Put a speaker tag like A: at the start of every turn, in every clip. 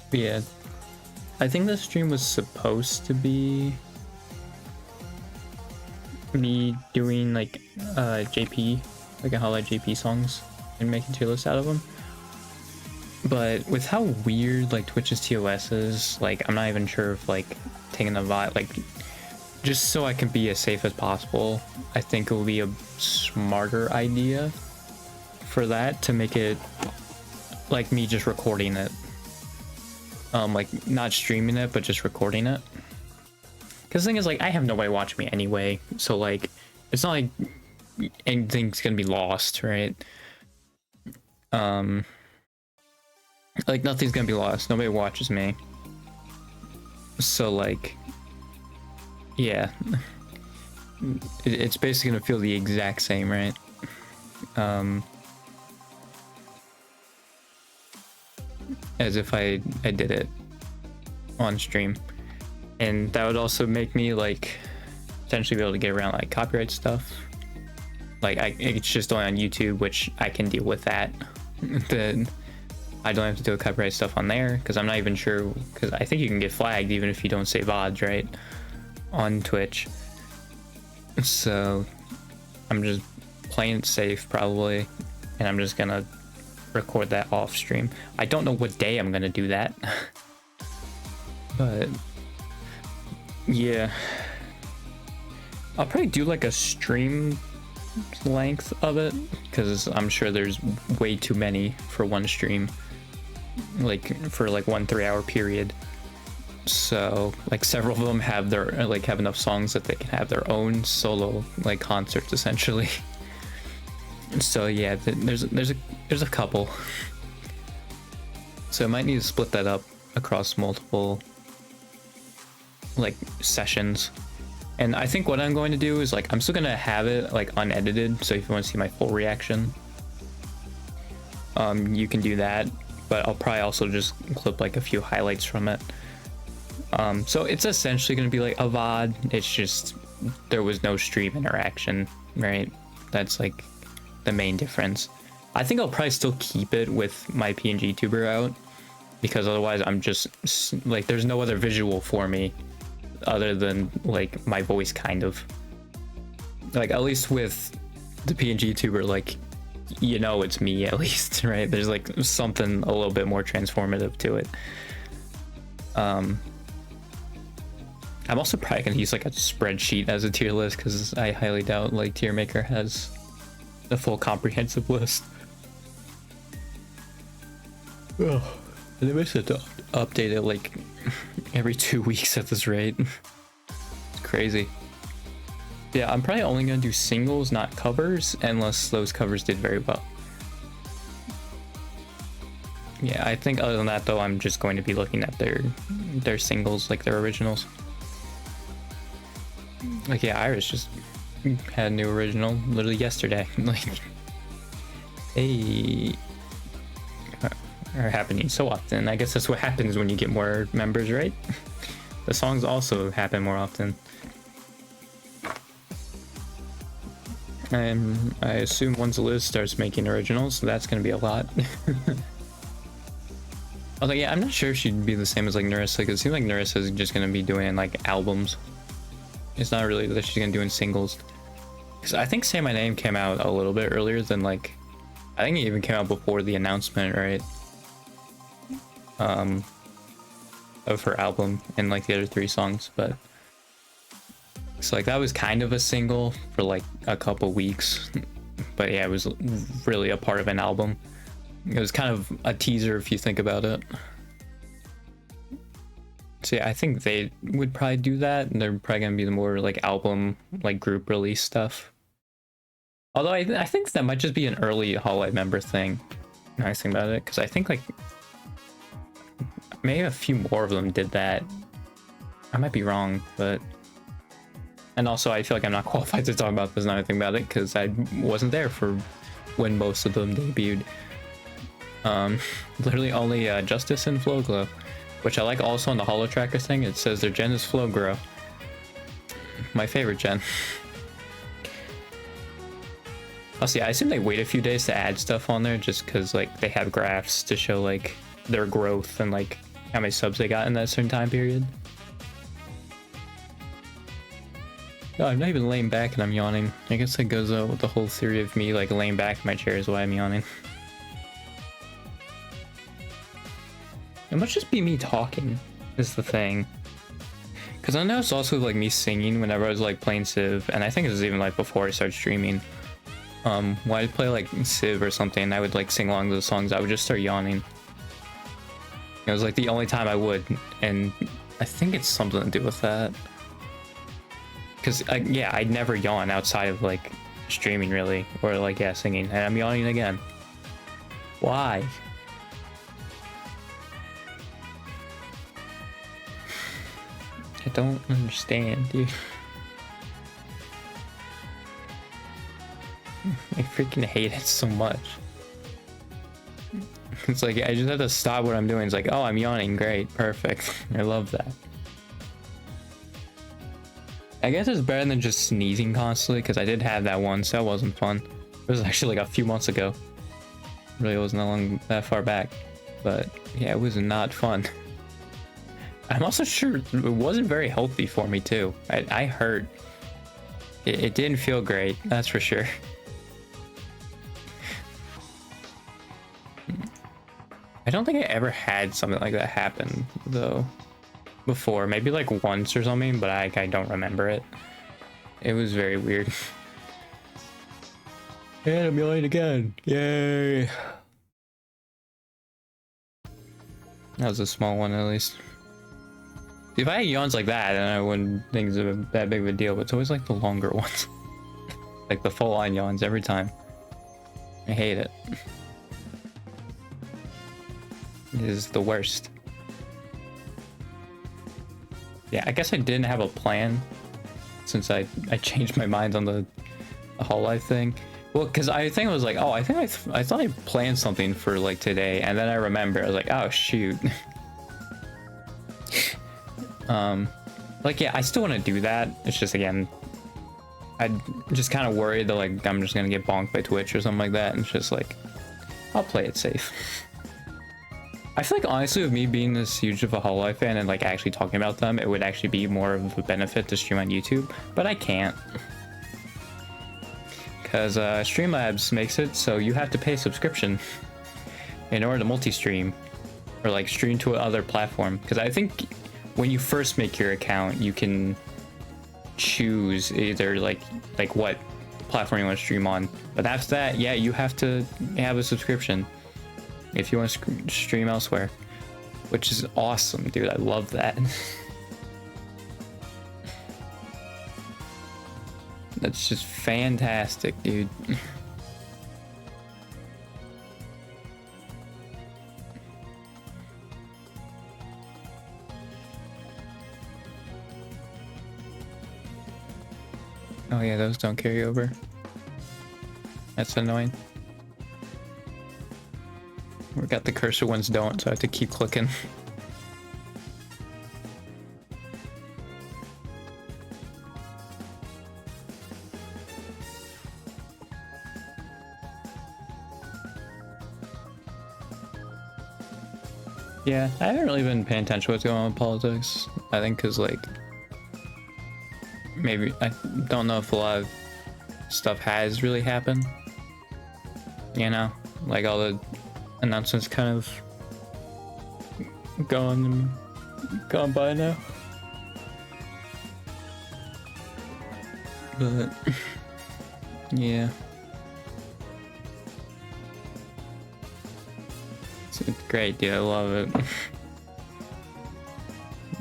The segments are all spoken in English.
A: But yeah, I think the stream was supposed to be me doing like JP, like a highlight JP songs and making tier lists out of them. But with how weird like Twitch's TOS is, like I'm not even sure if like taking the VOD, like just so I can be as safe as possible, I think it will be a smarter idea for that to make it like me just recording it. Like not streaming it, but just recording it. Because the thing is, like, I have nobody watching me anyway, so like it's not like anything's gonna be lost, right? Like nothing's gonna be lost. Nobody watches me. So like, yeah, it's basically gonna feel the exact same, right? As if I did it on stream. And that would also make me like potentially be able to get around like copyright stuff. Like it's just only on YouTube, which I can deal with that. Then I don't have to do a copyright stuff on there because I'm not even sure, because I think you can get flagged even if you don't say VODs, right? On Twitch. So I'm just playing it safe probably, and I'm just gonna record that off stream. I don't know what day I'm gonna do that. But yeah, I'll probably do like a stream length of it because I'm sure there's way too many for one stream, like for like 1 3-hour period. So like several of them have their like have enough songs that they can have their own solo like concerts essentially. So yeah, there's a couple. So I might need to split that up across multiple like sessions. And I think what I'm going to do is like I'm still gonna have it like unedited, so if you want to see my full reaction, you can do that, but I'll probably also just clip like a few highlights from it. So it's essentially gonna be like a VOD, it's just there was no stream interaction, right? That's like the main difference. I think I'll probably still keep it with my PNG tuber out, because otherwise I'm just like there's no other visual for me other than like my voice, kind of like, at least with the PNG tuber, like, you know, it's me at least, right? There's like something a little bit more transformative to it. I'm also probably gonna use like a spreadsheet as a tier list, because I highly doubt like tier maker has the full comprehensive list. Oh, and they must have to update it like every 2 weeks at this rate. It's crazy. Yeah, I'm probably only gonna do singles, not covers, unless those covers did very well. Yeah, I think other than that though, I'm just going to be looking at their singles, like their originals. Like yeah, Iris just had a new original literally yesterday. Like, hey, are happening so often. I guess that's what happens when you get more members, right? The songs also happen more often. And I assume once Liz starts making originals, so that's gonna be a lot. Although yeah, I'm not sure if she'd be the same as like Narissa, because it seems like Narissa is just gonna be doing like albums. It's not really that she's gonna do in singles. Because I think Say My Name came out a little bit earlier than like, I think it even came out before the announcement, right? Of her album and like the other 3 songs, but so like that was kind of a single for like a couple weeks, but yeah, it was really a part of an album. It was kind of a teaser if you think about it. So yeah, I think they would probably do that, and they're probably gonna be the more like album, like group release stuff. Although I think that might just be an early Hollow Knight member thing. Nice thing about it, because I think like maybe a few more of them did that. I might be wrong, but... And also I feel like I'm not qualified to talk about this and anything about it, because I wasn't there for when most of them debuted. Literally only Justice and Flowglow, which I like. Also on the Holo Tracker thing, it says their gen is Flowgrow. My favorite gen. Also, yeah, I assume they wait a few days to add stuff on there just because like they have graphs to show like their growth and like how many subs they got in that certain time period. Oh, I'm not even laying back and I'm yawning. I guess that goes out with the whole theory of me like laying back in my chair is why I'm yawning. It must just be me talking is the thing. Because I know it's also like me singing whenever I was like playing Civ, and I think it was even like before I started streaming. When I'd play like Civ or something, I would like sing along those songs, I would just start yawning. It was like the only time I would, and I think it's something to do with that. Because yeah, I'd never yawn outside of like streaming really, or like yeah, singing, and I'm yawning again. Why? I don't understand, dude. I freaking hate it so much. It's like I just have to stop what I'm doing. It's like, oh, I'm yawning. Great, perfect. I love that. I guess it's better than just sneezing constantly, because I did have that once. That wasn't fun. It was actually like a few months ago. Really wasn't that far back. But yeah, it was not fun. I'm also sure it wasn't very healthy for me too. I hurt. It didn't feel great, that's for sure. I don't think I ever had something like that happen though before. Maybe like once or something, but I don't remember it. It was very weird. And I'm yawning again. Yay! That was a small one at least. If I had yawns like that, then I wouldn't think it's that big of a deal, but it's always like the longer ones. Like the full-on yawns every time. I hate it. It is the worst. Yeah, I guess I didn't have a plan since I changed my mind on the whole life thing. Well, because I think I was like, oh, I thought I planned something for like today, and then I remember, I was like, oh shoot. Like yeah, I still want to do that. It's just again, I'm just kind of worried that like I'm just gonna get bonked by Twitch or something like that, and it's just like, I'll play it safe. I feel like honestly, with me being this huge of a Hololive fan and like actually talking about them, it would actually be more of a benefit to stream on YouTube, but I can't. Because Streamlabs makes it so you have to pay a subscription in order to multi-stream or like stream to another platform. Because I think when you first make your account, you can choose either like what platform you want to stream on. But after that, yeah, you have to have a subscription if you want to stream elsewhere, which is awesome, dude. I love that. That's just fantastic, dude. Oh yeah, those don't carry over. That's annoying. We got the cursor ones don't, so I have to keep clicking. Yeah, I haven't really been paying attention to what's going on with politics. I think because like maybe I don't know if a lot of stuff has really happened. You know, like all the announcements kind of gone by now. But yeah, it's great, dude. I love it.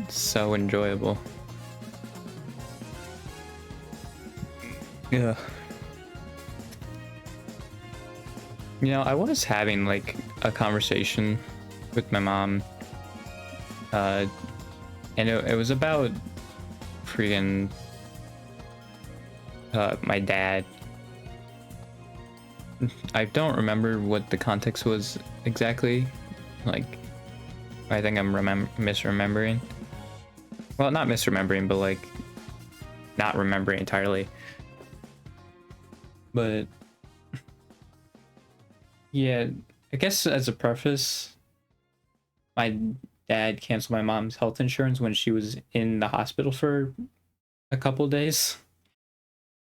A: It's so enjoyable. Yeah. You know, I was having like a conversation with my mom, and it was about freaking my dad. I don't remember what the context was exactly. Like, I think I'm misremembering. Well, not misremembering, but like not remembering entirely. But yeah, I guess as a preface, my dad canceled my mom's health insurance when she was in the hospital for a couple days.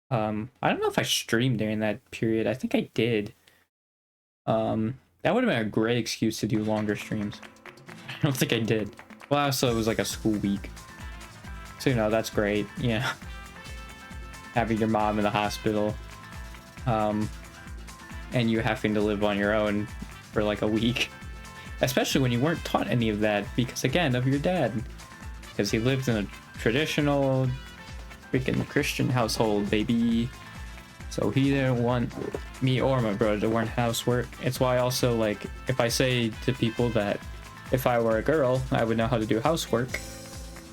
A: I don't know if I streamed during that period. I think I did. That would have been a great excuse to do longer streams. I don't think I did. Well, also it was like a school week, so you know that's great. Yeah, having your mom in the hospital, and you having to live on your own for like a week, especially when you weren't taught any of that because again of your dad, because he lived in a traditional freaking Christian household, baby. So he didn't want me or my brother to learn housework. It's why also, like, if I say to people that if I were a girl, I would know how to do housework,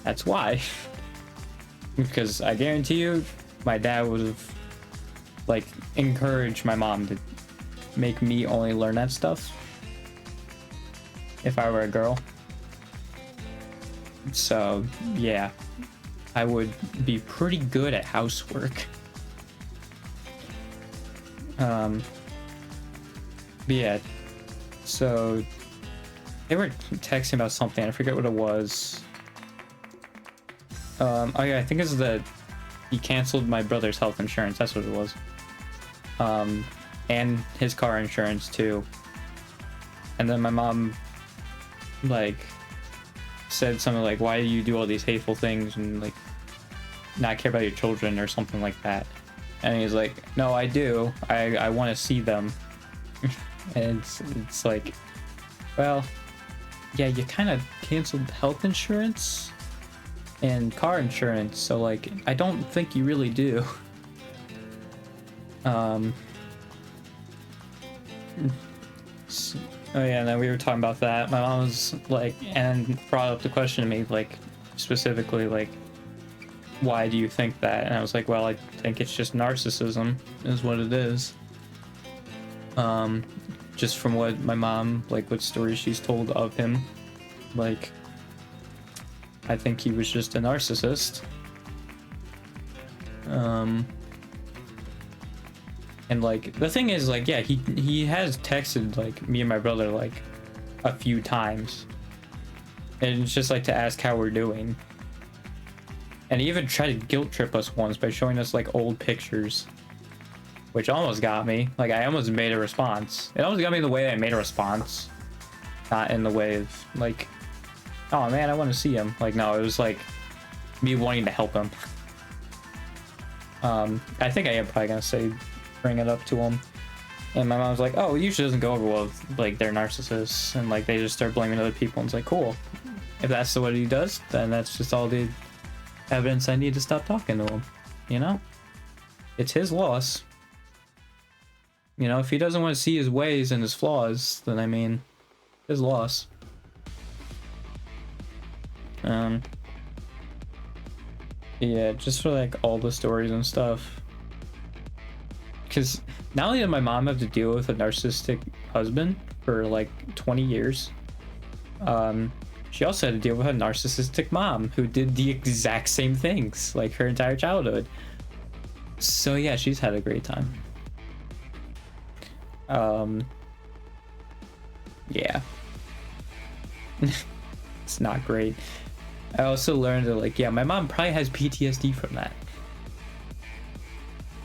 A: that's why. Because I guarantee you, my dad would have, like, encouraged my mom to make me only learn that stuff if I were a girl. So, yeah. I would be pretty good at housework. But yeah, so they were texting about something. I forget what it was. Oh yeah, I think it's that he canceled my brother's health insurance. That's what it was. And his car insurance too. And then my mom, like, said something like, why do you do all these hateful things and like not care about your children or something like that. And he's like, no, I do. I want to see them. And it's like, well, yeah, you kind of canceled health insurance and car insurance, so like I don't think you really do. Oh yeah, and then we were talking about that. My mom was like, and brought up the question to me, like, specifically, like, why do you think that? And I was like, well, I think it's just narcissism is what it is. Just from what my mom, like, what stories she's told of him, like, I think he was just a narcissist. And like the thing is, like, yeah, he has texted like me and my brother like a few times, and it's just like to ask how we're doing. And he even tried to guilt trip us once by showing us like old pictures, which almost got me. Like, I almost made a response. It almost got me in the way that I made a response, not in the way of like, oh man, I want to see him. Like, no, it was like me wanting to help him. I think I am probably gonna say, bring it up to him, and my mom's like, oh, it usually doesn't go over well with, like, they're narcissists and like they just start blaming other people, and it's like, cool, if that's what he does, then that's just all the evidence I need to stop talking to him, you know? It's his loss, you know? If he doesn't want to see his ways and his flaws, then I mean, his loss. Yeah, just for like all the stories and stuff. Because not only did my mom have to deal with a narcissistic husband for like 20 years, she also had to deal with a narcissistic mom who did the exact same things like her entire childhood. So yeah, she's had a great time. Yeah. It's not great. I also learned that, like, yeah, my mom probably has PTSD from that.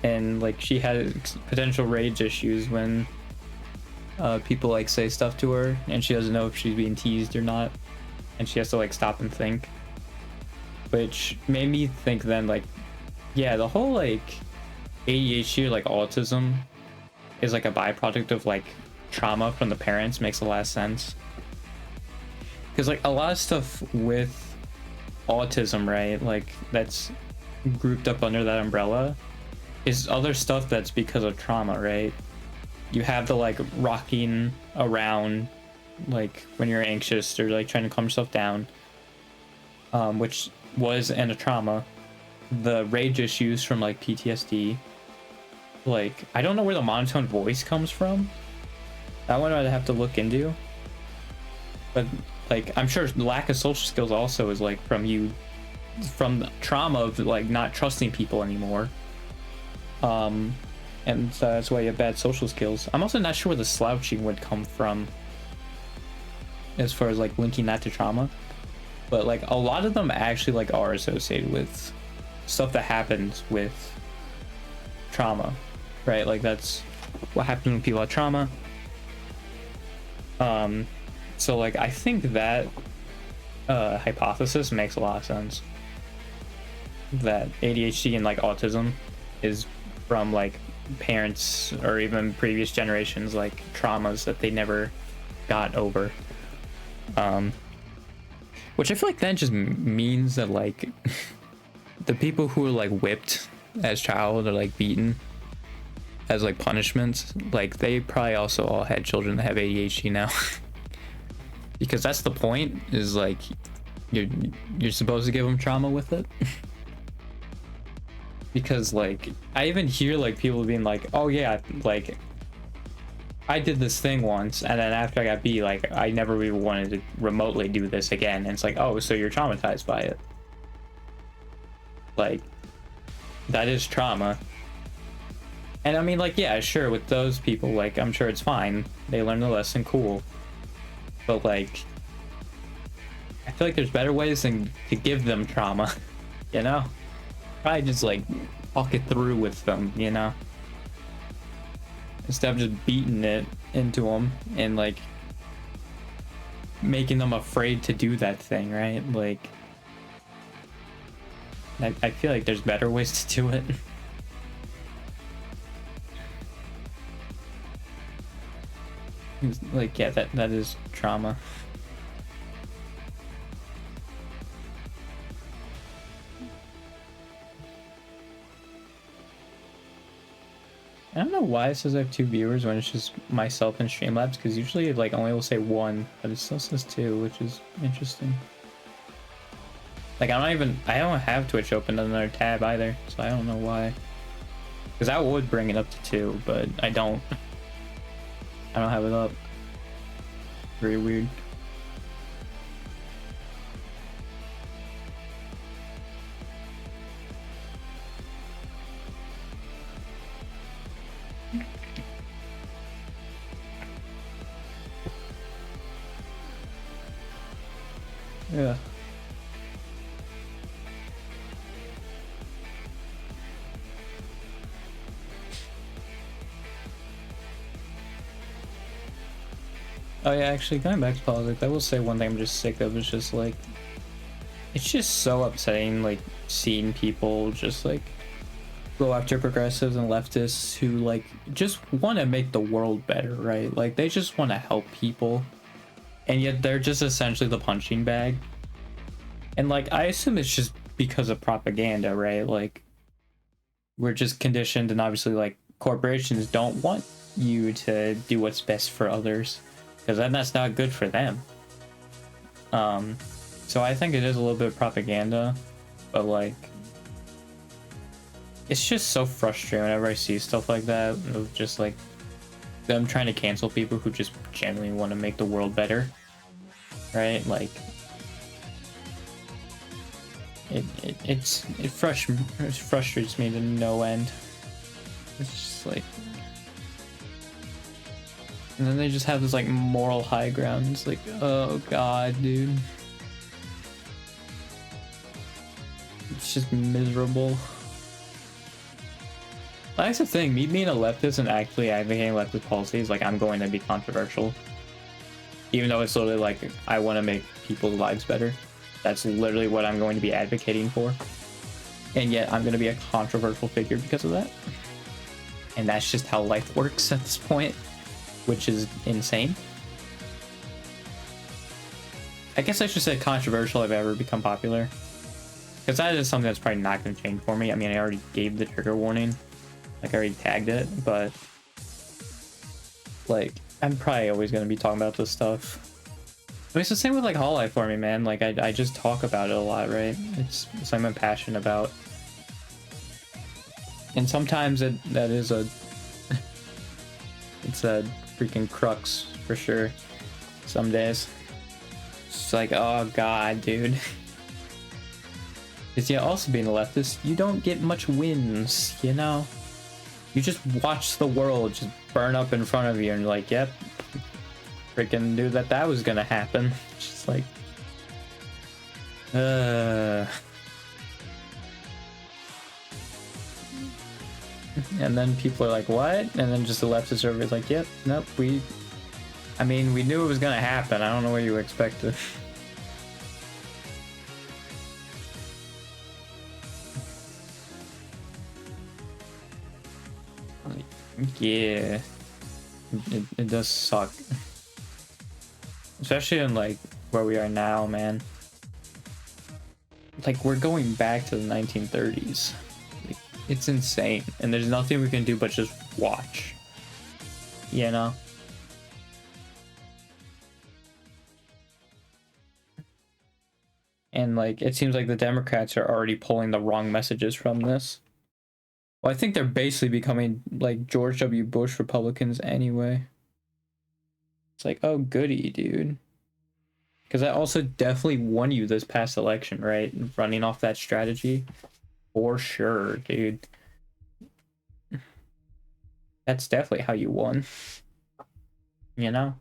A: And like she had potential rage issues when people like say stuff to her and she doesn't know if she's being teased or not, and she has to like stop and think, which made me think then, like, yeah, the whole like ADHD or like autism is like a byproduct of like trauma from the parents. Makes a lot of sense, because like a lot of stuff with autism, right, like that's grouped up under that umbrella, is other stuff that's because of trauma, right? You have the like rocking around like when you're anxious or like trying to calm yourself down, which was and a trauma. The rage issues from like PTSD. Like, I don't know where the monotone voice comes from. That one I'd have to look into. But like, I'm sure lack of social skills also is like from the trauma of like not trusting people anymore. And so that's why you have bad social skills. I'm also not sure where the slouching would come from. as far as like linking that to trauma, but like a lot of them actually like are associated with stuff that happens with trauma, right? Like that's what happens when people have trauma. So like I think that hypothesis makes a lot of sense, that ADHD and like autism is from like parents or even previous generations like traumas that they never got over, which I feel like that just means that like the people who were like whipped as child or like beaten as like punishments, like they probably also all had children that have ADHD now. Because that's the point, is like you're supposed to give them trauma with it. Because like I even hear like people being like, oh yeah, like I did this thing once and then after I got beat, like I never even wanted to remotely do this again. And it's like, oh, so you're traumatized by it. Like that is trauma. And I mean, like, yeah, sure, with those people, like, I'm sure it's fine. They learned the lesson, cool. But, like, I feel like there's better ways than to give them trauma, you know? Probably just, like, talk it through with them, you know? Instead of just beating it into them and, like, making them afraid to do that thing, right? Like, I feel like there's better ways to do it. Like, yeah, that is trauma. I don't know why it says I have 2 viewers when it's just myself and Streamlabs, because usually it like only will say 1, but it still says 2, which is interesting. Like I don't have Twitch open on another tab either, so I don't know why. Because I would bring it up to 2, but I don't have it up. Very weird. Yeah. Oh yeah, actually, going back to politics, I will say one thing I'm just sick of is just like, it's just so upsetting, like, seeing people just like go after progressives and leftists who like just want to make the world better, right? Like they just want to help people, and yet they're just essentially the punching bag. And like I assume it's just because of propaganda, right? Like we're just conditioned, and obviously like corporations don't want you to do what's best for others, because then that's not good for them. So I think it is a little bit of propaganda, but like it's just so frustrating whenever I see stuff like that, of just like them trying to cancel people who just genuinely want to make the world better, right? Like it frustrates me to no end. It's just like, and then they just have this like moral high ground. It's like, oh god, dude, it's just miserable. That's the thing, me being a leftist and actually advocating leftist policies, like I'm going to be controversial. Even though it's literally like, I want to make people's lives better. That's literally what I'm going to be advocating for. And yet I'm going to be a controversial figure because of that. And that's just how life works at this point, which is insane. I guess I should say controversial if I ever become popular, because that is something that's probably not going to change for me. I mean, I already gave the trigger warning. Like I already tagged it, but like I'm probably always gonna be talking about this stuff. I mean, it's the same with like Hololive for me, man. Like I just talk about it a lot, right? It's something I'm passionate about, and sometimes that is a it's a freaking crux for sure. Some days it's like, oh god, dude. Because yeah, also being a leftist, you don't get much wins, you know? You just watch the world just burn up in front of you and you're like, yep, freaking knew that that was gonna happen. It's just like, and then people are like, what? And then just the leftist over is like, yep, nope, I mean, we knew it was gonna happen. I don't know what you expected. Yeah, it does suck, especially in like where we are now, man. Like, we're going back to the 1930s. Like, it's insane, and there's nothing we can do but just watch, you know. And like, it seems like the Democrats are already pulling the wrong messages from this. Well, I think they're basically becoming like George W. Bush Republicans anyway. It's like, oh, goody, dude. Because I also definitely won you this past election, right? Running off that strategy. For sure, dude. That's definitely how you won. You know?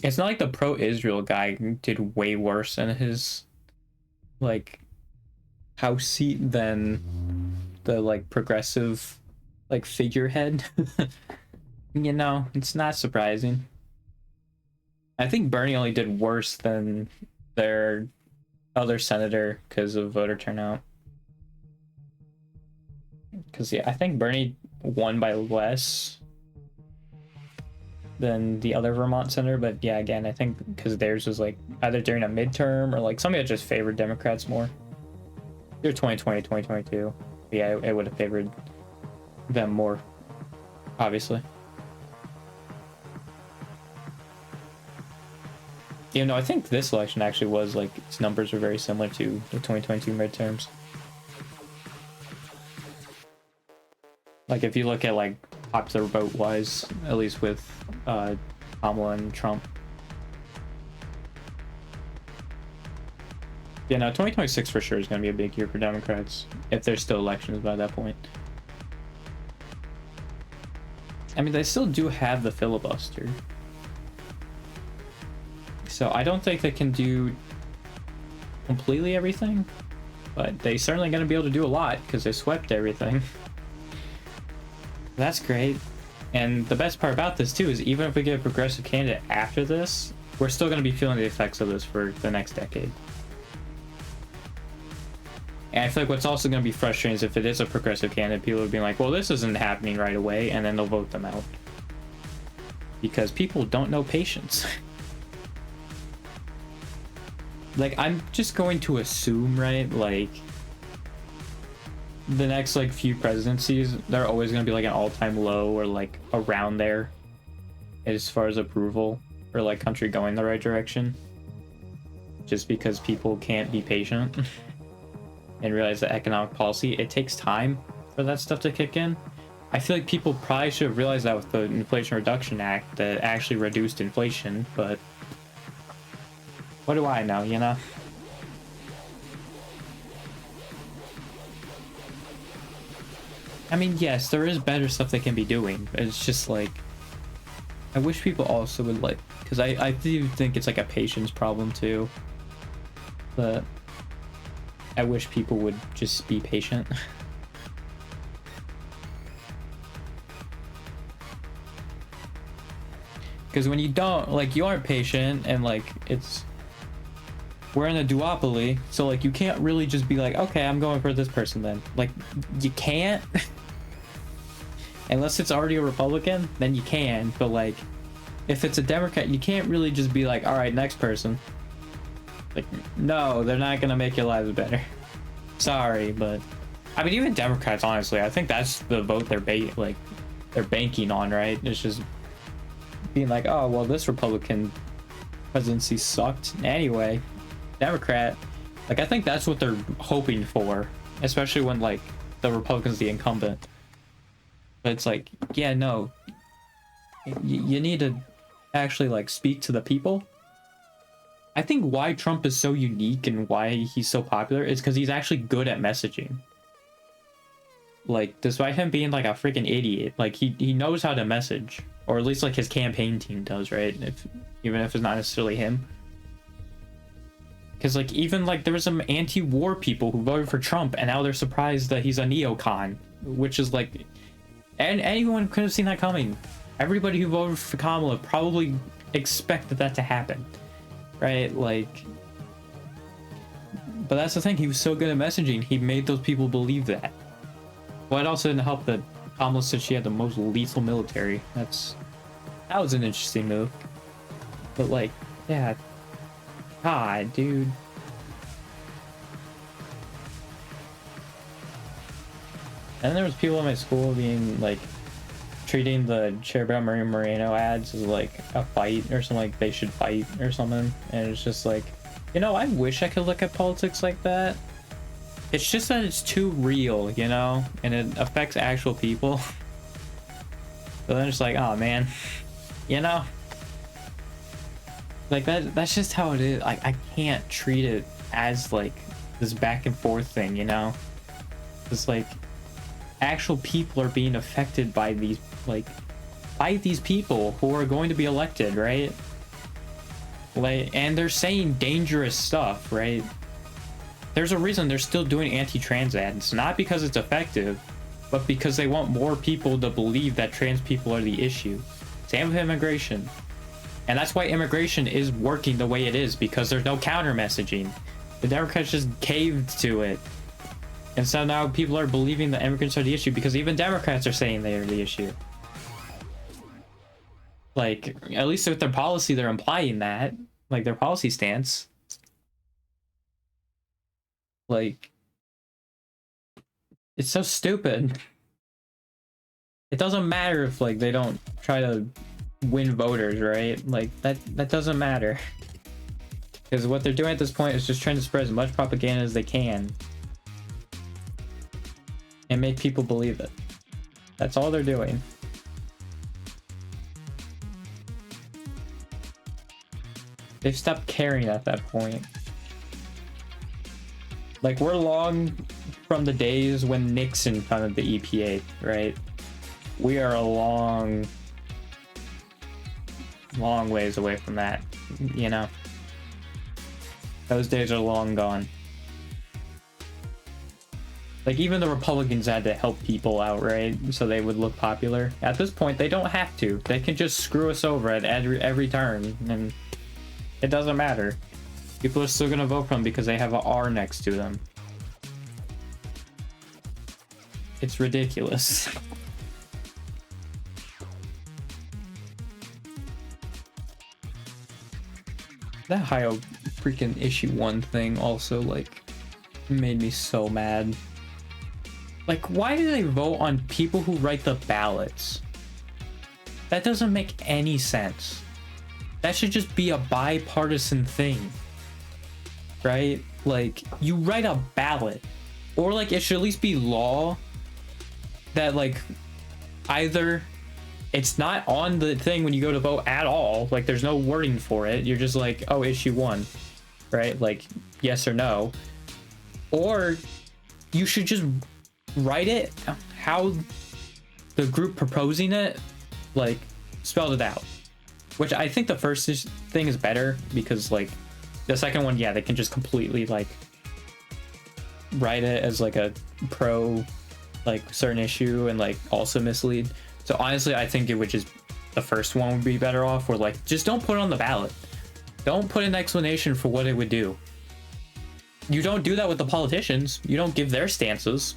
A: It's not like the pro-Israel guy did way worse in his, like, House seat than the, like, progressive, like, figurehead. You know, it's not surprising. I think Bernie only did worse than their other senator because of voter turnout. Because, yeah, I think Bernie won by less than the other Vermont senator, but yeah, again, I think because theirs was like either during a midterm or like somebody that just favored Democrats more. They're 2020, 2022. Yeah, it would have favored them more, obviously. You know, I think this election actually was like, its numbers were very similar to the 2022 midterms. Like, if you look at like popular vote wise, at least with Kamala and Trump. Yeah, no, 2026 for sure is going to be a big year for Democrats, if there's still elections by that point. I mean, they still do have the filibuster. So I don't think they can do completely everything, but they certainly going to be able to do a lot because they swept everything. That's great. And the best part about this too is even if we get a progressive candidate after this, we're still going to be feeling the effects of this for the next decade. And I feel like what's also going to be frustrating is if it is a progressive candidate, people will be like, well, this isn't happening right away, and then they'll vote them out. Because people don't know patience. Like, I'm just going to assume, right, like, the next, like, few presidencies, they're always going to be, like, an all-time low or, like, around there as far as approval or, like, country going the right direction. Just because people can't be patient and realize that economic policy, it takes time for that stuff to kick in. I feel like people probably should have realized that with the Inflation Reduction Act that actually reduced inflation, but what do I know, you know? I mean, yes, there is better stuff they can be doing. It's just like, I wish people also would like, because I do think it's like a patience problem too. But I wish people would just be patient. Because when you don't, like, you aren't patient and like, we're in a duopoly, so like you can't really just be like, okay, I'm going for this person then. Like, you can't. Unless it's already a Republican, then you can, but like, if it's a Democrat, you can't really just be like, all right, next person. Like, no, they're not gonna make your lives better. Sorry, but I mean, even Democrats, honestly, I think that's the vote they're banking on, right? It's just being like, oh, well, this Republican presidency sucked anyway. Democrat, like, I think that's what they're hoping for, especially when like the Republican's the incumbent. But it's like, yeah, no, you need to actually like speak to the people. I think why Trump is so unique and why he's so popular is because he's actually good at messaging. Like, despite him being like a freaking idiot, like he knows how to message, or at least like his campaign team does, right? Even if it's not necessarily him. Because like even like there was some anti-war people who voted for Trump, and now they're surprised that he's a neocon, which is like, and anyone could have seen that coming. Everybody who voted for Kamala probably expected that to happen, right? Like, but that's the thing. He was so good at messaging. He made those people believe that. Well, it also didn't help that Kamala said she had the most lethal military. That was an interesting move. But like, yeah. God, dude. And there was people in my school being like treating the Cherubim Maria Moreno ads as like a fight or something, like they should fight or something. And it's just like, you know, I wish I could look at politics like that. It's just that it's too real, you know, and it affects actual people. So then it's like, oh man, you know, like that's just how it is. Like I can't treat it as like this back and forth thing, you know. It's like actual people are being affected by these, like, by these people who are going to be elected, right? Like, and they're saying dangerous stuff, right? There's a reason they're still doing anti-trans ads, not because it's effective, but because they want more people to believe that trans people are the issue. Same with immigration. And that's why immigration is working the way it is, because there's no counter messaging. The Democrats just caved to it. And so now people are believing that immigrants are the issue because even Democrats are saying they are the issue. Like, at least with their policy, they're implying that. Like, their policy stance. Like, it's so stupid. It doesn't matter if, like, they don't try to win voters, right? Like, that doesn't matter. Because what they're doing at this point is just trying to spread as much propaganda as they can. And make people believe it. That's all they're doing. They've stopped caring at that point. Like, we're long from the days when Nixon founded the EPA, right? We are a long ways away from that, you know? Those days are long gone. Like, even the Republicans had to help people out, right? So they would look popular. At this point, they don't have to. They can just screw us over at every turn, and it doesn't matter. People are still gonna vote for them because they have an R next to them. It's ridiculous. That Ohio freaking issue 1 thing also, like, made me so mad. Like, why do they vote on people who write the ballots? That doesn't make any sense. That should just be a bipartisan thing, right? Like, you write a ballot, or like it should at least be law that, like, either it's not on the thing when you go to vote at all, like there's no wording for it, you're just like, oh, issue 1, right? Like, yes or no. Or you should just write it how the group proposing it, like, spelled it out. Which I think the first thing is better, because, like, the second one, yeah, they can just completely, like, write it as, like, a pro, like, certain issue and, like, also mislead. So honestly, I think it would just, the first one would be better off, where, like, just don't put it on the ballot. Don't put an explanation for what it would do. You don't do that with the politicians. You don't give their stances.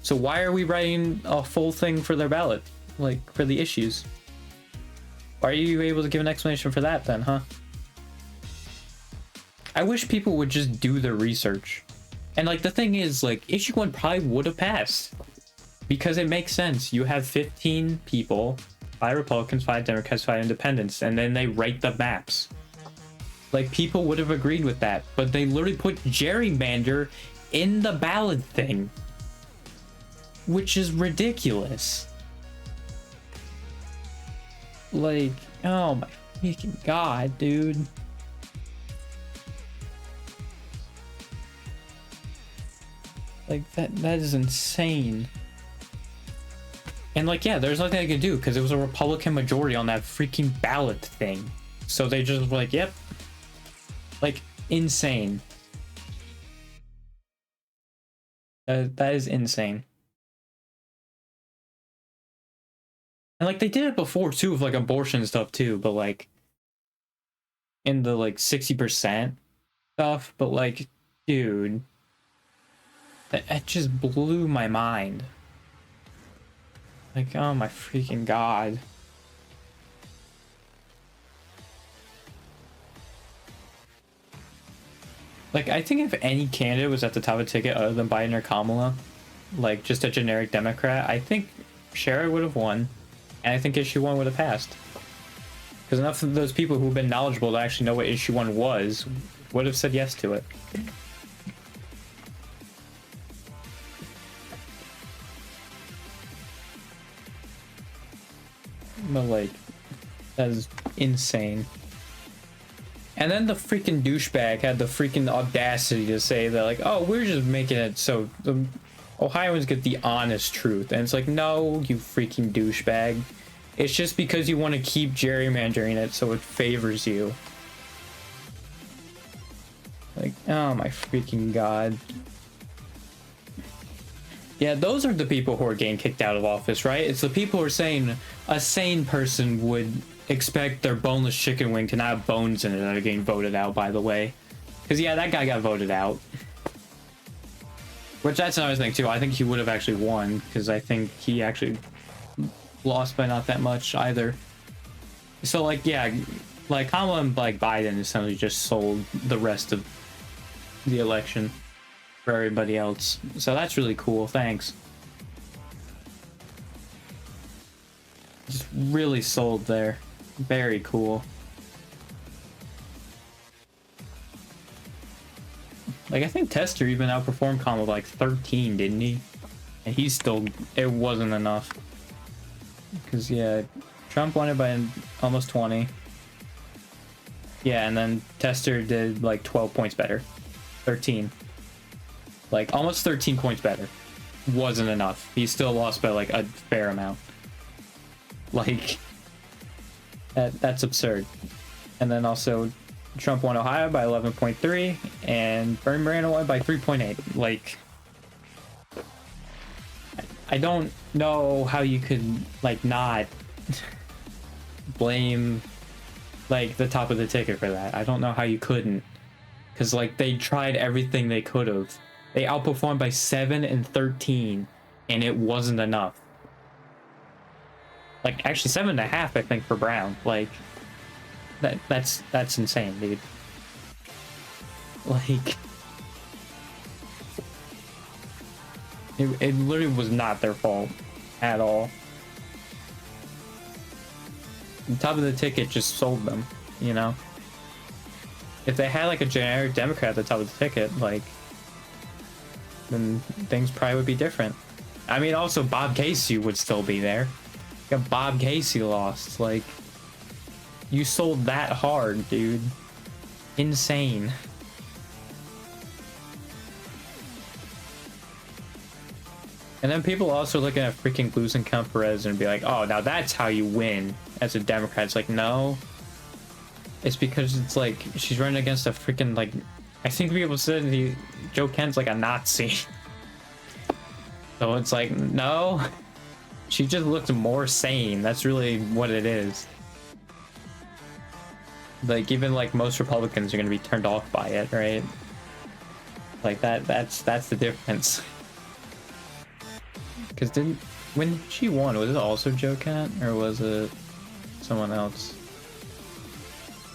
A: So why are we writing a full thing for their ballot? Like, for the issues? Why are you able to give an explanation for that then, huh? I wish people would just do their research. And, like, the thing is, like, issue 1 probably would have passed. Because it makes sense. You have 15 people, 5 Republicans, 5 Democrats, 5 Independents, and then they write the maps. Like, people would have agreed with that. But they literally put gerrymander in the ballot thing. Which is ridiculous. Like, oh my freaking god, dude. Like, that is insane. And like, yeah, there's nothing they could do because it was a Republican majority on that freaking ballot thing. So they just were like, yep. Like, insane. That is insane. And like, they did it before too with like abortion stuff too, but like in the like 60% stuff. But like, dude, that just blew my mind. Like, oh my freaking god. Like, I think if any candidate was at the top of the ticket other than Biden or Kamala, like just a generic Democrat, I think Sherrod would have won, and I think issue 1 would have passed. Because enough of those people who've been knowledgeable to actually know what issue 1 was would have said yes to it. But like, that is insane. And then the freaking douchebag had the freaking audacity to say that, like, oh, we're just making it so the Ohioans get the honest truth. And it's like, no, you freaking douchebag. It's just because you want to keep gerrymandering it so it favors you. Like, oh my freaking god. Yeah, those are the people who are getting kicked out of office, right? It's the people who are saying a sane person would expect their boneless chicken wing to not have bones in it that are getting voted out, by the way. Because, yeah, that guy got voted out. Which, that's another thing, too. I think he would have actually won, because I think he actually lost by not that much, either. So, like, yeah, like, Kamala and, like, Biden essentially just sold the rest of the election for everybody else. So that's really cool. Thanks. Just really sold there. Very cool. Like, I think Tester even outperformed Kamala by like 13, didn't he? And he's still, it wasn't enough. Because, yeah, Trump won it by almost 20. Yeah, and then Tester did like 12 points better. 13. Like, almost 13 points better. Wasn't enough. He still lost by like a fair amount. Like, that's absurd. And then also, Trump won Ohio by 11.3, and Bernie Moreno won by 3.8. Like, I don't know how you could, like, not blame, like, the top of the ticket for that. I don't know how you couldn't. Because, like, they tried everything they could have. They outperformed by 7 and 13, and it wasn't enough. Like, actually 7.5, I think, for Brown. Like, that's insane, dude. Like, it literally was not their fault at all. The top of the ticket just sold them, you know? If they had like a generic Democrat at the top of the ticket, like, then things probably would be different. I mean, also Bob Casey would still be there. Bob Casey lost. Like, you sold that hard, dude. Insane. And then people also looking at freaking losing Count Perez and be like, oh, now that's how you win as a Democrat. It's like, no. It's because it's like, she's running against a freaking, like, I think people said Joe Kent's like a Nazi. So it's like, no. She just looked more sane. That's really what it is. Like, even like most Republicans are gonna be turned off by it, right? Like that's the difference. Because when she won, was it also Joe Kent or was it someone else?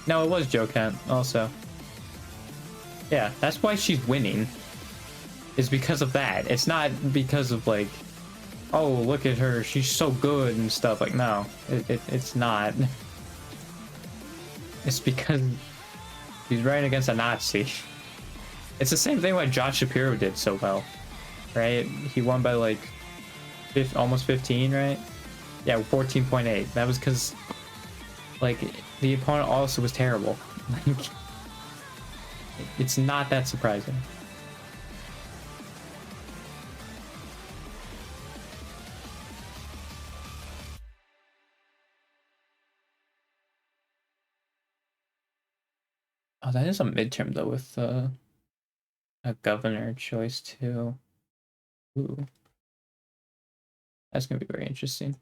A: No, it was Joe Kent also. Yeah, that's why she's winning. Is because of that. It's not because of like, oh, look at her, she's so good and stuff. Like, no, it's not. It's because he's running against a Nazi. It's the same thing why Josh Shapiro did so well, right? He won by like almost 15, right? Yeah, 14.8. That was because, like, the opponent also was terrible. Like, it's not that surprising. Oh, that is a midterm though with a governor choice too. Ooh, that's gonna be very interesting.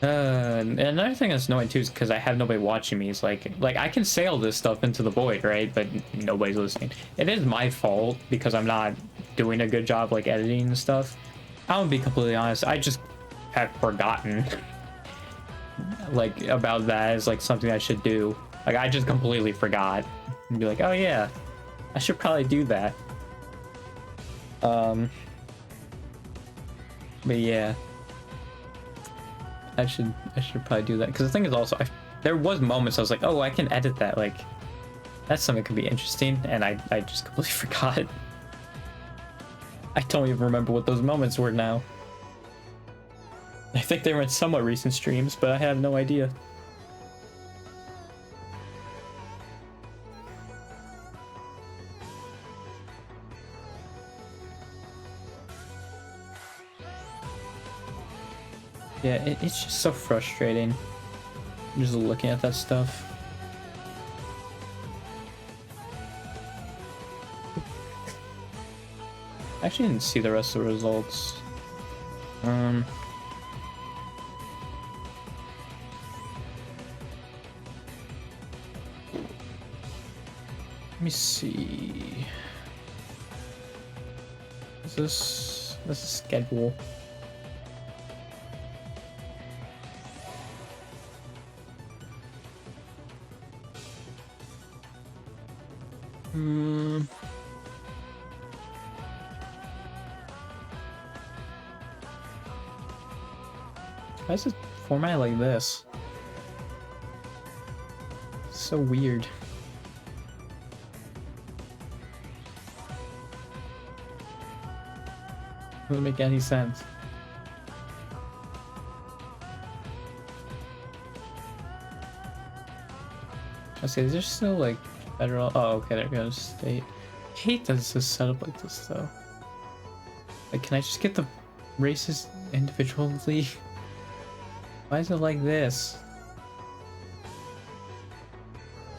A: And another thing that's annoying too is because I have nobody watching me. Is like I can say all this stuff into the void, right? But nobody's listening. It is my fault because I'm not doing a good job like editing and stuff. I'm gonna be completely honest. I just have forgotten like about that as like something I should do. Like I just completely forgot and be like, oh yeah, I should probably do that. But yeah. I should probably do that because the thing is also there was moments I was like, oh, I can edit that, like that's something that could be interesting, and I just completely forgot. I don't even remember what those moments were now. I think they were in somewhat recent streams, but I have no idea. Yeah, it's just so frustrating just looking at that stuff. I actually didn't see the rest of the results. Let me see. Is this a schedule? Why is it formatted like this? It's so weird. Doesn't make any sense. I say, is there still like federal? Oh, okay, there goes state. I hate that this is set up like this though. Like, can I just get the races individually? Why is it like this?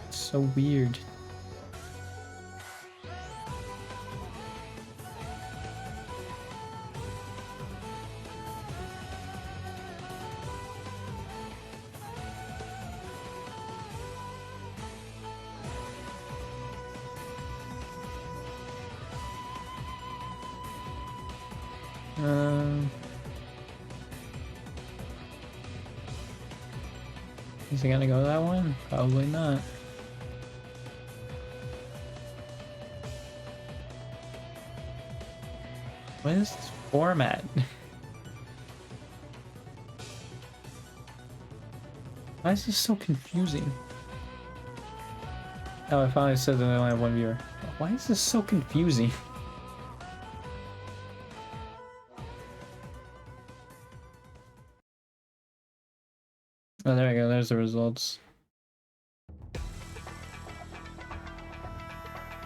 A: It's so weird. Is he gonna go that one? Probably not. What is this format? Why is this so confusing? Oh, I finally said that I only have one viewer. Why is this so confusing? Oh, there we go. There's the results.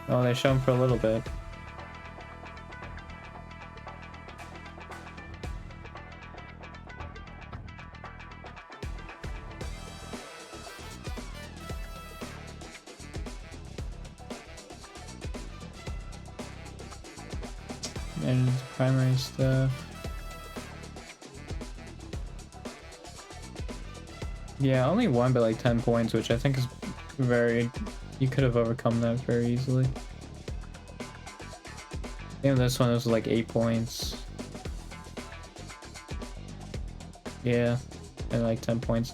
A: Oh, they show them for a little bit. There's the primary stuff. Yeah, only one, but like 10 points, which I think is very... You could have overcome that very easily. And this one was like 8 points. Yeah, and like 10 points.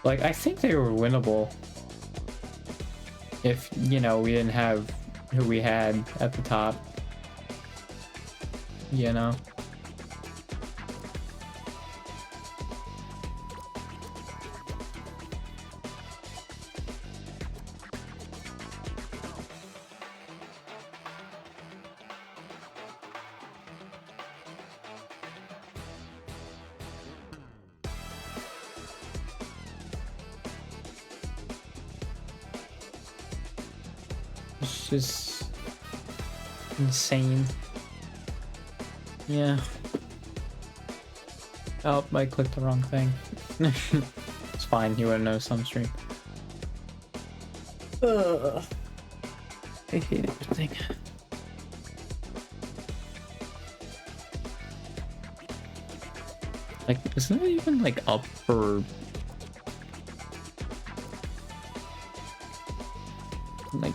A: Like, I think they were winnable. If, you know, we didn't have who we had at the top. You know? It's just insane. Yeah. Oh, I clicked the wrong thing. It's fine, you wouldn't know some stream. Ugh. I hate everything. Like, isn't it even like up for like,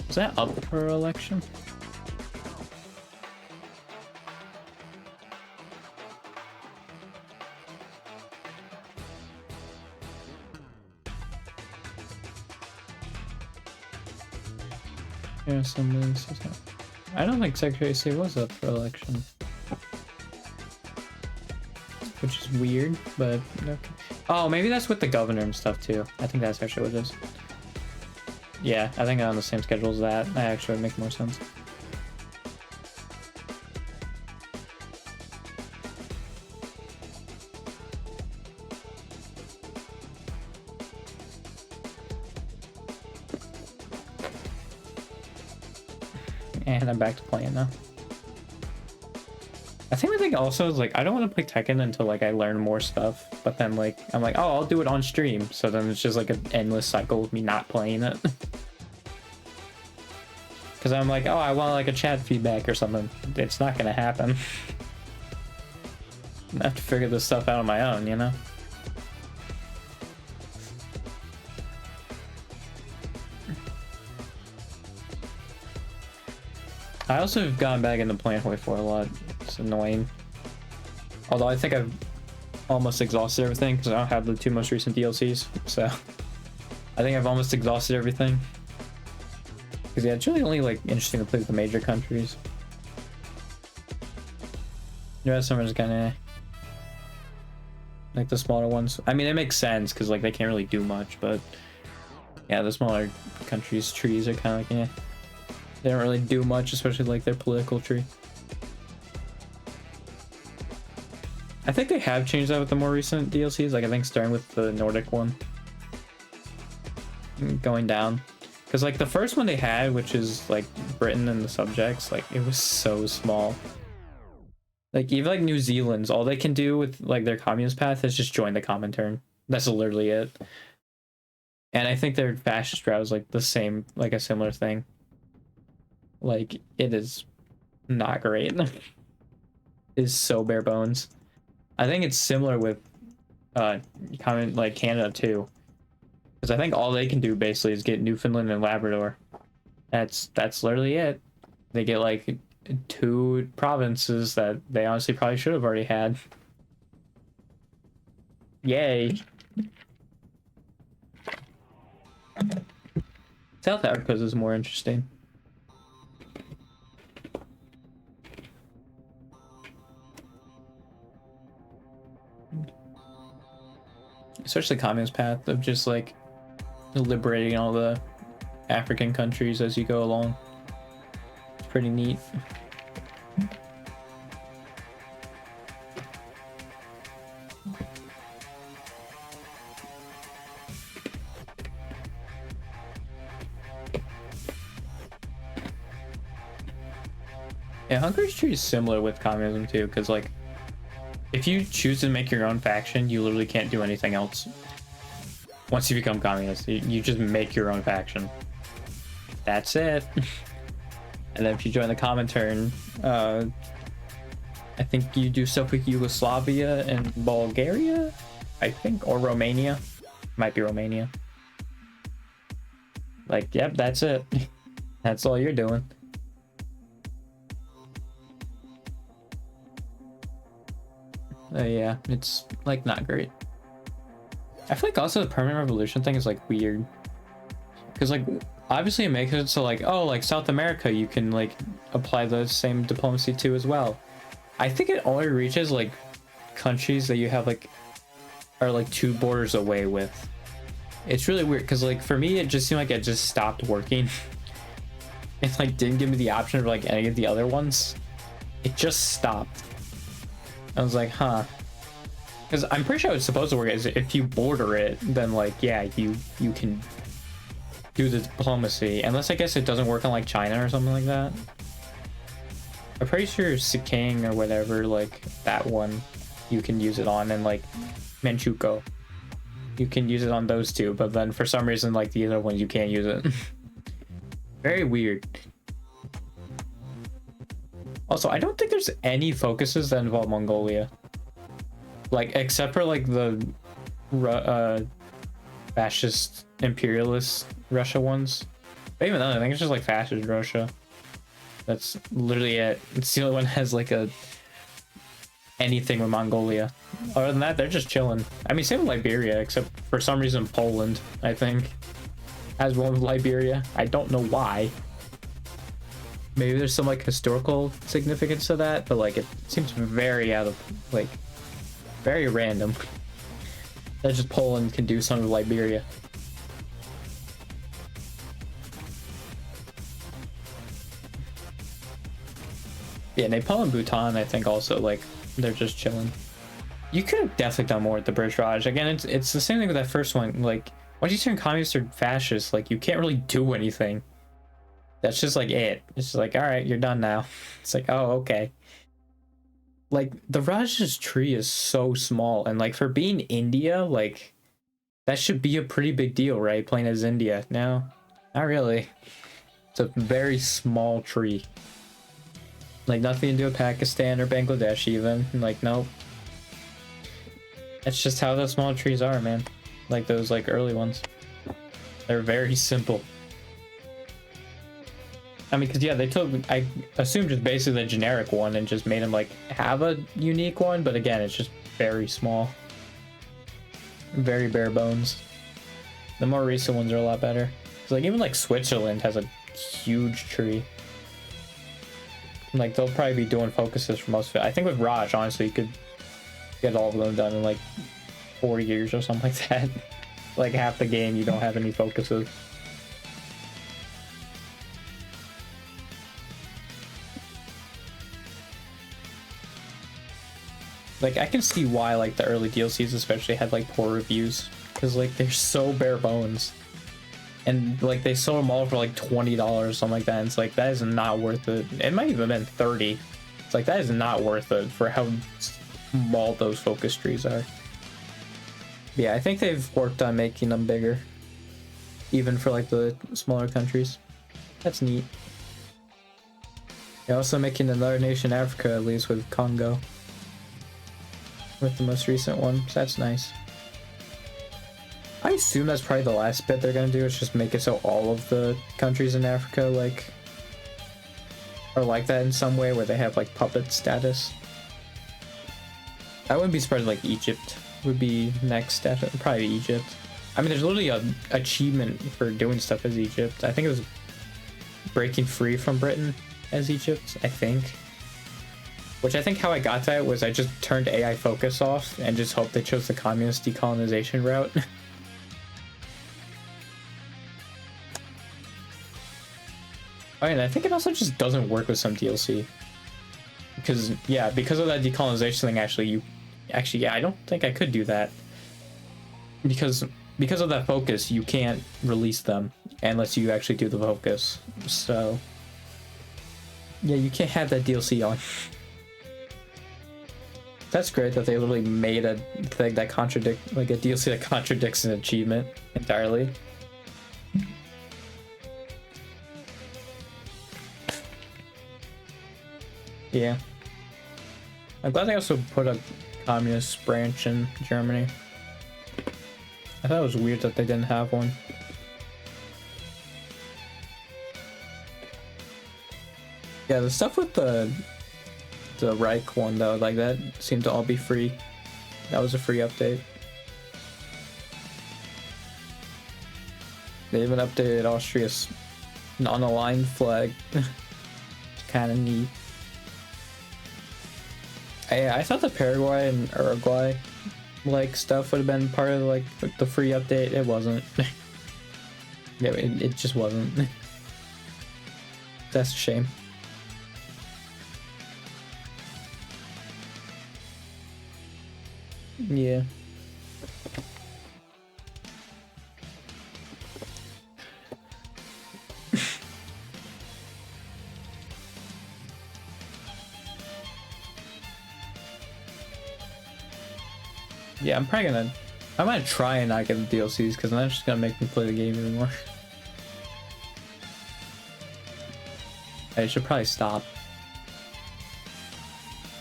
A: is that up for election? Yeah, I don't think Secretary of State was up for election, which is weird, but okay. Oh, maybe that's with the governor and stuff too. I think that's actually what it is. Yeah, I think I'm on the same schedule as that. That actually would make more sense. And I'm back to playing now. I think my thing also is like, I don't want to play Tekken until like I learn more stuff, but then like I'm like, oh, I'll do it on stream, so then it's just like an endless cycle of me not playing it. Because I'm like, oh, I want like a chat feedback or something. It's not gonna happen. I have to figure this stuff out on my own, you know? I also have gotten back into playing Hoi 4 a lot. It's annoying. Although I think I've almost exhausted everything because I don't have the 2 most recent DLCs. So I think I've almost exhausted everything. Because yeah, it's really only like interesting to play with the major countries. The rest of them are just kind of like the smaller ones. I mean, it makes sense because like they can't really do much, but yeah, the smaller countries' trees are kind of like, yeah. They don't really do much, especially like their political tree. I think they have changed that with the more recent DLCs. Like I think starting with the Nordic one, going down, because like the first one they had, which is like Britain and the subjects, like it was so small. Like even like New Zealand's, all they can do with like their communist path is just join the Comintern. That's literally it. And I think their fascist route is like the same, like a similar thing. Like it is not great. It is so bare bones. I think it's similar with like Canada too, because I think all they can do basically is get Newfoundland and Labrador. That's literally it. They get like 2 provinces that they honestly probably should have already had. Yay. South Africa's is more interesting. Especially the communist path of just like liberating all the African countries as you go along. It's pretty neat. Yeah, Hungary's tree is similar with communism too, because like if you choose to make your own faction, you literally can't do anything else. Once you become communist, you just make your own faction. That's it. And then if you join the Comintern, I think you do stuff with Yugoslavia and Bulgaria, I think, or Romania. Might be Romania. Like, yep, that's it. That's all you're doing. Yeah, it's like not great. I feel like also the permanent revolution thing is like weird, because like obviously it makes it so like, oh, like South America you can like apply the same diplomacy to as well. I think it only reaches like countries that you have like are like 2 borders away with. It's really weird because like for me it just seemed like it just stopped working. It like didn't give me the option of like any of the other ones. It just stopped. I was like, huh. Because I'm pretty sure it's supposed to work as if you border it, then like, yeah, you can do the diplomacy. Unless I guess it doesn't work on like China or something like that. I'm pretty sure Sikang or whatever, like that one, you can use it on, and like Manchukuo, you can use it on those two. But then for some reason, like the other ones, you can't use it. Very weird. Also, I don't think there's any focuses that involve Mongolia, like except for like the fascist imperialist Russia ones. But even then, I think it's just like fascist Russia. That's literally it. It's the only one that has like a anything with Mongolia. Other than that, they're just chilling. I mean, same with Liberia, except for some reason Poland, I think, has one with Liberia. I don't know why. Maybe there's some like historical significance to that, but like it seems very out of like very random. That just Poland can do something with Liberia. Yeah, Nepal and Bhutan, I think also like they're just chilling. You could have definitely done more with the British Raj. Again, it's the same thing with that first one. Like, once you turn communist or fascist, like you can't really do anything. That's just like it. It's just like, all right, you're done now. It's like, oh, okay. Like the Raj's tree is so small, and like for being India, like that should be a pretty big deal, right? Playing as India. No, not really. It's a very small tree. Like nothing to do with Pakistan or Bangladesh even. Like, nope. That's just how those small trees are, man. Like those like early ones. They're very simple. I mean, because yeah, they took, I assume, just basically the generic one and just made them like have a unique one, but again, it's just very small. Very bare bones. The more recent ones are a lot better. Cause like even like Switzerland has a huge tree. Like they'll probably be doing focuses for most of it. I think with Raj, honestly, you could get all of them done in like 4 years or something like that. Like half the game you don't have any focuses. Like I can see why like the early DLCs especially had like poor reviews, because like they're so bare bones. And like they sold them all for like $20 or something like that. And it's like, that is not worth it. It might even have been 30. It's like, that is not worth it for how small those focus trees are. Yeah, I think they've worked on making them bigger, even for like the smaller countries. That's neat. They're also making another nation, Africa, at least with Congo, with the most recent one. So that's nice. I assume that's probably the last bit they're gonna do, is just make it so all of the countries in Africa like are like that in some way, where they have like puppet status. I wouldn't be surprised like Egypt would be next, definitely. Probably Egypt. I mean, there's literally a achievement for doing stuff as Egypt. I think it was breaking free from Britain as Egypt, I think. Which I think how I got that was I just turned AI focus off and just hoped they chose the communist decolonization route. Oh, and I think it also just doesn't work with some DLC. Because, yeah, because of that decolonization thing, actually, yeah, I don't think I could do that. Because of that focus, you can't release them unless you actually do the focus. So, yeah, you can't have that DLC on. That's great that they literally made a thing that like a DLC that contradicts an achievement entirely. Yeah. I'm glad they also put a communist branch in Germany. I thought it was weird that they didn't have one. Yeah, the stuff with the Reich one though, like that seemed to all be free. That was a free update. They even updated Austria's non-aligned flag. It's kind of neat. I thought the Paraguay and Uruguay like stuff would have been part of like the free update. It wasn't. Yeah, it just wasn't. That's a shame. Yeah. Yeah, I might try and not get the DLCs because that's just gonna make me play the game even more. I should probably stop.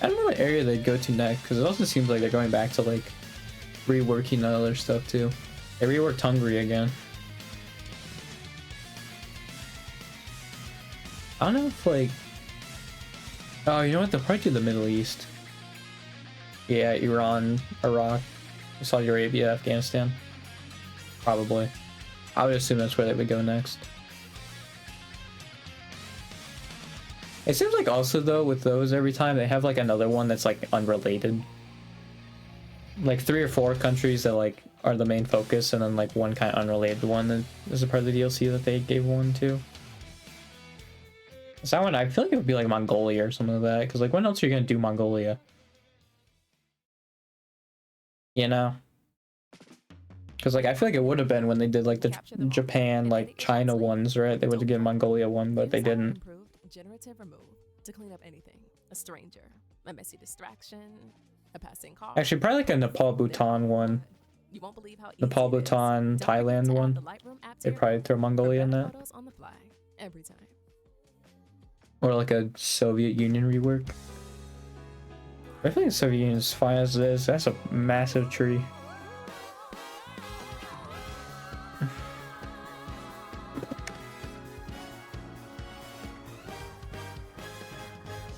A: I don't know what area they'd go to next because it also seems like they're going back to like reworking other stuff too. They reworked Hungary again. I don't know if like, oh, you know what? They'll probably do the Middle East. Yeah, Iran, Iraq, Saudi Arabia, Afghanistan. Probably. I would assume that's where they would go next. It seems like also though with those every time they have like another one that's like unrelated. Like 3 or 4 countries that like are the main focus and then like one kind of unrelated one that is a part of the DLC that they gave one to. So I feel like it would be like Mongolia or something like that because like when else are you gonna do Mongolia? You know? Because like I feel like it would have been when they did like the Japan, like China ones, right? They would have given Mongolia one, but they didn't.
B: Generative remove to clean up anything. A stranger, a messy distraction, a passing car.
A: Actually, probably like a Nepal Bhutan one.
B: You won't believe how
A: Nepal Bhutan Thailand one. They'd probably throw Mongolia in that.
B: On the fly every time.
A: Or like a Soviet Union rework. I think the Soviet Union is fine as it is. That's a massive tree.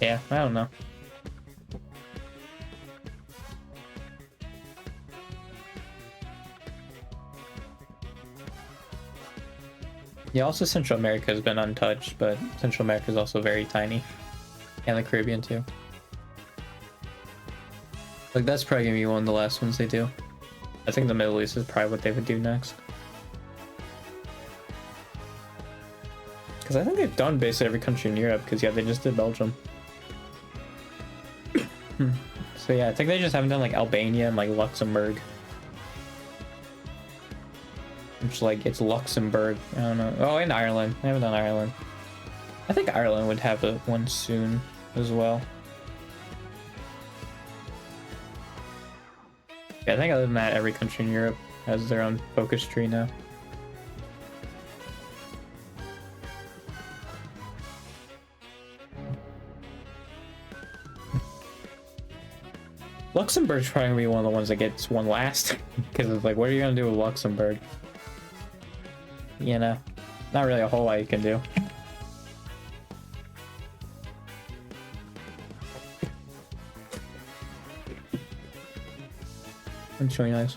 A: Yeah, I don't know. Yeah, also Central America has been untouched, but Central America is also very tiny. And the Caribbean too. Like that's probably gonna be one of the last ones they do. I think the Middle East is probably what they would do next. Because I think they've done basically every country in Europe, because yeah, they just did Belgium. So yeah, I think they just haven't done like Albania and like Luxembourg. Which like it's Luxembourg. I don't know. Oh, and Ireland. They haven't done Ireland. I think Ireland would have one soon as well. Yeah, I think other than that, every country in Europe has their own focus tree now. Luxembourg's probably gonna be one of the ones that gets one last. Because it's like, what are you gonna do with Luxembourg? You know, not really a whole lot you can do. It's really nice.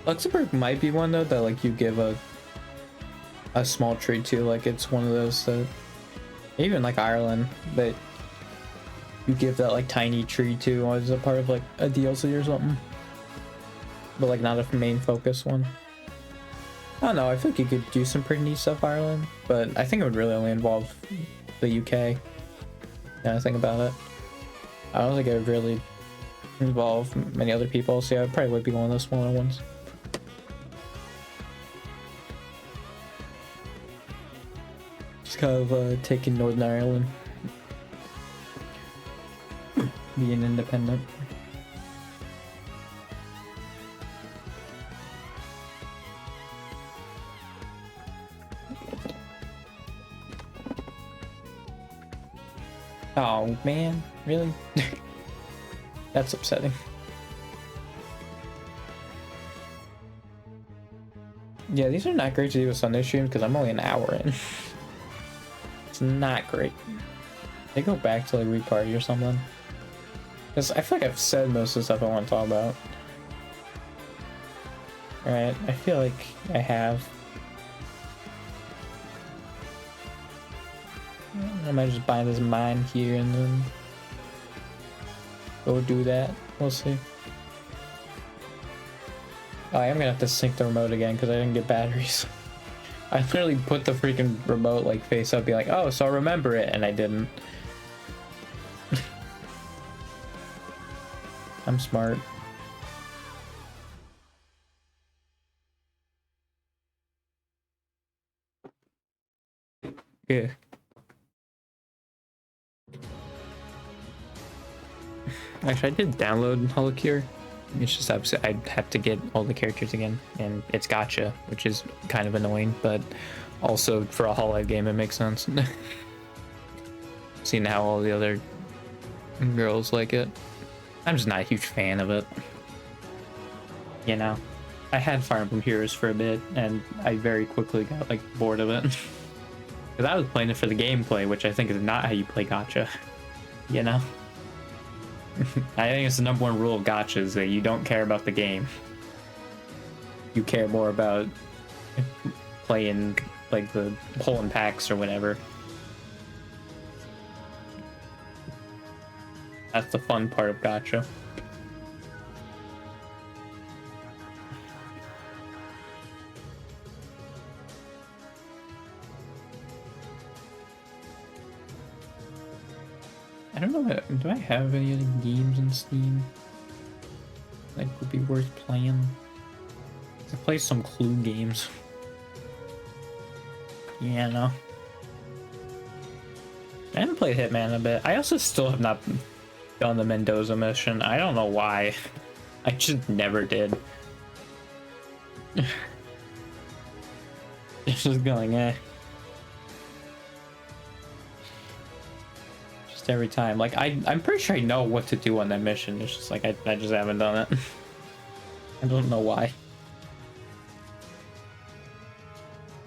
A: Luxembourg might be one though that like you give a small tree to, like it's one of those that even like Ireland that you give that like tiny tree to as a part of like a DLC or something, but like not a main focus one. I don't know, I feel like you could do some pretty neat stuff Ireland, but I think it would really only involve the UK. Yeah, I think about it. I don't think it would really involve many other people, so yeah, it probably would be one of those smaller ones. Just kind of taking Northern Ireland. Being independent. Oh man, really? That's upsetting. Yeah, these are not great to do with Sunday stream because I'm only an hour in. It's not great. They go back to like Wii Party or something. Because I feel like I've said most of the stuff I want to talk about. Alright, I feel like I have. I might just buy this mine here and then go do that. We'll see. Oh, I am gonna have to sync the remote again because I didn't get batteries. I literally put the freaking remote like face up, be like, oh, so I'll remember it, and I didn't. I'm smart. Yeah. Actually, I did download Holocure. It's just obviously I'd have to get all the characters again, and it's gacha, which is kind of annoying, but also for a Hololive game, it makes sense. Seeing how all the other girls like it. I'm just not a huge fan of it. You know, I had Fire Emblem Heroes for a bit, and I very quickly got like bored of it. Because I was playing it for the gameplay, which I think is not how you play gacha. You know? I think it's the #1 rule of gachas that you don't care about the game. You care more about playing like the pulling packs or whatever. That's the fun part of gacha. I don't know, do I have any other games in Steam that would be worth playing? I play some Clue games. Yeah, no. I haven't played Hitman in a bit. I also still have not done the Mendoza mission. I don't know why. I just never did. It's just going, eh. Every time, like I'm pretty sure I know what to do on that mission. It's just like I just haven't done it. I don't know why. I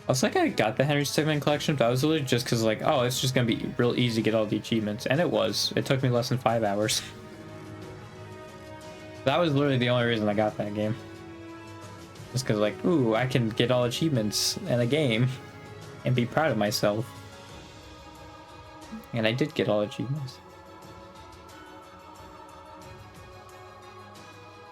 A: was like, I got the Henry Stickmin collection, but I was literally just because like, oh, it's just gonna be real easy to get all the achievements, and it was. It took me less than 5 hours. That was literally the only reason I got that game. Just because like, ooh, I can get all achievements in a game and be proud of myself. And I did get all achievements.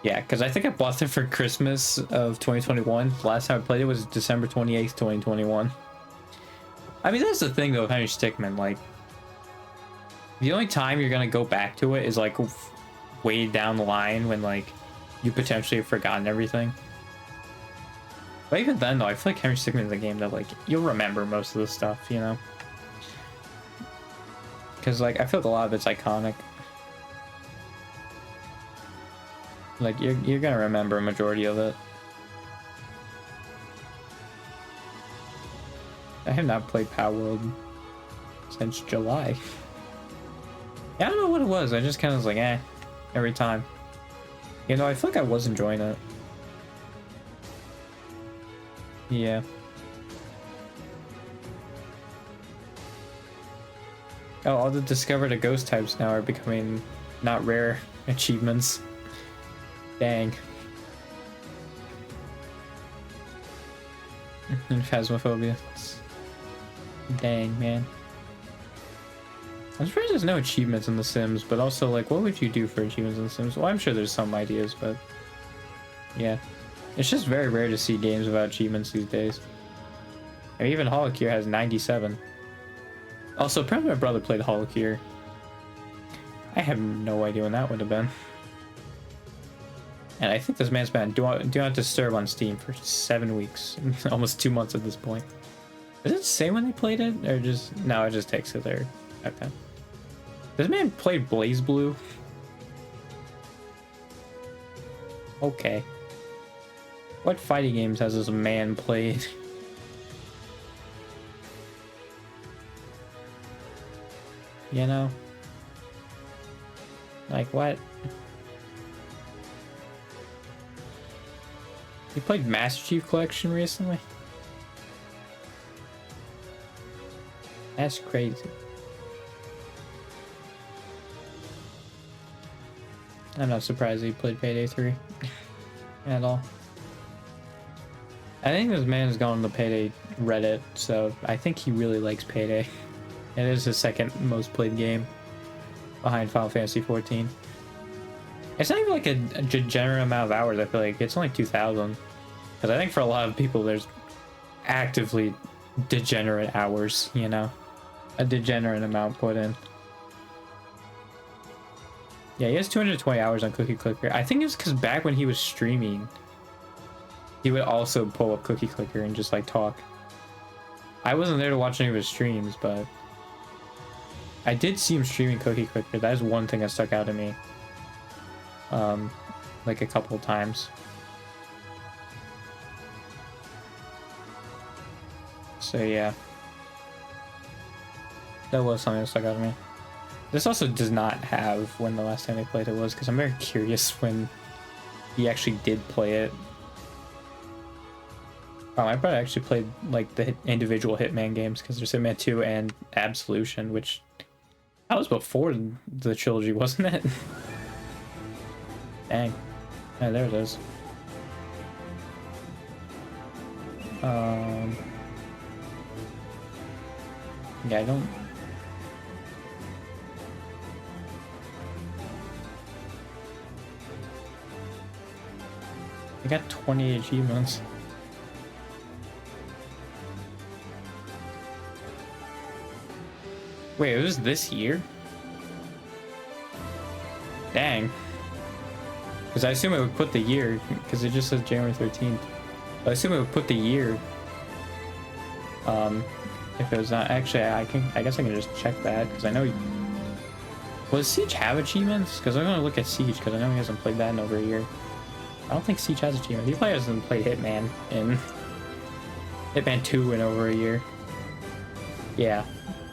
A: Yeah, because I think I bought it for Christmas of 2021. The last time I played it was December 28th, 2021. I mean, that's the thing though with Henry Stickmin. Like, the only time you're going to go back to it is like way down the line when like you potentially have forgotten everything. But even then though, I feel like Henry Stickmin is a game that like you'll remember most of the stuff, you know? Because like I feel like a lot of it's iconic. Like you're gonna remember a majority of it. I have not played Power World since July. Yeah, I don't know what it was. I just kind of was like, eh, every time. You know, I feel like I was enjoying it. Yeah. Oh, all the discovered a ghost types now are becoming not rare achievements. Dang. And Phasmophobia. Dang, man. I'm surprised there's no achievements in The Sims, but also, like, what would you do for achievements in The Sims? Well, I'm sure there's some ideas, but yeah. It's just very rare to see games without achievements these days. I mean, even Holocure has 97. Also, apparently my brother played Holocure. I have no idea when that would have been. And I think this man's been Do Not Disturb on Steam for 7 weeks. Almost 2 months at this point. Does it say when they played it? Or just... No, it just takes it there. Okay. This man played Blaze Blue? Okay. What fighting games has this man played? You know? Like, what? You played Master Chief Collection recently? That's crazy. I'm not surprised he played Payday 3 at all. I think this man has gone to Payday Reddit, so I think he really likes Payday. It is his second most played game behind Final Fantasy 14. It's not even like a degenerate amount of hours, I feel like. It's only 2,000. Because I think for a lot of people, there's actively degenerate hours, you know? A degenerate amount put in. Yeah, he has 220 hours on Cookie Clicker. I think it was because back when he was streaming, he would also pull up Cookie Clicker and just, like, talk. I wasn't there to watch any of his streams, but I did see him streaming Cookie Clicker. That is one thing that stuck out to me. Like a couple of times. So yeah. That was something that stuck out to me. This also does not have when the last time they played it was, because I'm very curious when he actually did play it. I probably actually played like the individual Hitman games, because there's Hitman 2 and Absolution, which that was before the trilogy, wasn't it? Dang. Yeah, there it is. Yeah, I don't... I got 20 achievements. Wait, it was this year? Dang. Because I assume it would put the year, because it just says January 13th. I assume it would put the year. If it was not actually, I guess I can just check that, because I know. Does Siege have achievements? Because I'm gonna look at Siege, because I know he hasn't played that in over a year. I don't think Siege has achievements. He probably hasn't played Hitman in Hitman 2 in over a year. Yeah,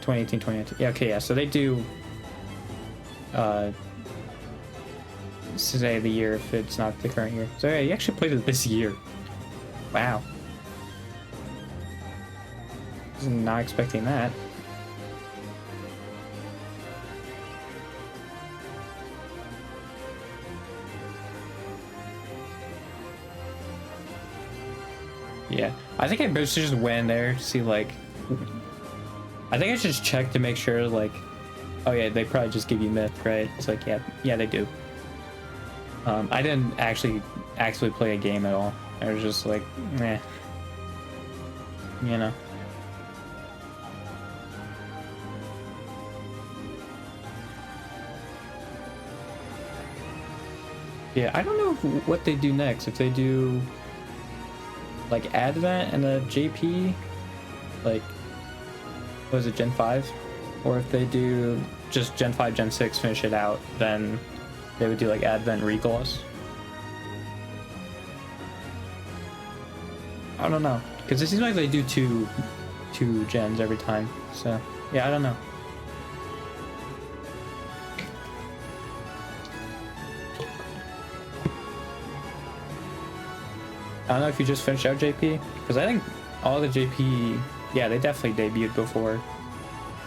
A: 2018, 2019. Yeah, okay, yeah. So they do. Say the year if it's not the current year. So yeah, he actually played it this year. Wow. Was not expecting that. Yeah, I think I basically just went in there to see like. I think I should just check to make sure like. Oh yeah, they probably just give you myth, right? It's like yeah they do. I didn't actually play a game at all. I was just like, meh. You know. Yeah, I don't know what they do next. If they do like Advent and a JP, like what is it, Gen 5? Or if they do just Gen 5, Gen 6, finish it out, then they would do like Advent Regloss. I don't know, because it seems like they do two gens every time. So yeah, I don't know. I don't know if you just finished out JP, because I think all the JP, yeah, they definitely debuted before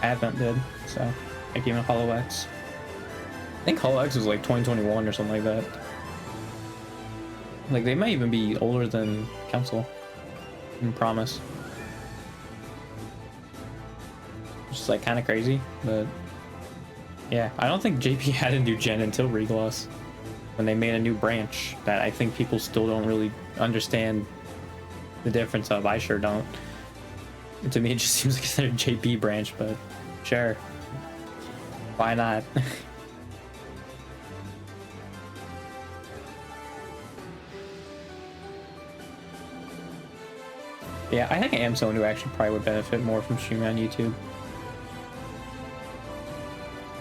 A: Advent did. So like even Hollow X. I think Hollow X was like 2021 or something like that. Like they might even be older than Council and Promise. Which is like kind of crazy, but yeah, I don't think JP had a new gen until Regloss, when they made a new branch that I think people still don't really understand the difference of. I sure don't. To me, it just seems like another JP branch, but sure, why not? Yeah, I think I am someone who actually probably would benefit more from streaming on YouTube.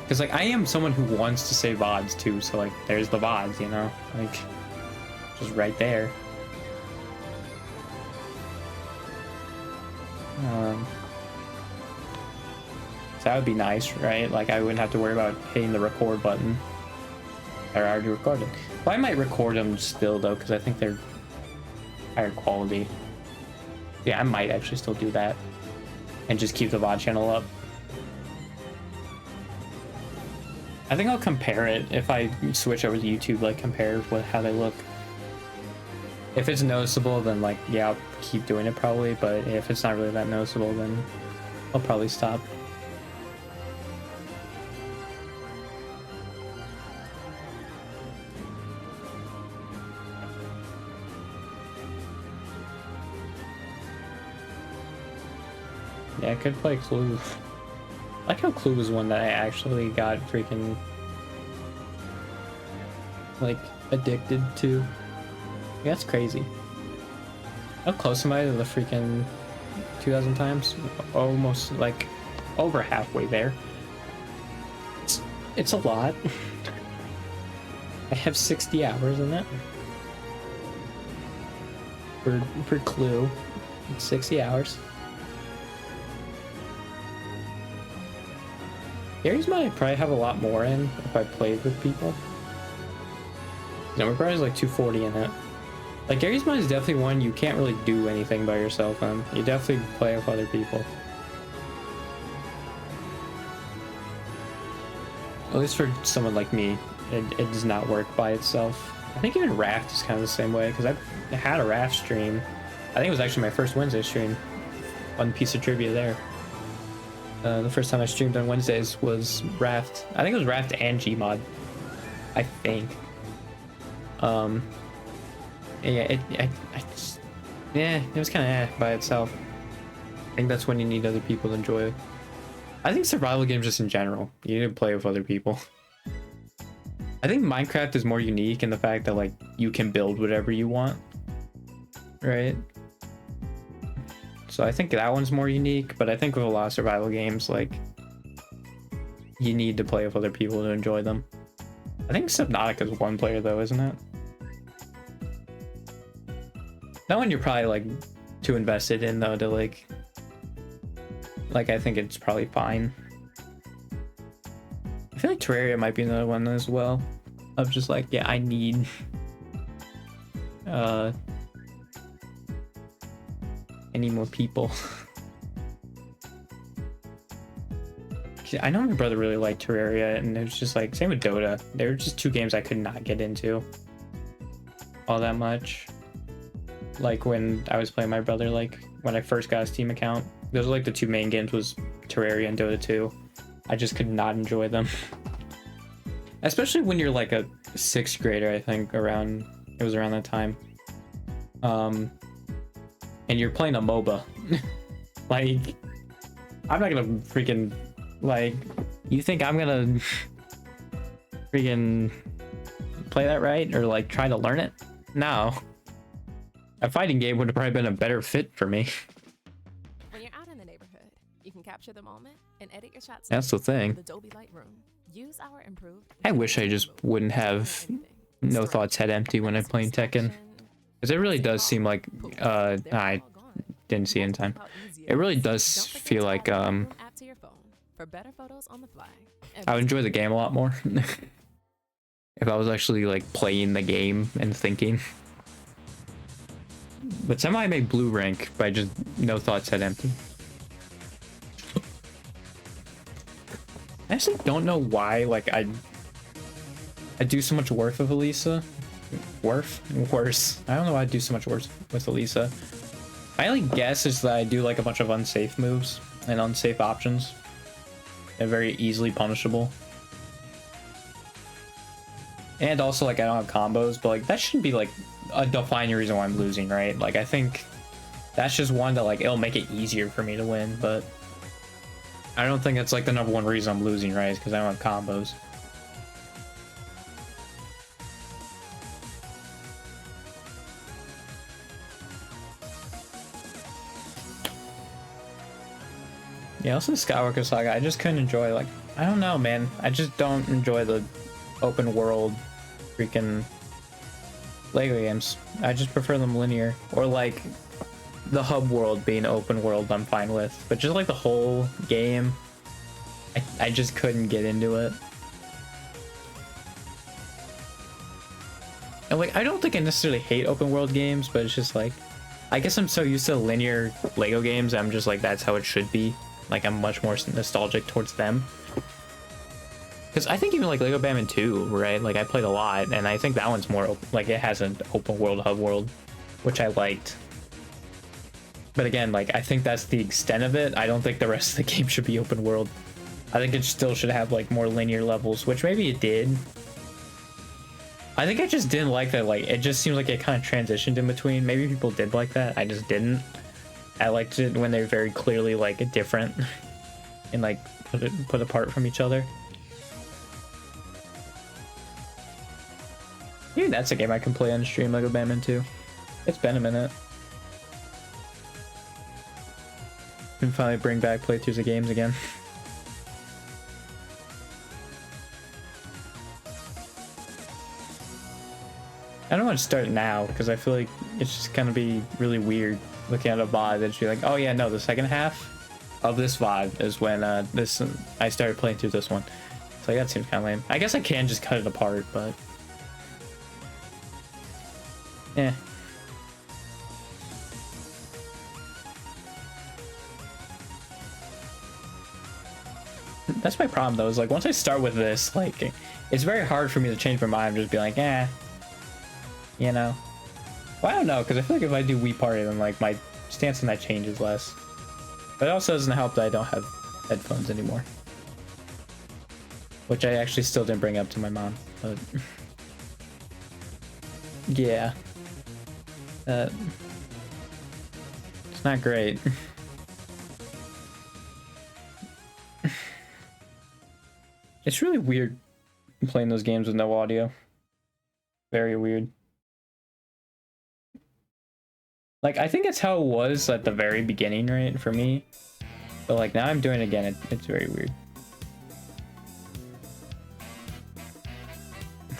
A: Because, like, I am someone who wants to say VODs, too, so, like, there's the VODs, you know? Like, just right there. So that would be nice, right? Like, I wouldn't have to worry about hitting the record button. I already recorded. Well, I might record them still, though, because I think they're higher quality. Yeah, I might actually still do that. And just keep the VOD channel up. I think I'll compare it if I switch over to YouTube, like compare how they look. If it's noticeable, then like, yeah, I'll keep doing it probably, but if it's not really that noticeable, then I'll probably stop. Yeah, I could play Clue. I like how Clue was one that I actually got freaking like addicted to. That's crazy. How close am I to the freaking 2,000 times, almost like over halfway there. It's a lot. I have 60 hours in it. For Clue, it's 60 hours. Gary's might probably have a lot more in if I played with people. No, we're probably like 240 in it. Like, Gary's Mind is definitely one you can't really do anything by yourself on. You definitely play with other people. At least for someone like me, it does not work by itself. I think even Raft is kind of the same way, because I had a Raft stream. I think it was actually my first Wednesday stream. One piece of trivia there. The first time I streamed on Wednesdays was Raft. I think it was Raft and Gmod. I think. Yeah, it was kind of by itself. I think that's when you need other people to enjoy it. I think survival games just in general, you need to play with other people. I think Minecraft is more unique in the fact that like you can build whatever you want, right? So I think that one's more unique, but I think with a lot of survival games, like you need to play with other people to enjoy them. I think Subnautica is one player though, isn't it? That one you're probably like too invested in though to like I think it's probably fine. I feel like Terraria might be another one as well. Of just like, yeah, I need any more people. I know my brother really liked Terraria, and it was just like same with Dota. They were just two games I could not get into all that much. Like when I was playing my brother, like when I first got a Steam account, those were like the two main games was Terraria and Dota 2. I just could not enjoy them. Especially when you're like a 6th grader, I think it was around that time. And you're playing a MOBA. Like, I'm not gonna freaking, like, you think I'm gonna freaking play that right? Or like try to learn it? No. A fighting game would have probably been a better fit for me.
B: When you're out in the neighborhood, you can capture the moment and edit your shots.
A: That's the thing.
B: With Adobe Lightroom. Use our improved.
A: I wish I just wouldn't have no thoughts head empty when I'm playing Tekken. Because it really does seem like, I didn't see it in time. It really does feel like, I would enjoy the game a lot more. If I was actually like playing the game and thinking. But somehow I made blue rank by just no thoughts head empty. I actually don't know why, like, I do so much work with Elisa. Worse. I don't know why I do so much work with Elisa. My only guess is that I do like a bunch of unsafe moves and unsafe options. They're very easily punishable. And also, like, I don't have combos, but like that shouldn't be like a defining reason why I'm losing, right? Like, I think that's just one that like it'll make it easier for me to win, but I don't think it's like the #1 reason I'm losing, right? Is because I don't have combos. Yeah, also the Skywalker Saga, I just couldn't enjoy, like, I don't know, man. I just don't enjoy the open world freaking Lego games. I just prefer them linear. Or like the hub world being open world I'm fine with. But just like the whole game, I just couldn't get into it. And like, I don't think I necessarily hate open world games, but it's just like, I guess I'm so used to linear Lego games, I'm just like, that's how it should be. Like, I'm much more nostalgic towards them. Because I think even like Lego Batman 2, right? Like, I played a lot, and I think that one's more open, like, it has an open world, hub world, which I liked. But again, like, I think that's the extent of it. I don't think the rest of the game should be open world. I think it still should have like more linear levels, which maybe it did. I think I just didn't like that, like, it just seems like it kind of transitioned in between. Maybe people did like that, I just didn't. I liked it when they're very clearly like different and like put apart from each other. Maybe that's a game I can play on stream, Lego Batman 2. It's been a minute. can finally bring back playthroughs of games again. I don't want to start now because I feel like it's just gonna be really weird looking at a VOD and be like, oh yeah, no, the second half of this VOD is when I started playing through this one. So that seems kind of lame. I guess I can just cut it apart, but yeah. That's my problem though, is like once I start with this, like it's very hard for me to change my mind, just be like, eh, you know. Well, I don't know, because I feel like if I do Wii Party, then like my stance on that changes less. But it also doesn't help that I don't have headphones anymore, which I actually still didn't bring up to my mom. But yeah, it's not great. It's really weird playing those games with no audio. Very weird. Like, I think it's how it was at the very beginning, right, for me. But like now I'm doing it again, it's very weird.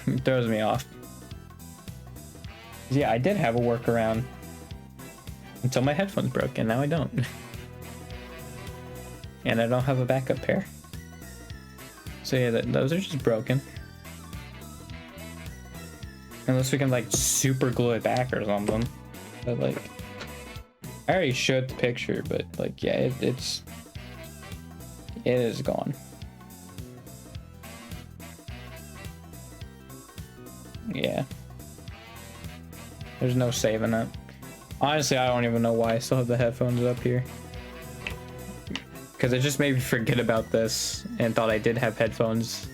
A: It throws me off. Yeah, I did have a workaround until my headphones broke, and now I don't. And I don't have a backup pair. So yeah, those are just broken. Unless we can like super glue it back or something. But like, I already showed the picture, but like, yeah, it is gone. Yeah. There's no saving it. Honestly, I don't even know why I still have the headphones up here. Because it just made me forget about this and thought I did have headphones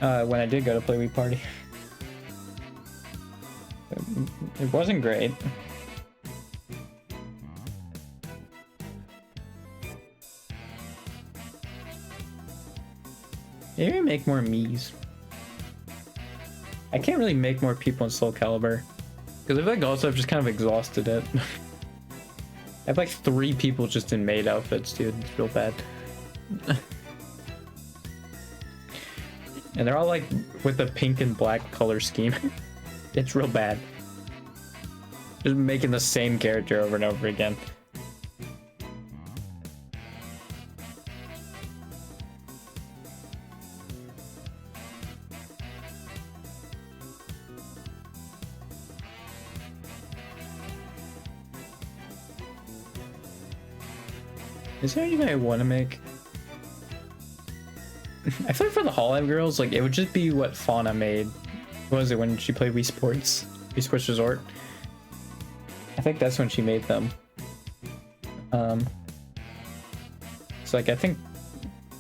A: when I did go to play Wii Party. It wasn't great. Maybe make more Miis. I can't really make more people in Soul Calibur because I feel like also I've just kind of exhausted it. I have like 3 people just in maid outfits, dude. It's real bad. And they're all like with the pink and black color scheme. It's real bad. Just making the same character over and over again. Is there anything I want to make? I feel like for the Hololive girls, like it would just be what Fauna made. What was it when she played Wii Sports? Wii Sports Resort? I think that's when she made them. So like I think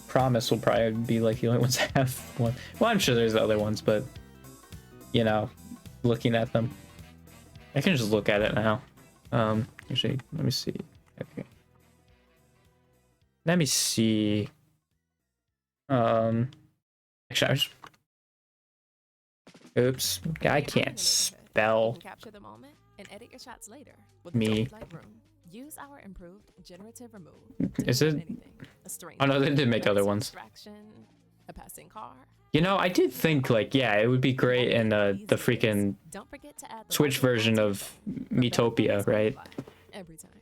A: Promise will probably be like the only ones that have one. Well, I'm sure there's other ones, but you know, looking at them, I can just look at it now. Actually, let me see. Okay. Let me see. Actually, I just... Oops, I can't spell.
B: Capture the moment and edit your shots later with
A: Me.
B: Use our improved generative remove.
A: Is it? Oh no, they did make other ones.
B: A passing car.
A: You know, I did think like, yeah, it would be great in the freaking Switch version of Miitopia, right?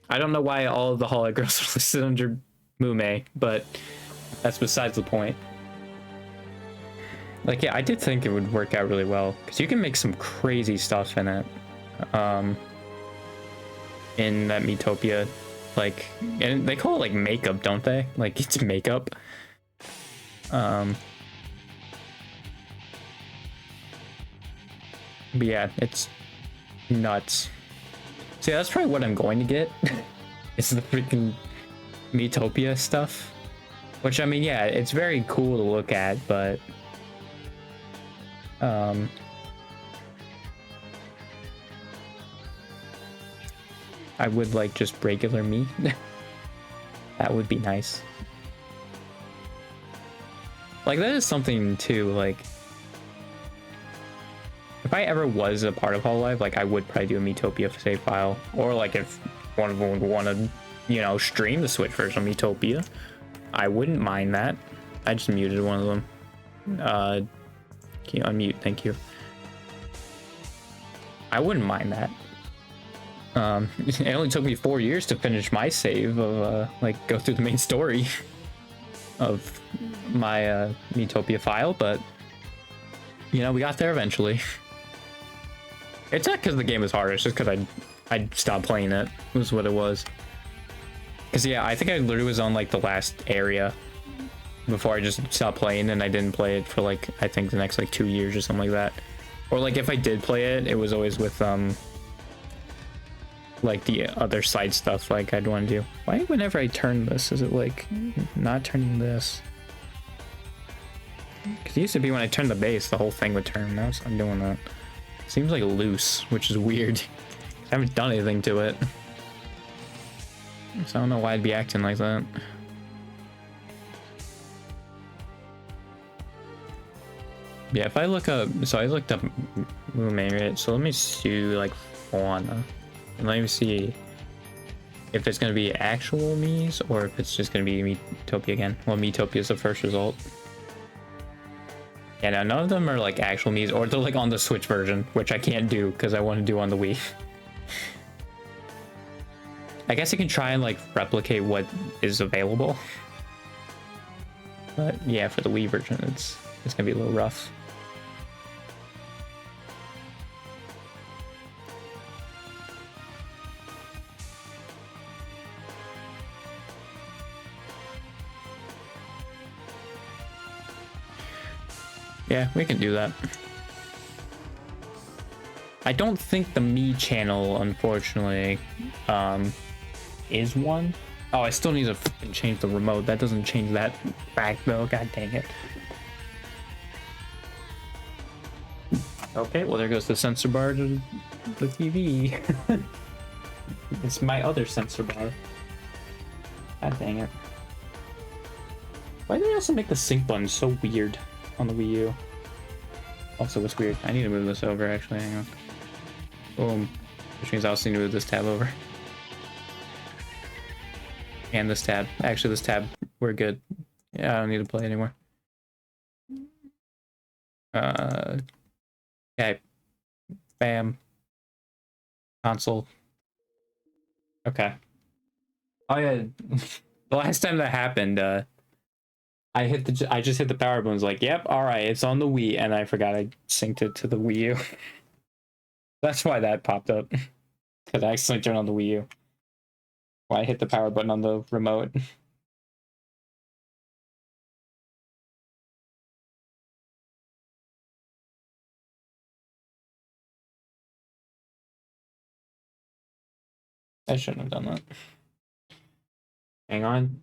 A: I don't know why all of the Hololive girls are listed under Mume, but that's besides the point. Like, yeah, I did think it would work out really well because you can make some crazy stuff in it. In that Miitopia, like, and they call it like makeup, don't they? Like it's makeup. But yeah, it's nuts. So yeah, that's probably what I'm going to get. It's the freaking Miitopia stuff, which I mean, yeah, it's very cool to look at, but I would like just regular me. That would be nice. Like that is something too, like if I ever was a part of Hololive, like I would probably do a Miitopia save file, or like if one of them would want to you know, stream the Switch version of Miitopia. I wouldn't mind that. I just muted one of them. Can you unmute? Thank you. I wouldn't mind that. It only took me 4 years to finish my save of like go through the main story of my Miitopia file, but you know, we got there eventually. It's not because the game was hard, it's just because I stopped playing it, was what it was. Because yeah, I think I literally was on like the last area before I just stopped playing, and I didn't play it for like, I think the next like 2 years or something like that. Or like if I did play it, it was always with like the other side stuff like I'd want to do. Why whenever I turn this, is it like not turning this? Because it used to be when I turned the base, the whole thing would turn. Now I'm doing that. Seems like loose, which is weird. I haven't done anything to it. So I don't know why I'd be acting like that. Yeah, if I look up, so I looked up Mume, right? So let me see like fauna. And let me see if it's gonna be actual Miis or if it's just gonna be Miitopia again. Well, Miitopia is the first result. Yeah, no, none of them are like actual Miis, or they're like on the Switch version, which I can't do because I want to do on the Wii. I guess I can try and like replicate what is available. But yeah, for the Wii version, it's gonna be a little rough. Yeah, we can do that. I don't think the Me channel, unfortunately, is one. Oh, I still need to change the remote. That doesn't change that fact, though. God dang it. Okay, well, there goes the sensor bar to the TV. It's my other sensor bar. God dang it. Why do they also make the sync button so weird on the Wii U? Also, what's weird? I need to move this over, actually. Hang on. Boom. Which means I also need to move this tab over. And this tab. Actually, this tab, we're good. Yeah, I don't need to play anymore. Okay. Bam. Console. Okay. Oh yeah. The last time that happened, I just hit the power button. Like, yep, all right, it's on the Wii, and I forgot I synced it to the Wii U. That's why that popped up. Because I accidentally turned on the Wii U. Well, I hit the power button on the remote. I shouldn't have done that. Hang on.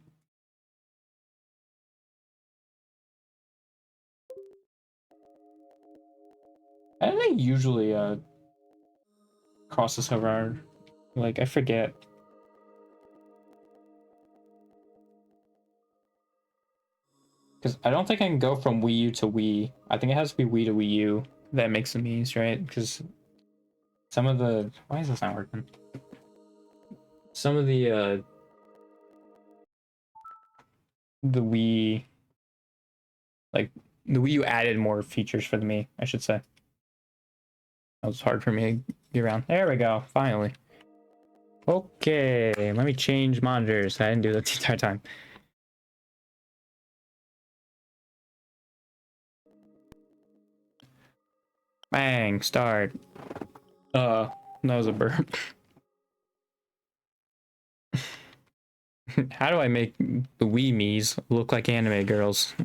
A: How do they usually cross this over? Like, I forget. Because I don't think I can go from Wii U to Wii. I think it has to be Wii to Wii U that makes the Mii's, right? Because some of the... Why is this not working? Some of the Wii... Like, the Wii U added more features for the Mii, I should say. That was hard for me to get around. There we go, finally. Okay, let me change monitors. I didn't do that the entire time. Bang, start. That was a burp. How do I make the Wii Mii's look like anime girls?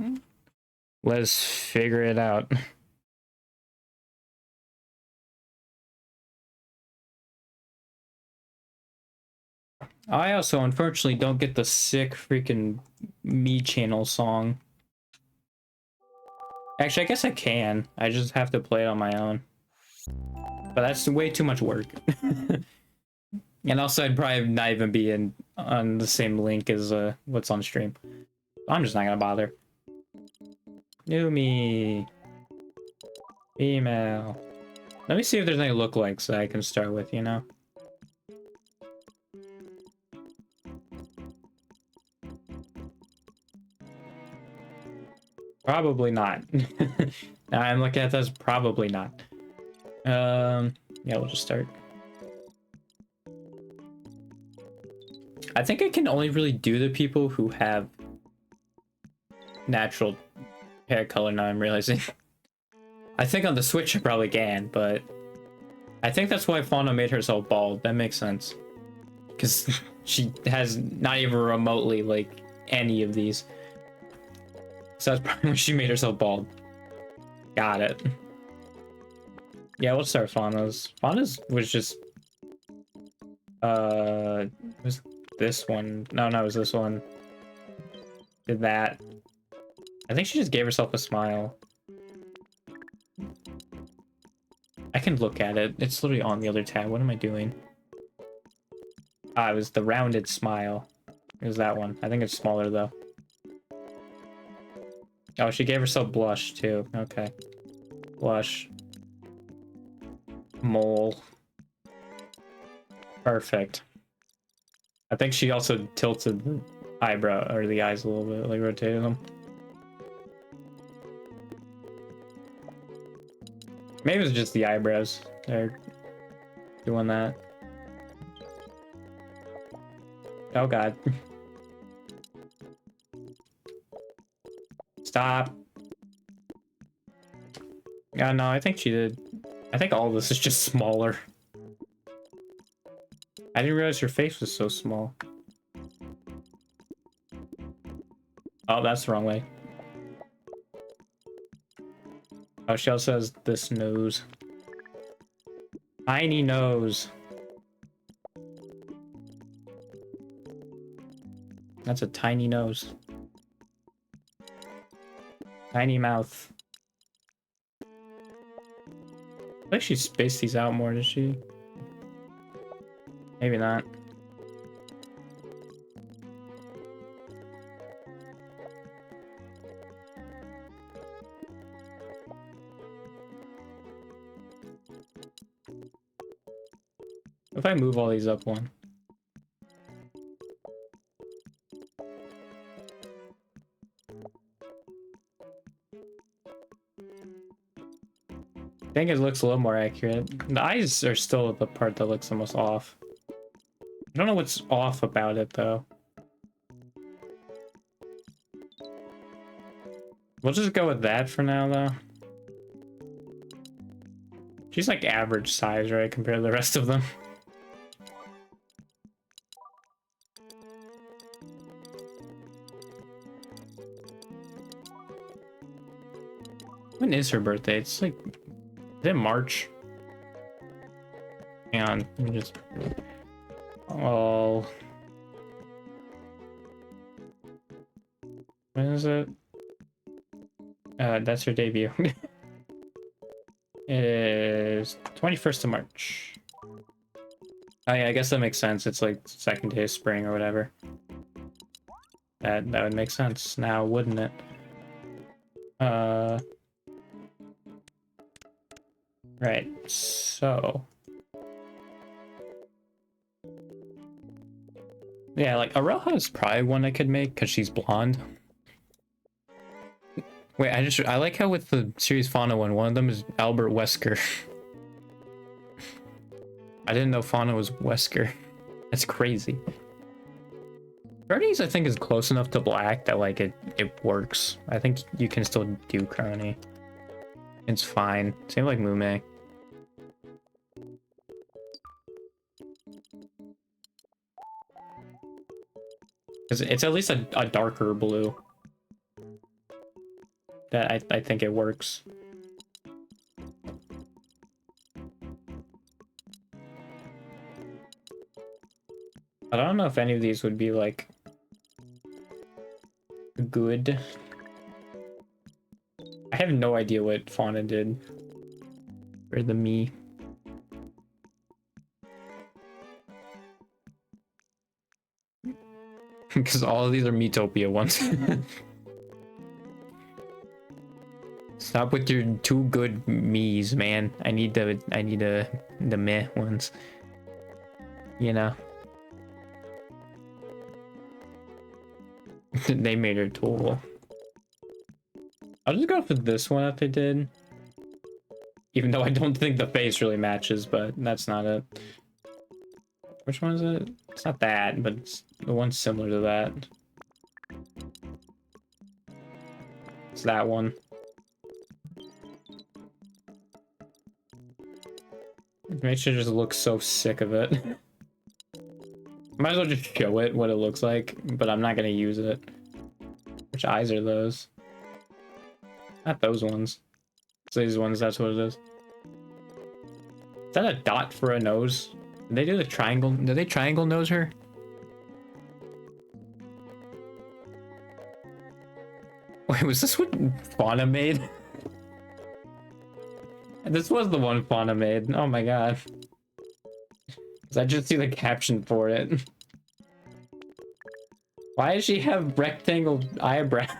A: Let's figure it out. I also unfortunately don't get the sick freaking Me channel song. Actually, I guess I can. I just have to play it on my own. But that's way too much work. And also, I'd probably not even be on the same link as what's on stream. I'm just not gonna bother. New me. Email. Let me see if there's any lookalikes that I can start with, you know? Probably not. Now I'm looking at this, probably not. Yeah, we'll just start. I think I can only really do the people who have natural hair color now I'm realizing. I think on the Switch I probably can, but I think that's why Fauna made herself bald. That makes sense. Because she has not even remotely like any of these. So that's probably when she made herself bald. Got it. Yeah, we'll start Fauna's. Fauna's was just was this one. No, it was this one. Did that. I think she just gave herself a smile. I can look at it. It's literally on the other tab. What am I doing? Ah, it was the rounded smile. It was that one. I think it's smaller though. Oh, she gave herself blush too. Okay. Blush. Mole. Perfect. I think she also tilted the eyebrow or the eyes a little bit, like rotated them. Maybe it's just the eyebrows. They're doing that. Oh god. Stop. Yeah, no, I think she did. I think all of this is just smaller. I didn't realize her face was so small. Oh, that's the wrong way. Oh, she also has this nose. Tiny nose. That's a tiny nose. Tiny mouth. I think she spaced these out more, did she? Maybe not. If I move all these up one. I think it looks a little more accurate. The eyes are still the part that looks the most off. I don't know what's off about it though. We'll just go with that for now though. She's like average size, right, compared to the rest of them. When is her birthday? It's like, is it March? Hang on, let me just... Oh... When is it? That's her debut. It is 21st of March. Oh yeah, I guess that makes sense. It's like second day of spring or whatever. That would make sense now, wouldn't it? Right, so... Yeah, like, Aroha is probably one I could make, because she's blonde. Wait, I like how with the series Fauna one of them is Albert Wesker. I didn't know Fauna was Wesker. That's crazy. Cronies, I think, is close enough to black that, like, it works. I think you can still do Crony. It's fine. Same like Mume. Because it's at least a darker blue. That I think it works. I don't know if any of these would be, like, good. I have no idea what Fauna did. Or the me. Because all of these are Metopia ones. Stop with your too good me's, man. I need the meh ones. You know. They made her tool. I'll just go for this one that they did. Even though I don't think the face really matches, but that's not it. Which one is it? It's not that, but it's the one similar to that. It's that one. Make sure just look so sick of it. Might as well just show it what it looks like, but I'm not gonna use it. Which eyes are those? Not those ones. So these ones, that's what it is. Is that a dot for a nose? Did they do the triangle? Did they triangle nose her? Wait, was this what Fauna made? This was the one Fauna made. Oh my god. I just see the caption for it. Why does she have rectangle eyebrows?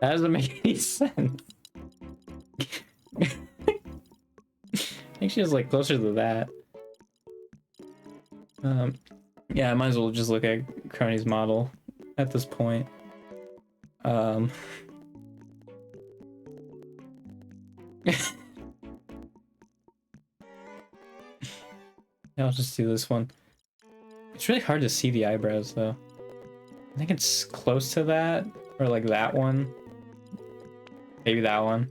A: That doesn't make any sense. I think she was like closer to that. Yeah, I might as well just look at Crony's model at this point. I'll just do this one. It's really hard to see the eyebrows though. I think it's close to that, or like that one. Maybe that one.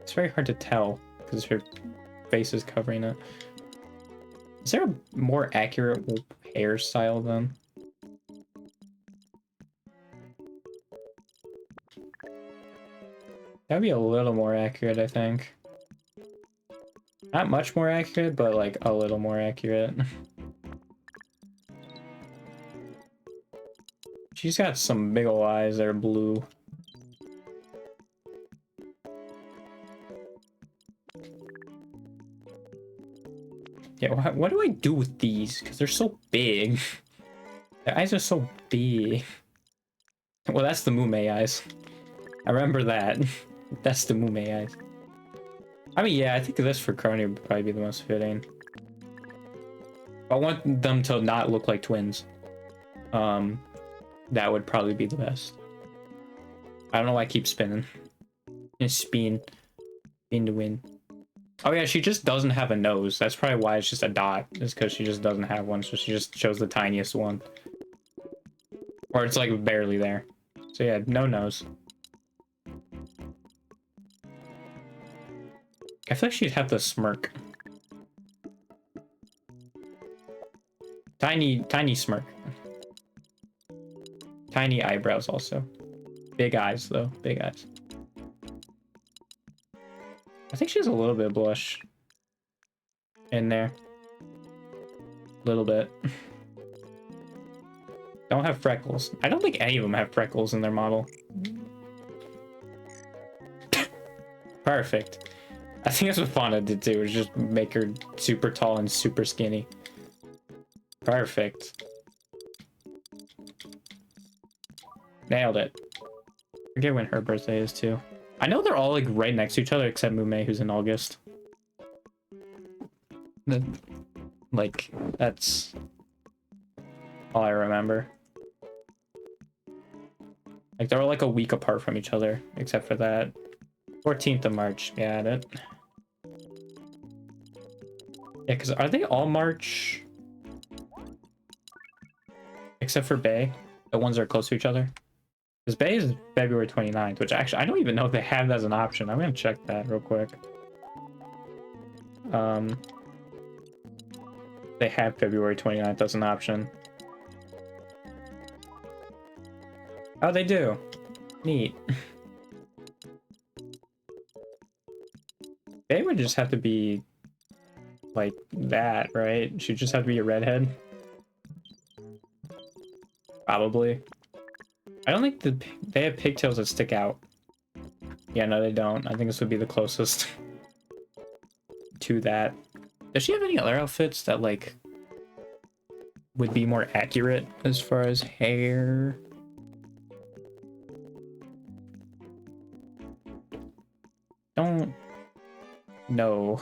A: It's very hard to tell because her face is covering it. Is there a more accurate hairstyle then? That'd be a little more accurate, I think. Not much more accurate, but like a little more accurate. She's got some big ol' eyes that are blue. Yeah, what do I do with these? Because they're so big. Their eyes are so big. Well, that's the Mume eyes. I remember that. That's the Mume eyes. I mean, yeah, I think this for Crony would probably be the most fitting. I want them to not look like twins. That would probably be the best. I don't know why I keep spinning. Spin to win. Oh yeah, she just doesn't have a nose. That's probably why it's just a dot. Is because she just doesn't have one, so she just chose the tiniest one. Or it's like barely there. So yeah, no nose. I feel like she'd have the smirk. Tiny smirk. Tiny eyebrows also. Big eyes though, big eyes. I think she has a little bit of blush in there. A little bit. Don't have freckles. I don't think any of them have freckles in their model. Perfect. I think that's what Fauna did too, was just make her super tall and super skinny. Perfect. Nailed it. I forget when her birthday is too. I know they're all like right next to each other except Mume, who's in August. Like, that's all I remember. Like, they're all like a week apart from each other, except for that. 14th of March, got it. Yeah, because are they all March? Except for Bay? The ones that are close to each other? Because Bay is February 29th, which actually, I don't even know if they have that as an option. I'm going to check that real quick. They have February 29th as an option. Oh, they do. Neat. They would just have to be like that, right? She'd just have to be a redhead. Probably. I don't think they have pigtails that stick out. Yeah, no, they don't. I think this would be the closest to that. Does she have any other outfits that, like, would be more accurate as far as hair? Don't know.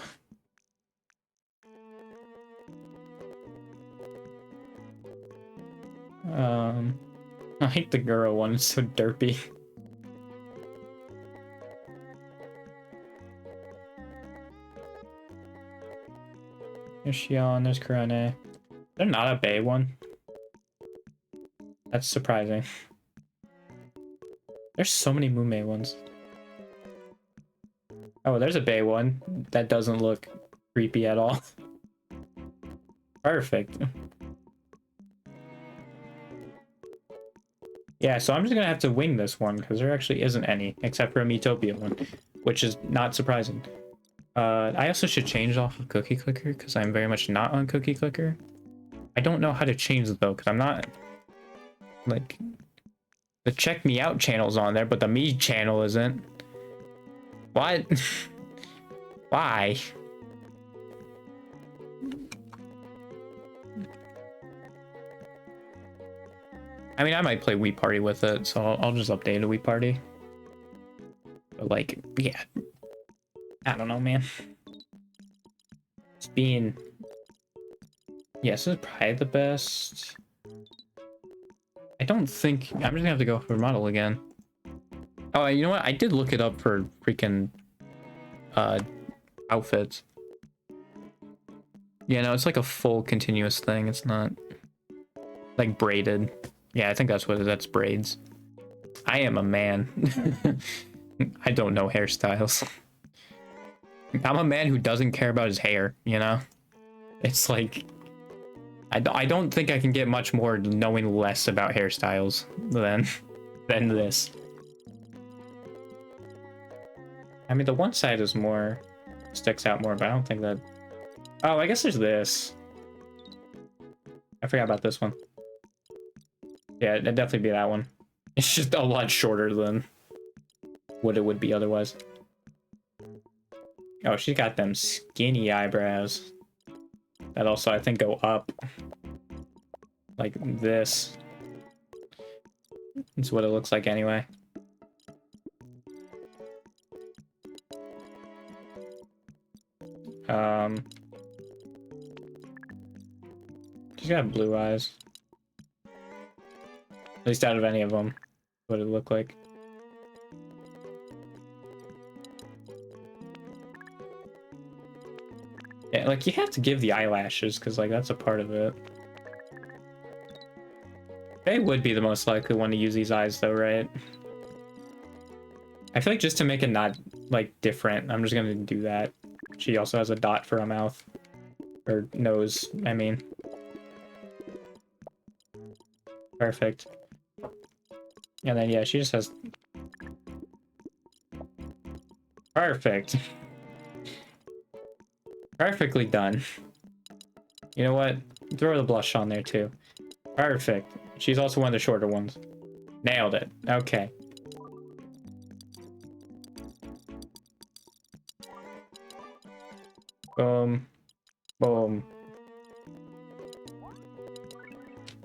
A: I hate the girl one, it's so derpy. There's Shion, there's Kurane. They're not a Bay one. That's surprising. There's so many Mume ones. Oh, there's a Bay one. That doesn't look creepy at all. Perfect. Yeah, so I'm just gonna have to wing this one, because there actually isn't any, except for a Miitopia one, which is not surprising. I also should change off of Cookie Clicker, because I'm very much not on Cookie Clicker. I don't know how to change it, though, because I'm not... Like... The Check Me Out channel's on there, but the Me channel isn't. What? Why? I mean, I might play Wii Party with it, so I'll just update a Wii Party. But, like, yeah. I don't know, man. It's being... Yeah, this is probably the best. I don't think... I'm just gonna have to go for model again. Oh, you know what? I did look it up for freaking... outfits. Yeah, no, it's like a full continuous thing. It's not... like braided. Yeah, I think that's what it is. That's braids. I am a man. I don't know hairstyles. I'm a man who doesn't care about his hair, you know? It's like... I don't think I can get much more knowing less about hairstyles than this. I mean, the one side is more... sticks out more, but I don't think that... Oh, I guess there's this. I forgot about this one. Yeah, it'd definitely be that one. It's just a lot shorter than what it would be otherwise. Oh, she's got them skinny eyebrows. That also, I think, go up. Like this. That's what it looks like anyway. She's got blue eyes. At least out of any of them, what it look like. Yeah, like you have to give the eyelashes because like that's a part of it. They would be the most likely one to use these eyes though, right? I feel like just to make it not like different, I'm just gonna do that. She also has a dot for a mouth. Or nose, I mean. Perfect. And then, yeah, she just has... Perfect. Perfectly done. You know what? Throw the blush on there, too. Perfect. She's also one of the shorter ones. Nailed it. Okay. Boom. Boom.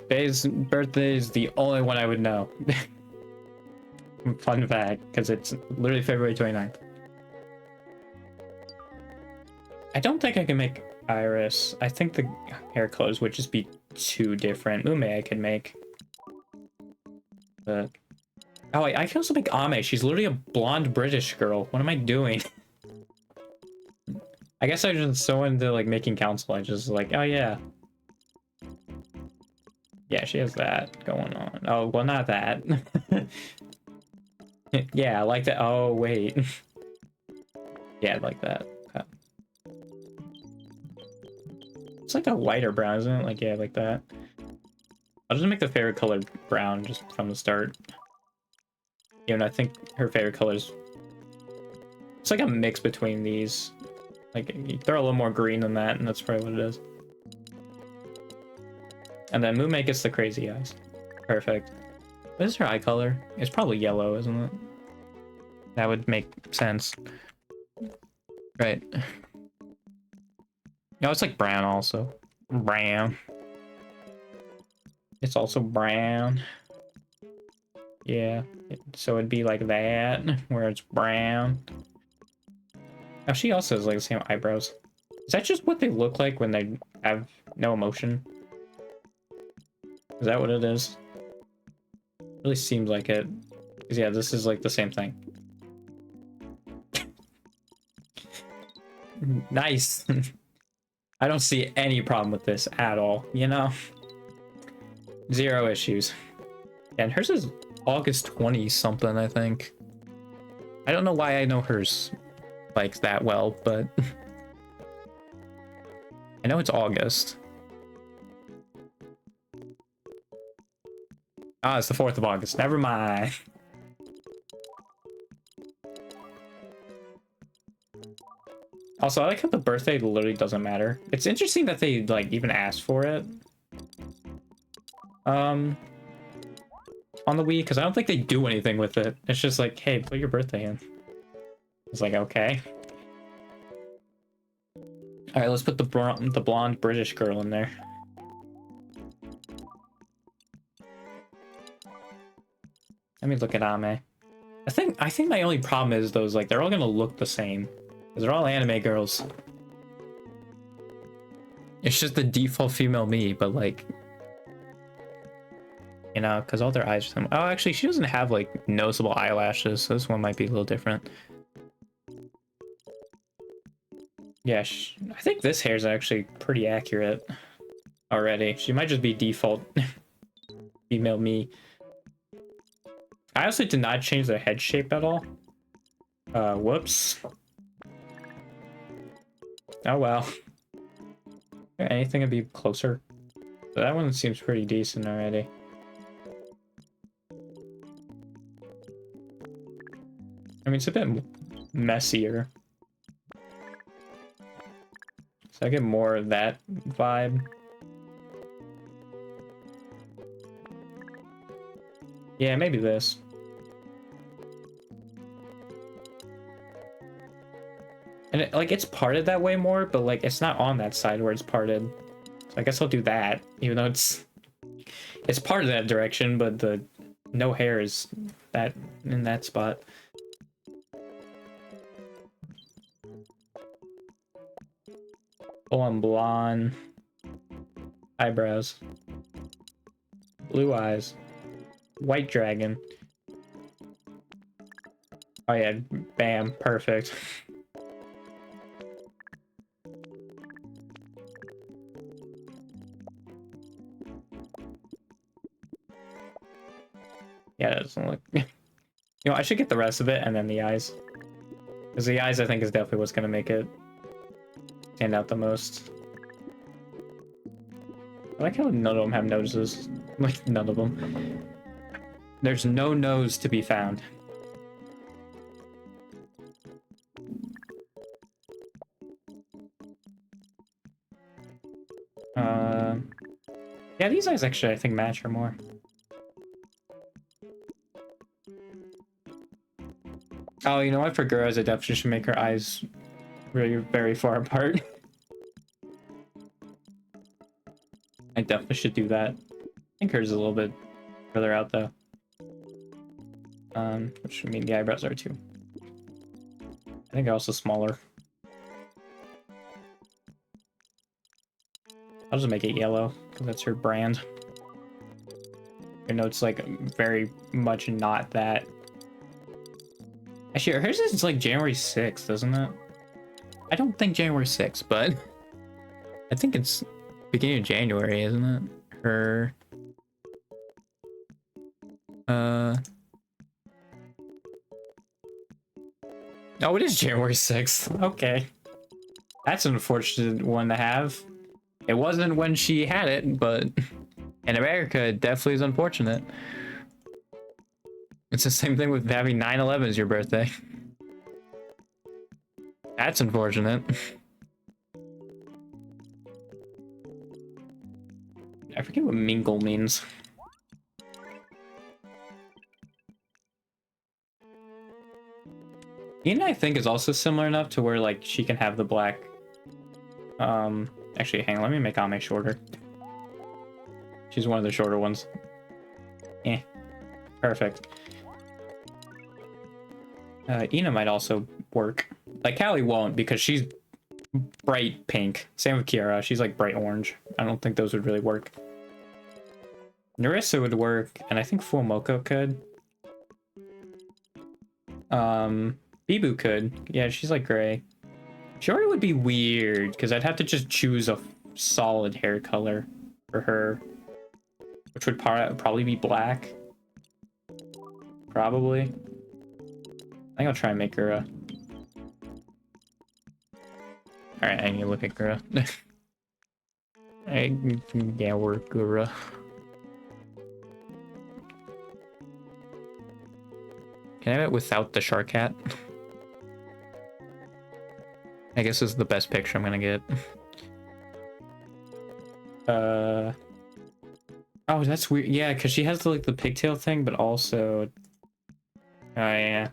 A: Bay's birthday is the only one I would know. Fun fact, because it's literally February 29th. I don't think I can make Iris. I think the hair colors would just be too different. Ume I could make. But... Oh, I can also make Ame. She's literally a blonde British girl. What am I doing? I guess I just so into like making council. I just like, oh yeah. Yeah, she has that going on. Oh, well, not that. Yeah, I like that. Oh, wait. Yeah, I like that. Okay. It's like a lighter brown, isn't it? Like, yeah, like that. I'll just make the favorite color brown just from the start. Even I think her favorite color is... It's like a mix between these. Like, you throw a little more green than that, and that's probably what it is. And then Mume gets the crazy eyes. Perfect. What is her eye color? It's probably yellow, isn't it? That would make sense. Right. No, it's like brown also. Brown. It's also brown. Yeah. So it'd be like that, where it's brown. Oh, she also has like the same eyebrows. Is that just what they look like when they have no emotion? Is that what it is? Really seems like it. 'Cause yeah, this is like the same thing. Nice. I don't see any problem with this at all, you know? Zero issues. And hers is August 20 something, I think. I don't know why I know hers like that well, but I know it's August. Ah, it's the 4th of August. Never mind. Also, I like how the birthday literally doesn't matter. It's interesting that they like even asked for it. On the Wii, because I don't think they do anything with it. It's just like, hey, put your birthday in. It's like, okay. All right, let's put the blonde British girl in there. Let me look at Ame. I think my only problem is those, like, they're all gonna look the same. Because they're all anime girls. It's just the default female me, but like, you know, because all their eyes are similar. Oh, actually, she doesn't have like noticeable eyelashes, so this one might be a little different. Yeah, I think this hair is actually pretty accurate already. She might just be default female me. I also did not change the head shape at all. Whoops. Oh well. Anything to be closer? That one seems pretty decent already. I mean, it's a bit messier. So I get more of that vibe. Yeah, maybe this. And like, it's parted that way more, but like, it's not on that side where it's parted. So I guess I'll do that, even though it's parted that direction, but the no hair is that in that spot. Full on blonde. Eyebrows. Blue eyes. White dragon. Oh yeah, bam, perfect. Yeah, that doesn't look... You know, I should get the rest of it and then the eyes. Because the eyes, I think, is definitely what's going to make it stand out the most. I like how none of them have noses. Like, none of them. There's no nose to be found. Yeah, these eyes actually, I think, match her more. Oh, you know what? For girls, I definitely should make her eyes really very far apart. I definitely should do that. I think hers is a little bit further out, though. Which, I mean, the eyebrows are too. I think they're also smaller. I'll just make it yellow, because that's her brand. I know it's, like, very much not that. Actually, hers is, like, January 6th, isn't it? I don't think January 6th, but... I think it's beginning of January, isn't it? Her... Oh, it is January 6th. Okay. That's an unfortunate one to have. It wasn't when she had it, but in America, it definitely is unfortunate. It's the same thing with having 9/11 as your birthday. That's unfortunate. I forget what mingle means. Ian, I think, is also similar enough to where, like, she can have the black... Actually, hang on, let me make Ame shorter. She's one of the shorter ones. Eh. Perfect. Ina might also work. Like, Callie won't, because she's bright pink. Same with Kiara, she's, like, bright orange. I don't think those would really work. Narissa would work, and I think Full Moco could. Bibu could. Yeah, she's like gray. Shiori would be weird, because I'd have to just choose a solid hair color for her. Which would probably be black. Probably. I think I'll try and make her a... Alright, I need to look at Gura. Yeah, we're Gura. Can I have it without the shark hat? I guess this is the best picture I'm gonna get. Oh, that's weird. Yeah, because she has the, like the pigtail thing, but also... Oh, yeah.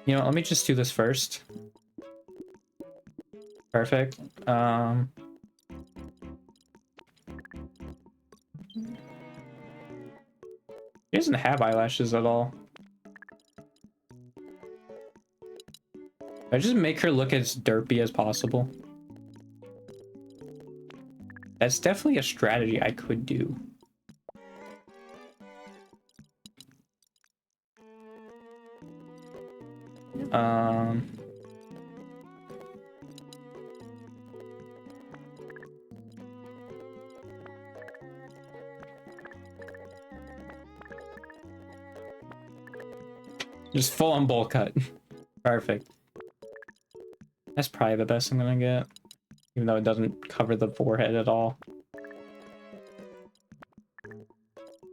A: You know, let me just do this first. Perfect. She doesn't have eyelashes at all. I just make her look as derpy as possible. That's definitely a strategy I could do. Just full on bowl cut. Perfect. That's probably the best I'm gonna get. Even though it doesn't cover the forehead at all.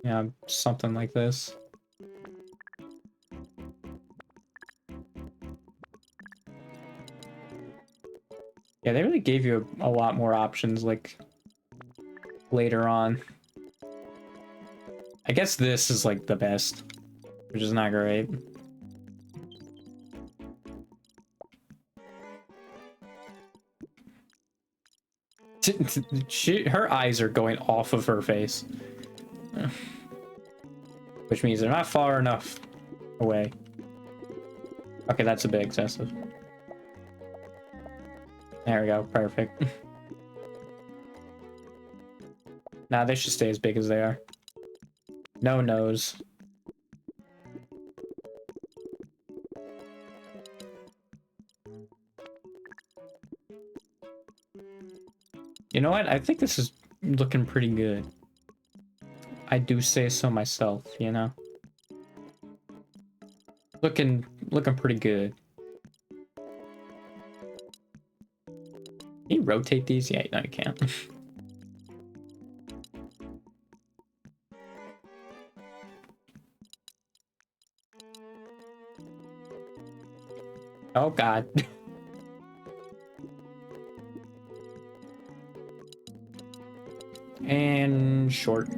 A: Yeah, something like this. Yeah, they really gave you a lot more options, like, later on. I guess this is, like, the best, which is not great. Her eyes are going off of her face. Which means they're not far enough away. Okay, that's a bit excessive. There we go, perfect. Nah, they should stay as big as they are. No nose. You know what? I think this is looking pretty good. I do say so myself, you know? Looking pretty good. Can you rotate these? Yeah, no, you can't. Oh, God. And short.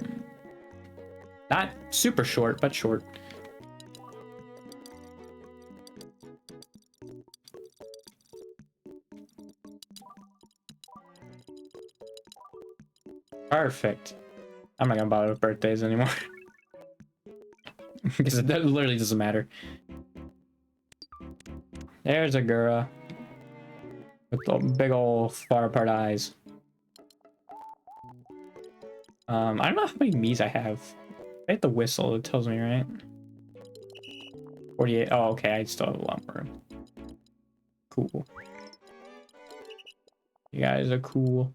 A: Not super short, but short. Perfect. I'm not gonna bother with birthdays anymore. Because it literally doesn't matter. There's a Gura. With the big old far apart eyes. I don't know how many Miis I have. I hit the whistle, it tells me, right? 48. Oh, okay, I still have a lot more room. Cool. You guys are cool.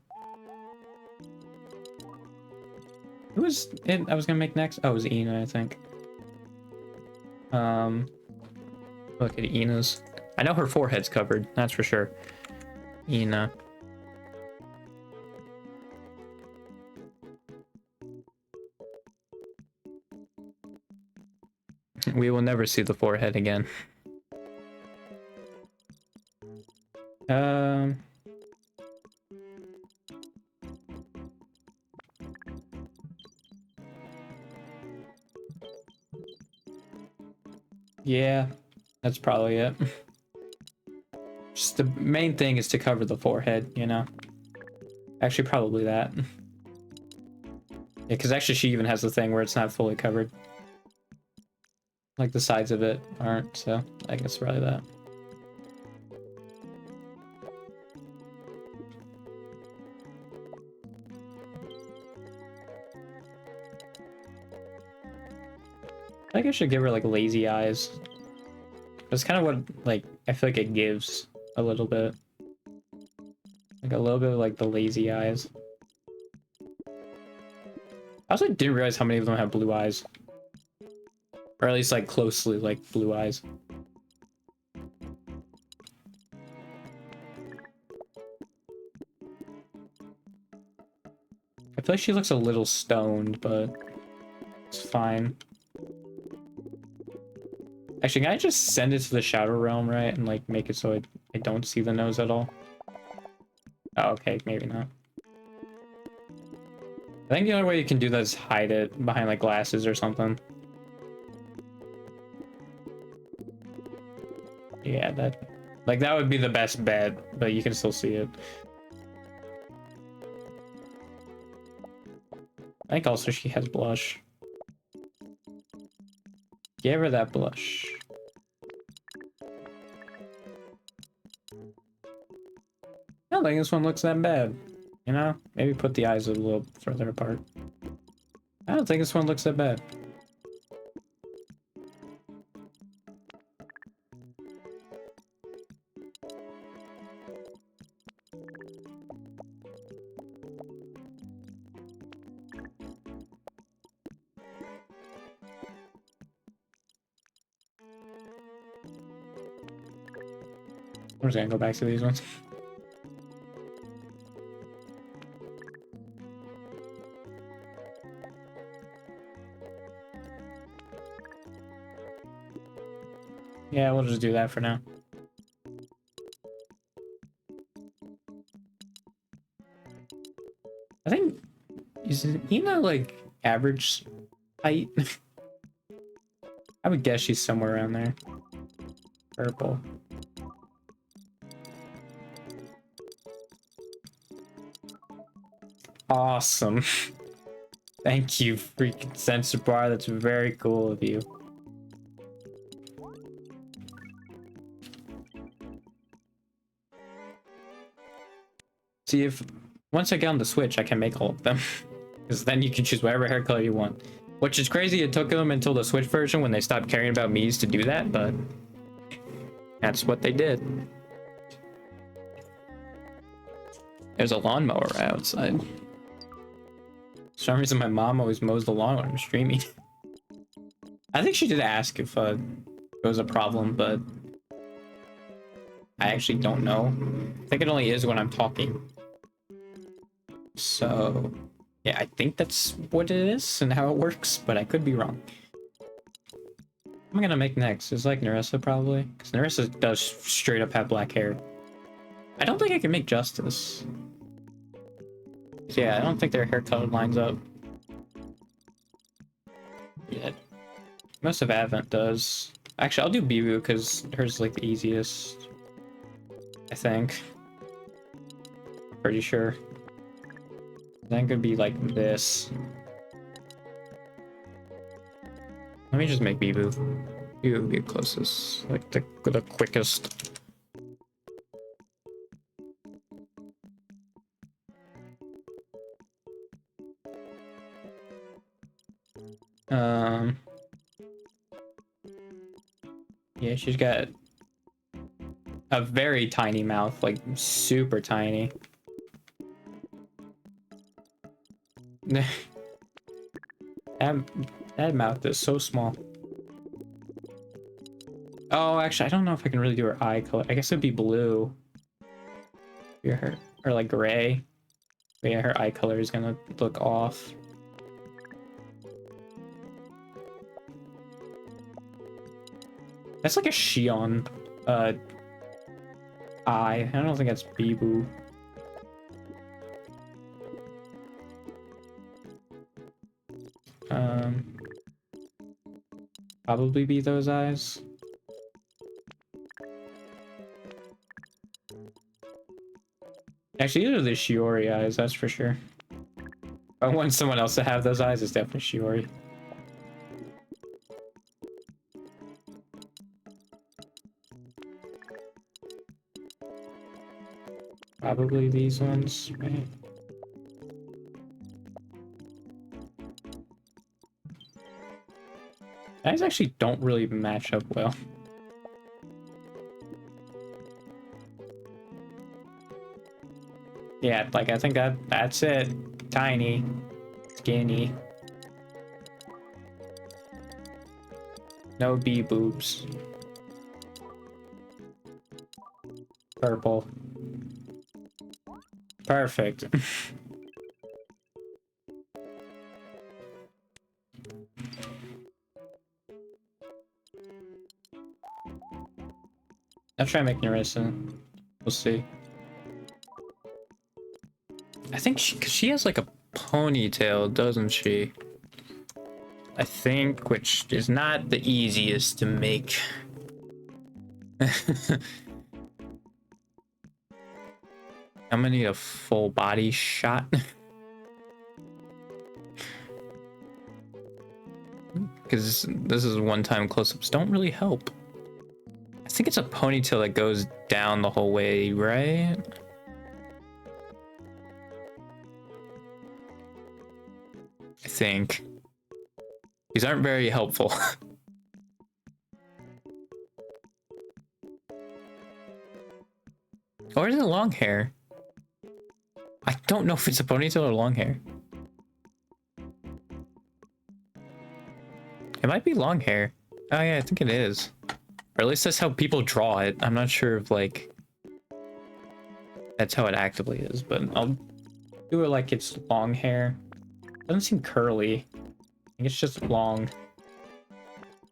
A: Who was it I was gonna make next? Oh, it was Ina, I think. Look at Ina's. I know her forehead's covered, that's for sure. Ina. We will never see the forehead again. Yeah, that's probably it. Just the main thing is to cover the forehead, you know? Actually, probably that. Yeah, because actually she even has the thing where it's not fully covered. Like the sides of it aren't, so I guess probably that. I think I should give her like lazy eyes. That's kind of what like I feel like it gives a little bit. Like a little bit of like the lazy eyes. I also didn't realize how many of them have blue eyes. Or at least like closely like blue eyes. I feel like she looks a little stoned, but it's fine. Actually, can I just send it to the Shadow Realm, right? And like make it so I don't see the nose at all? Oh, okay, maybe not. I think the only way you can do that is hide it behind like glasses or something. Yeah, that would be the best bet, but you can still see it. I think also she has blush. Give her that blush. I don't think this one looks that bad. You know? Maybe put the eyes a little further apart. I don't think this one looks that bad. I'm just gonna go back to these ones. Yeah, we'll just do that for now. I think, is Ina like average height? I would guess she's somewhere around there. Purple. Awesome. Thank you, freaking sensor bar. That's very cool of you. See, if once I get on the Switch, I can make all of them. Because then you can choose whatever hair color you want. Which is crazy, it took them until the Switch version when they stopped caring about Mii's to do that, but that's what they did. There's a lawnmower outside. For some reason, my mom always mows the lawn when I'm streaming. I think she did ask if it was a problem, but I actually don't know. I think it only is when I'm talking. So, yeah, I think that's what it is and how it works, but I could be wrong. What am I gonna make next? It's like Narissa, probably? Because Narissa does straight up have black hair. I don't think I can make Justice. Yeah, I don't think their hair color lines up. Yeah. Most of Advent does. Actually, I'll do Bibu because hers is like the easiest. I think. Pretty sure. Then could be like this. Let me just make Bibu. Bibu would be the closest. Like the quickest. Yeah, she's got a very tiny mouth, like super tiny. That mouth is so small. Oh, actually, I don't know if I can really do her eye color. I guess it'd be blue. Yeah, her, or like gray. But yeah, her eye color is gonna look off. That's like a Shion eye. I don't think that's Bibu. Probably be those eyes. Actually, these are the Shiori eyes, that's for sure. I want someone else to have those eyes, it's definitely Shiori. Probably these ones, right? Eyes actually don't really match up well. Yeah, like I think that's it. Tiny, skinny, no bee boobs. Purple. Perfect. I'll try making Nerissa. We'll see. I think cause she has like a ponytail, doesn't she? I think, which is not the easiest to make. I'm gonna need a full body shot. Because this is one-time close-ups don't really help. I think it's a ponytail that goes down the whole way, right? I think. These aren't very helpful. Or is it long hair? I don't know if it's a ponytail or long hair. It might be long hair. Oh yeah, I think it is. Or at least that's how people draw it. I'm not sure if like that's how it actively is, but I'll do it like it's long hair. Doesn't seem curly. I think it's just long.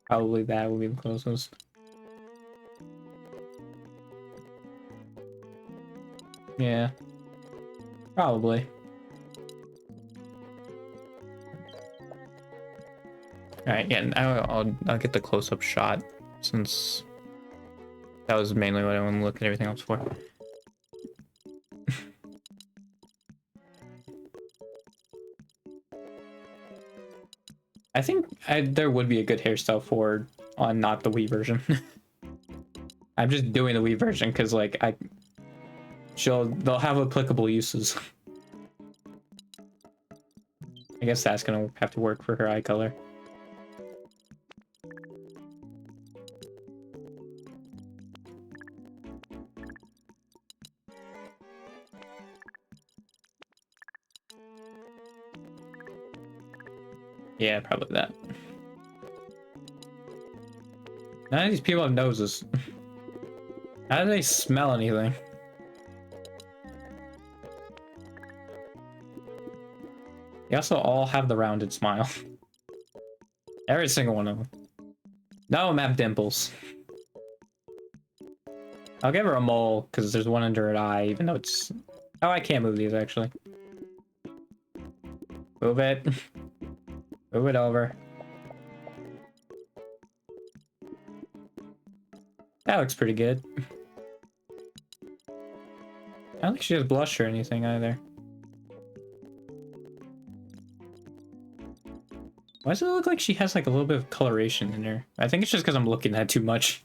A: Probably that would be the closest. Yeah. Probably. Alright, yeah, now I'll get the close-up shot since that was mainly what I want to look at everything else for. I think there would be a good hairstyle for on not the Wii version. I'm just doing the Wii version because like they'll have applicable uses. I guess that's gonna have to work for her eye color. Yeah, probably that. None of these people have noses. How do they smell anything? They also all have the rounded smile. Every single one of them. None of them have dimples. I'll give her a mole, because there's one under her eye, even though it's... Oh, I can't move these, actually. Move it. Move it over. That looks pretty good. I don't think she has blush or anything, either. Why does it look like she has, like, a little bit of coloration in her? I think it's just because I'm looking at too much.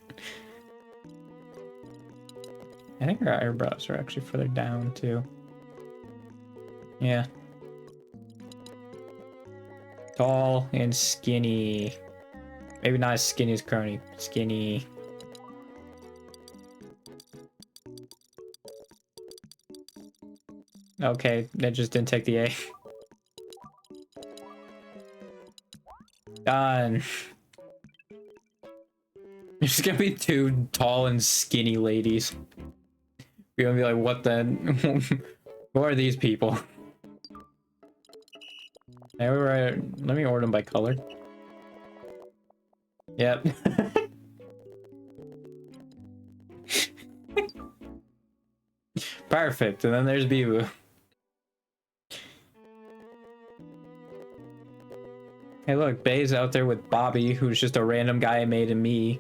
A: I think her eyebrows are actually further down, too. Yeah. Tall and skinny. Maybe not as skinny as Crony. Skinny. Okay, that just didn't take the A. Done. There's gonna be two tall and skinny ladies. We're gonna be like, what the... Who are these people? Let me order them by color. Yep. Perfect, and then there's Bibu. Hey look, Bay's out there with Bobby, who's just a random guy I made in me.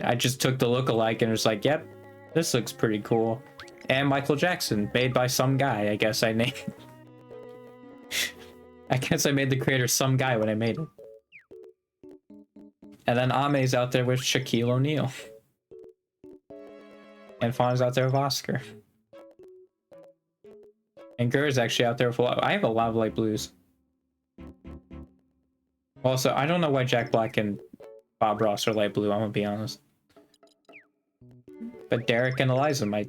A: I just took the lookalike and was like, yep, this looks pretty cool. And Michael Jackson, made by some guy, I guess I named. I guess I made the creator some guy when I made it. And then Ame's out there with Shaquille O'Neal. And Fawn's out there with Oscar. And Gur's actually out there with I have a lot of light blues. Also, I don't know why Jack Black and Bob Ross are light blue, I'm gonna be honest. But Derek and Eliza, my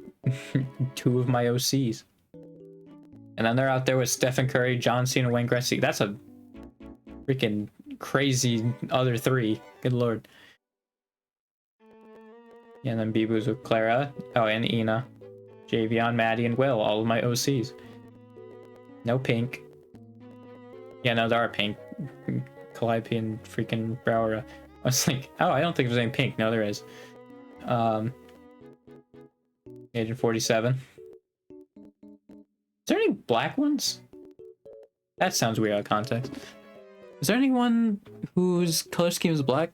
A: two of my OCs. And then they're out there with Stephen Curry, John Cena, Wayne Gretzky. That's a freaking crazy other three. Good lord. Yeah, and then Biboo's with Clara. Oh, and Ina. Javion, Maddie, and Will. All of my OCs. No pink. Yeah, no, there are pink. Calliope and freaking Brower. I was like, oh, I don't think there's any pink. No, there is. Agent 47. Is there any black ones? That sounds weird out of context. Is there anyone whose color scheme is black?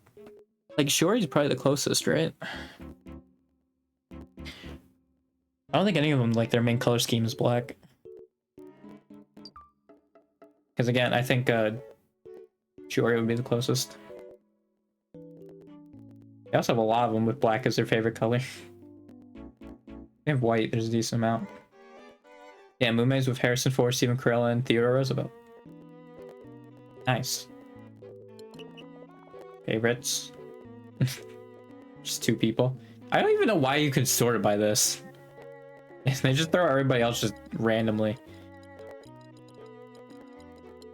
A: Like, Shori's probably the closest, right? I don't think any of them, like, their main color scheme is black. Because, again, I think Shiori would be the closest. They also have a lot of them with black as their favorite color. They have white, there's a decent amount. Yeah, Mume's with Harrison Ford, Stephen Carell, and Theodore Roosevelt. Nice. Favorites. Just two people. I don't even know why you could sort it by this. They just throw everybody else just randomly.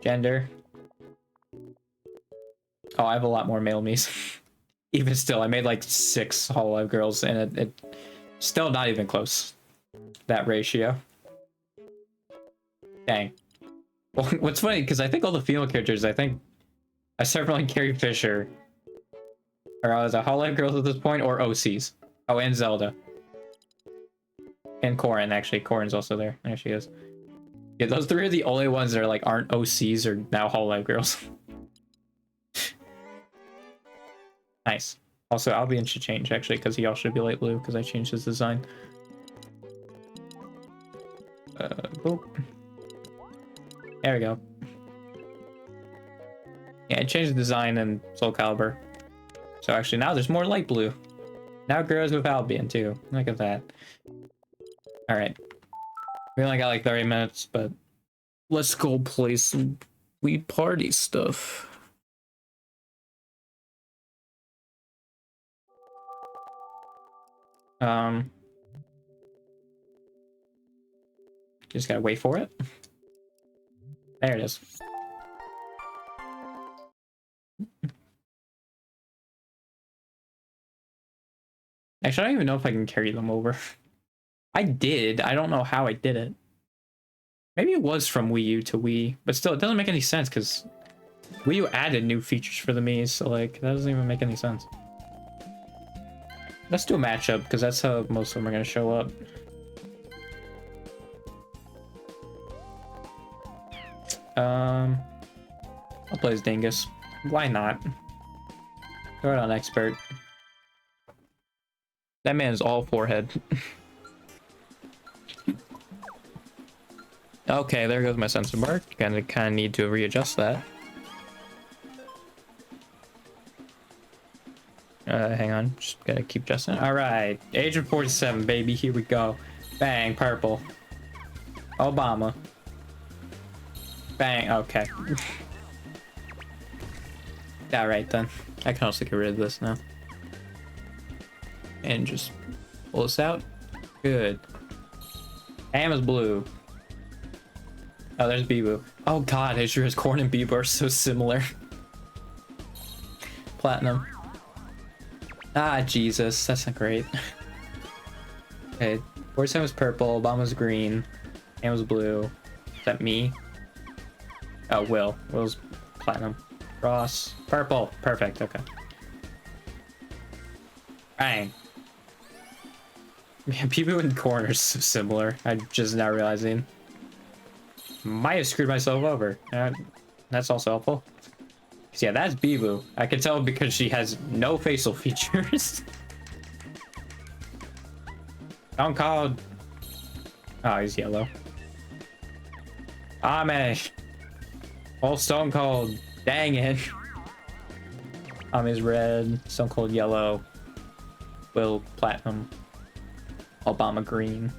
A: Gender. Oh, I have a lot more male me's. Even still, I made like 6 Hololive girls, and it still not even close. That ratio. Dang. Well, what's funny, because I think all the female characters, I started from like Carrie Fisher, or I was a Hololive girls at this point, or OCs. Oh, and Zelda. And Corrin, actually. Corrin's also there. There she is. Yeah, those 3 are the only ones that are like aren't OCs or now Hololive girls. Nice. Also, Albion should change, actually, because he also should be light blue, because I changed his design. Boop. There we go. Yeah, I changed the design in Soul Calibur. So actually, now there's more light blue. Now girls with Albion, too. Look at that. Alright. We only got like 30 minutes, but let's go play some Wii Party stuff. Just gotta wait for it. There it is. Actually, I don't even know if I can carry them over. I did. I don't know how I did it. Maybe it was from Wii U to Wii, but still, it doesn't make any sense because Wii U added new features for the Mii's, so like, that doesn't even make any sense. Let's do a matchup because that's how most of them are going to show up. I'll play as Dingus. Why not? Throw it on expert. That man is all forehead. Okay, there goes my sensor bar. Gonna kind of need to readjust that. Hang on, just gotta keep adjusting. All right, Agent 47, baby, here we go. Bang, purple. Obama. Bang, okay. All right then. I can also get rid of this now. And just pull this out. Good. Ham is blue. Oh, there's Biboo. Oh god, it sure is. Corn and Biboo are so similar. Platinum. Ah, Jesus, that's not great. Okay, 47 was purple, Obama's green, Ham was blue. Is that me? Oh, Will's platinum. Ross, purple. Perfect, okay. Bang. Man, Biboo and Corn are so similar. I'm just now realizing. Might have screwed myself over. That's also helpful. Yeah, that's Biboo. I can tell because she has no facial features. Stone Cold. Oh, he's yellow. Amish. Oh, Stone Cold. Dang it. Amish red. Stone Cold yellow. Will platinum. Obama green.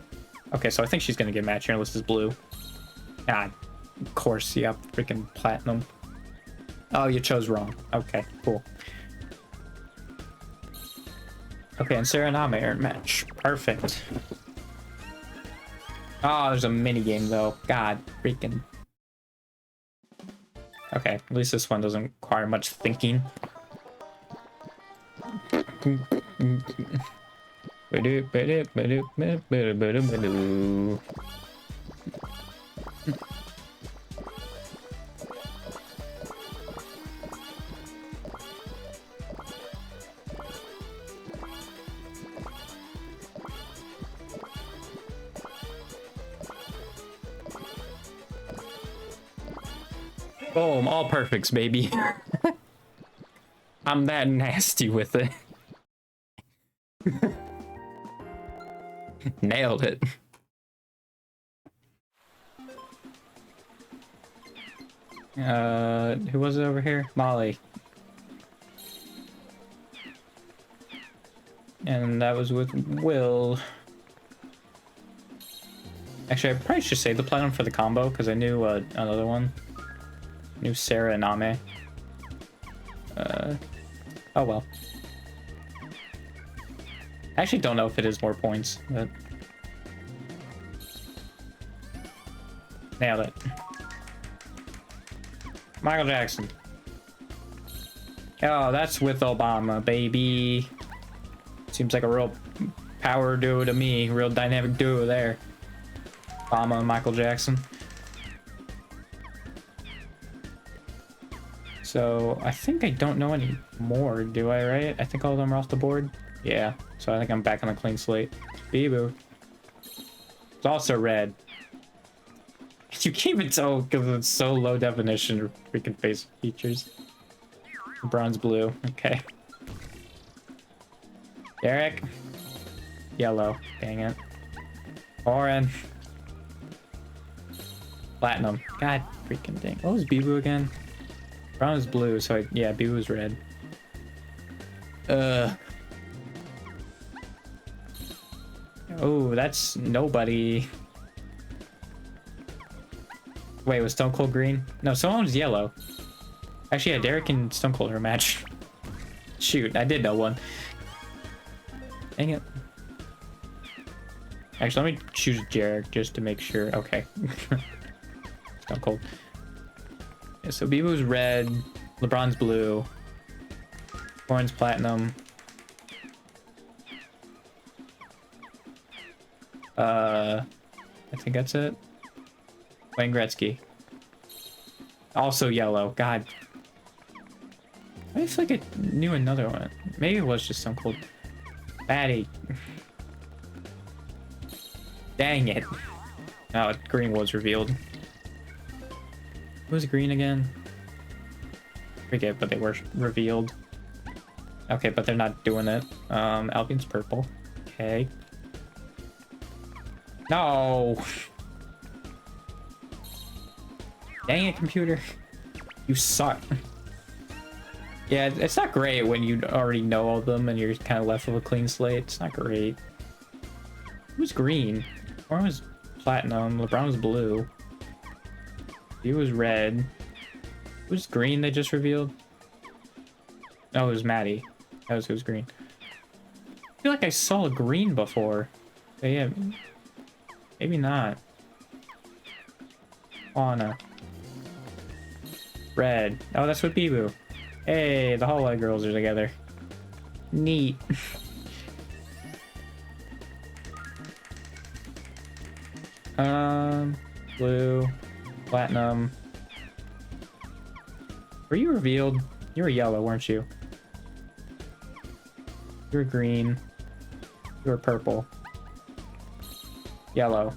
A: Okay, so I think she's gonna get matched here unless it's blue. Ah, of course, yeah, freaking platinum. Oh, you chose wrong. Okay, cool. Okay, and Serename are in match. Perfect. Oh, there's a mini game though. God freaking. Okay, at least this one doesn't require much thinking. Boom, all perfects, baby. I'm that nasty with it. Nailed it. Who was it over here? Molly. And that was with Will. Actually, I probably should save the platinum for the combo, because I knew another one. Knew Sarah and Ame. Oh well. I actually don't know if it is more points, but... Nailed it. Michael Jackson. Oh, that's with Obama, baby. Seems like a real power duo to me. Real dynamic duo there. Obama and Michael Jackson. So, I think I don't know any more, do I, right? I think all of them are off the board. Yeah, so I think I'm back on a clean slate. Bee-boo. It's also red. You can't even tell because it's so low definition freaking face features. Bronze blue, okay. Derek. Yellow, dang it. Orange. Platinum. God freaking dang. What was Bee-boo again? Brown is blue, so yeah, Bee-boo is red. Oh, that's nobody. Wait, was Stone Cold green? No, someone was yellow. Actually, yeah, Derek and Stone Cold are a match. Shoot, I did know one. Dang it. Actually, let me choose Derek just to make sure. Okay. Stone Cold. Yeah, so Bee-boo's red, LeBron's blue, Orange platinum. I think that's it. Wayne Gretzky. Also yellow. God. I feel like I knew another one. Maybe it was just Stone Cold. Batty. Dang it. Oh, green was revealed. Who was green again? Forget, but they were revealed. Okay, but they're not doing it. Albion's purple. Okay. No! Dang it, computer. You suck. Yeah, it's not great when you already know all of them and you're kind of left with a clean slate. It's not great. Who's green? Orange was platinum. LeBron was blue. He was red. Who's green they just revealed? Oh, it was Maddie. That was who's green. I feel like I saw a green before. But yeah, maybe not. Fauna. Red. Oh, that's with Bee-boo. Hey, the Hallway girls are together. Neat. Blue. Platinum. Were you revealed? You were yellow, weren't you? You were green. You were purple. Yellow.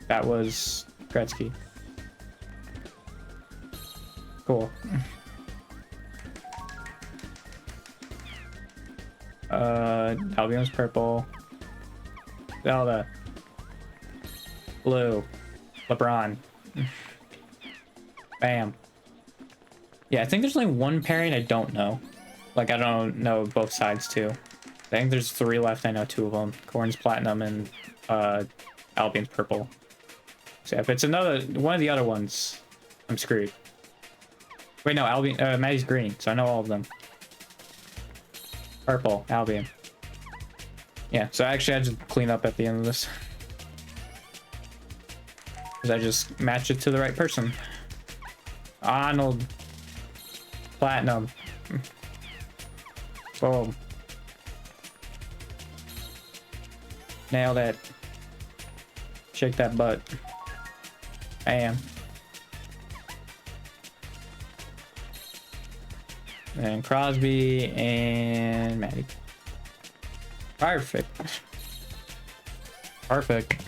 A: That was Gretzky. Cool. Albion's purple. Zelda. Blue. LeBron. Bam. Yeah, I think there's only one pairing I don't know. Like, I don't know both sides, too. I think there's 3 left. I know 2 of them. Corn's platinum and Albion's purple. So if it's another one of the other ones, I'm screwed. Wait, no, Albion, Maddie's green, so I know all of them. Purple, Albion. Yeah, so actually I just clean up at the end of this. Because I just match it to the right person. Arnold. Platinum. Boom. Nailed it. Shake that butt. Bam. And Crosby and Maddie. Perfect. Perfect.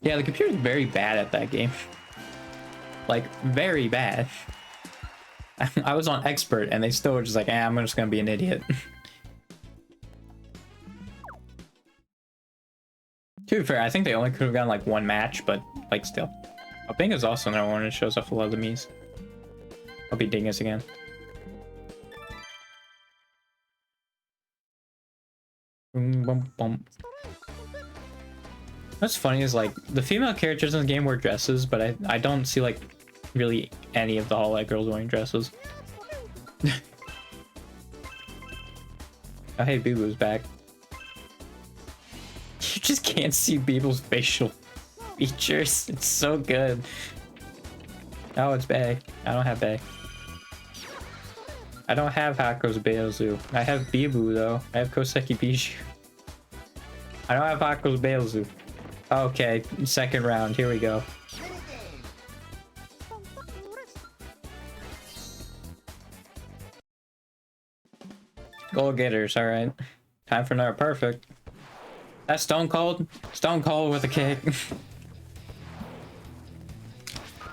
A: Yeah, the computer's very bad at that game. Like, very bad. I was on expert and they still were just like, I'm just gonna be an idiot. To be fair, I think they only could have gotten like one match, but like still. Oh, Bing is also another one that shows off a lot of the Miis. I'll be Dingus again. Boom, boom, boom. What's funny is like the female characters in the game wear dresses, but I don't see like really any of the Hollow Knight girls wearing dresses. Oh hey, Beeboo's back. You just can't see Beeble's facial features. It's so good. Oh, it's Bae. I don't have Bae. I don't have Hako's Beelzu. I have Beeboo though. I have Koseki Bijou. I don't have Hako's Beelzu. Okay, second round. Here we go. Goal getters. All right. Time for another perfect. That's Stone Cold. Stone Cold with a kick.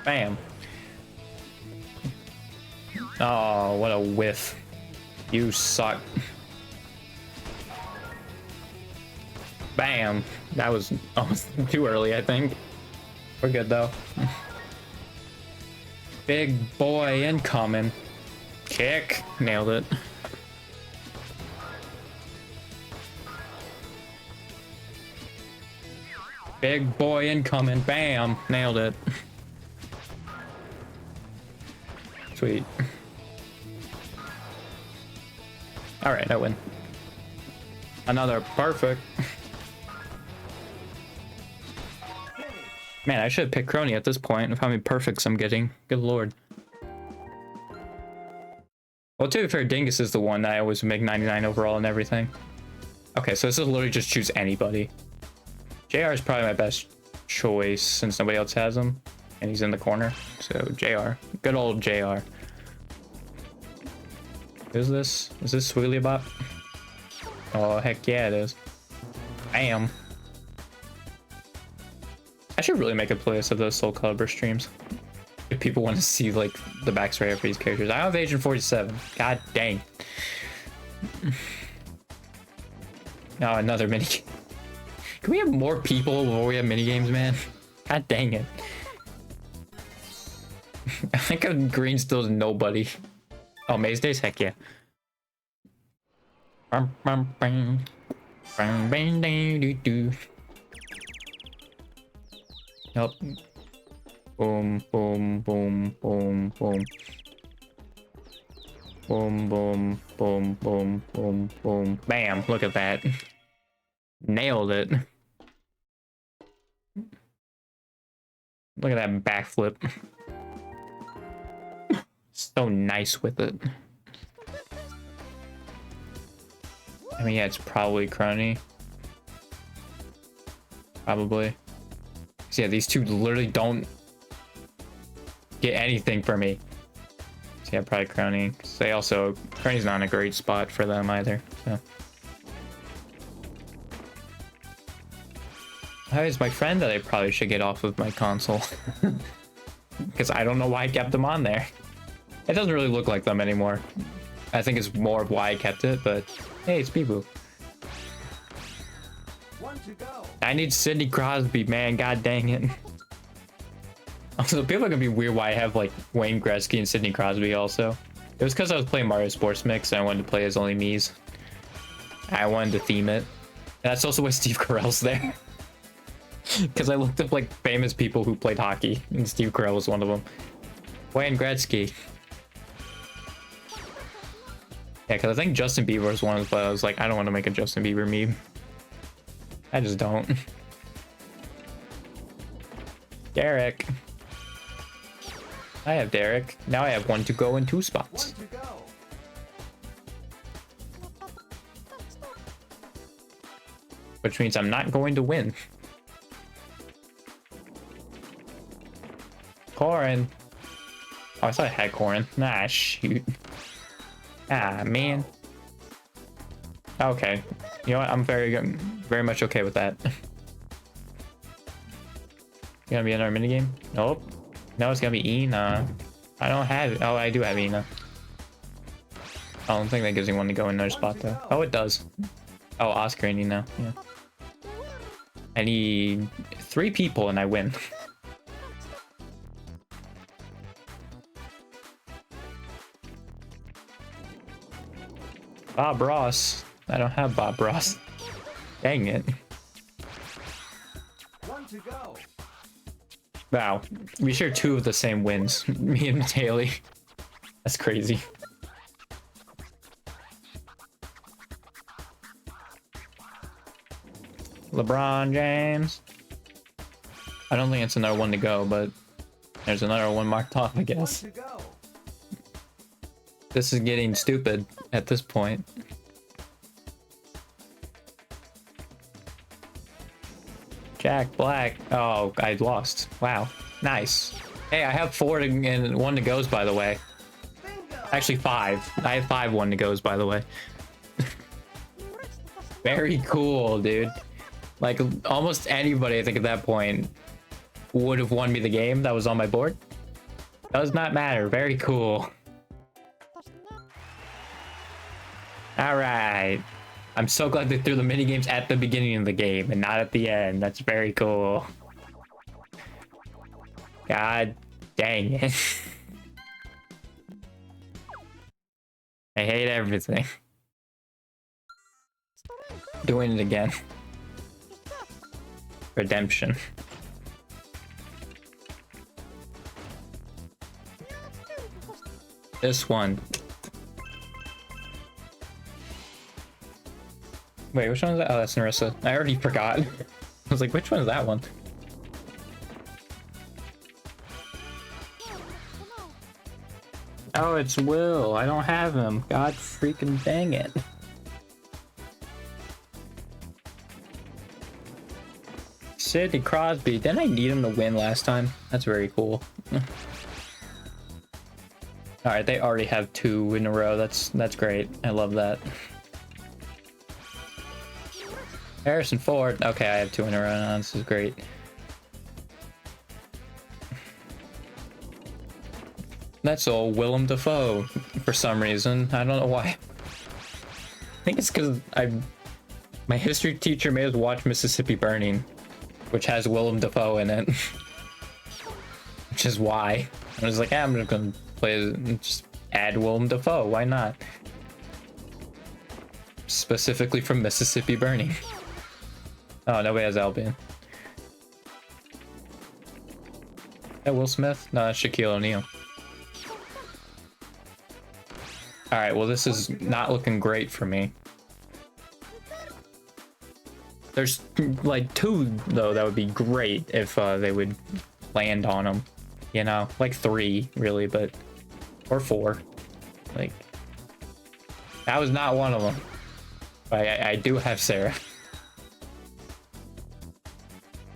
A: Bam. Oh, what a whiff. You suck. Bam. That was almost too early, I think. We're good, though. Big boy incoming. Kick. Nailed it. Big boy incoming. Bam. Nailed it. Sweet. Alright, I win. Another perfect. Man, I should have picked Crony at this point of how many perfects I'm getting. Good lord. Well, to be fair, Dingus is the one that I always make 99 overall and everything. Okay, so this is literally just choose anybody. JR is probably my best choice since nobody else has him. And he's in the corner. So, JR. Good old JR. Is this Swigglybot? Oh, heck yeah, it is. Bam. I should really make a playlist of those Soul Calibur streams. If people want to see, like, the backstory of these characters. I have Agent 47. God dang. Oh, another minigame. Can we have more people before we have minigames, man? God dang it. I think green still is nobody. Oh, Maze Days? Heck yeah. Yup. Boom, boom, boom, boom, boom. Boom, boom, boom, boom, boom, boom. Bam, look at that. Nailed it. Look at that backflip. So nice with it. I mean, yeah, it's probably Crony. Probably. So yeah, these two literally don't get anything for me. So yeah, probably Crony. Cause they also, Crony's not in a great spot for them either. So. How is my friend that I probably should get off of my console? Because I don't know why I kept them on there. It doesn't really look like them anymore. I think it's more of why I kept it, but hey, it's Beeboo. I need Sidney Crosby, man. God dang it. Also, people are gonna be weird why I have like Wayne Gretzky and Sidney Crosby also. It was because I was playing Mario Sports Mix and I wanted to play as only Miis. I wanted to theme it. And that's also why Steve Carell's there. Because I looked up like famous people who played hockey, and Steve Carell was one of them. Wayne Gretzky. Yeah, because I think Justin Bieber was one, but I was like, I don't want to make a Justin Bieber meme. I just don't. Derek. I have Derek. Now I have one to go in 2 spots. Which means I'm not going to win. Corin. Oh, I thought I had Corin. Nah, shoot. Ah, man. Okay. You know what? I'm very much okay with that. Gonna be another minigame? Nope. No, it's gonna be Ina. I don't have it. Oh, I do have Ina. I don't think that gives me one to go in another spot though. Oh, it does. Oh, Oscar and Ina. Yeah. I need 3 people and I win. Bob Ross. I don't have Bob Ross. Dang it.
C: 1 to go.
A: Wow. We share 2 of the same wins. Me and Haley. That's crazy. LeBron James. I don't think it's another one to go, but there's another one marked off, I guess.
C: 1 to go.
A: This is getting stupid at this point. Jack Black. Oh, I lost. Wow. Nice. Hey, I have 4 and 1 to goes, by the way.
C: Bingo.
A: Actually, 5. I have 5 1 to goes, by the way. Very cool, dude. Like, almost anybody, I think, at that point would have won me the game that was on my board. Does not matter. Very cool. Alright. I'm so glad they threw the minigames at the beginning of the game and not at the end. That's very cool. God dang it. I hate everything. Doing it again. Redemption. This one. Wait, which one is that? Oh, that's Narissa. I already forgot. I was like, which one is that one? Oh, it's Will. I don't have him. God freaking dang it. Sidney Crosby. Didn't I need him to win last time? That's very cool. Alright, they already have 2 in a row. That's great. I love that. Harrison Ford. Okay, I have 2 in a row now. This is great. That's all Willem Dafoe for some reason. I don't know why. I think it's because my history teacher made us watch Mississippi Burning, which has Willem Dafoe in it. Which is why. I was like, I'm just gonna play, just add Willem Dafoe. Why not? Specifically from Mississippi Burning. Oh, nobody has Albion. That Will Smith? No, that's Shaquille O'Neal. Alright, well this is not looking great for me. There's like 2 though that would be great if they would land on them. You know, like 3 really, but or 4. Like that was not one of them. But I do have Sarah.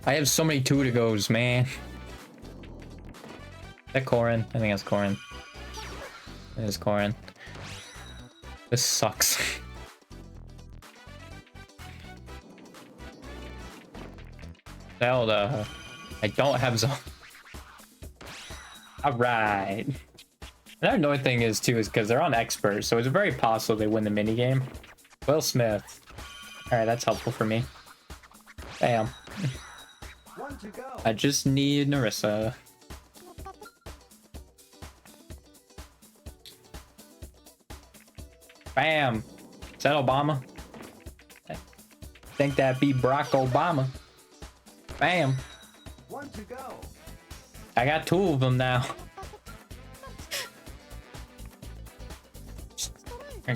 A: I have so many 2 to goes, man. Is that Corin? I think that's Corin. It is Corin. This sucks. Zelda. I don't have Zelda. Alright. Another annoying thing is too is because they're on expert, so it's very possible they win the minigame. Will Smith. Alright, that's helpful for me. Bam.
C: 1 to go.
A: I just need Narissa. Bam. Is that Obama? I think that'd be Barack Obama. Bam.
C: One to go.
A: I got 2 of them now.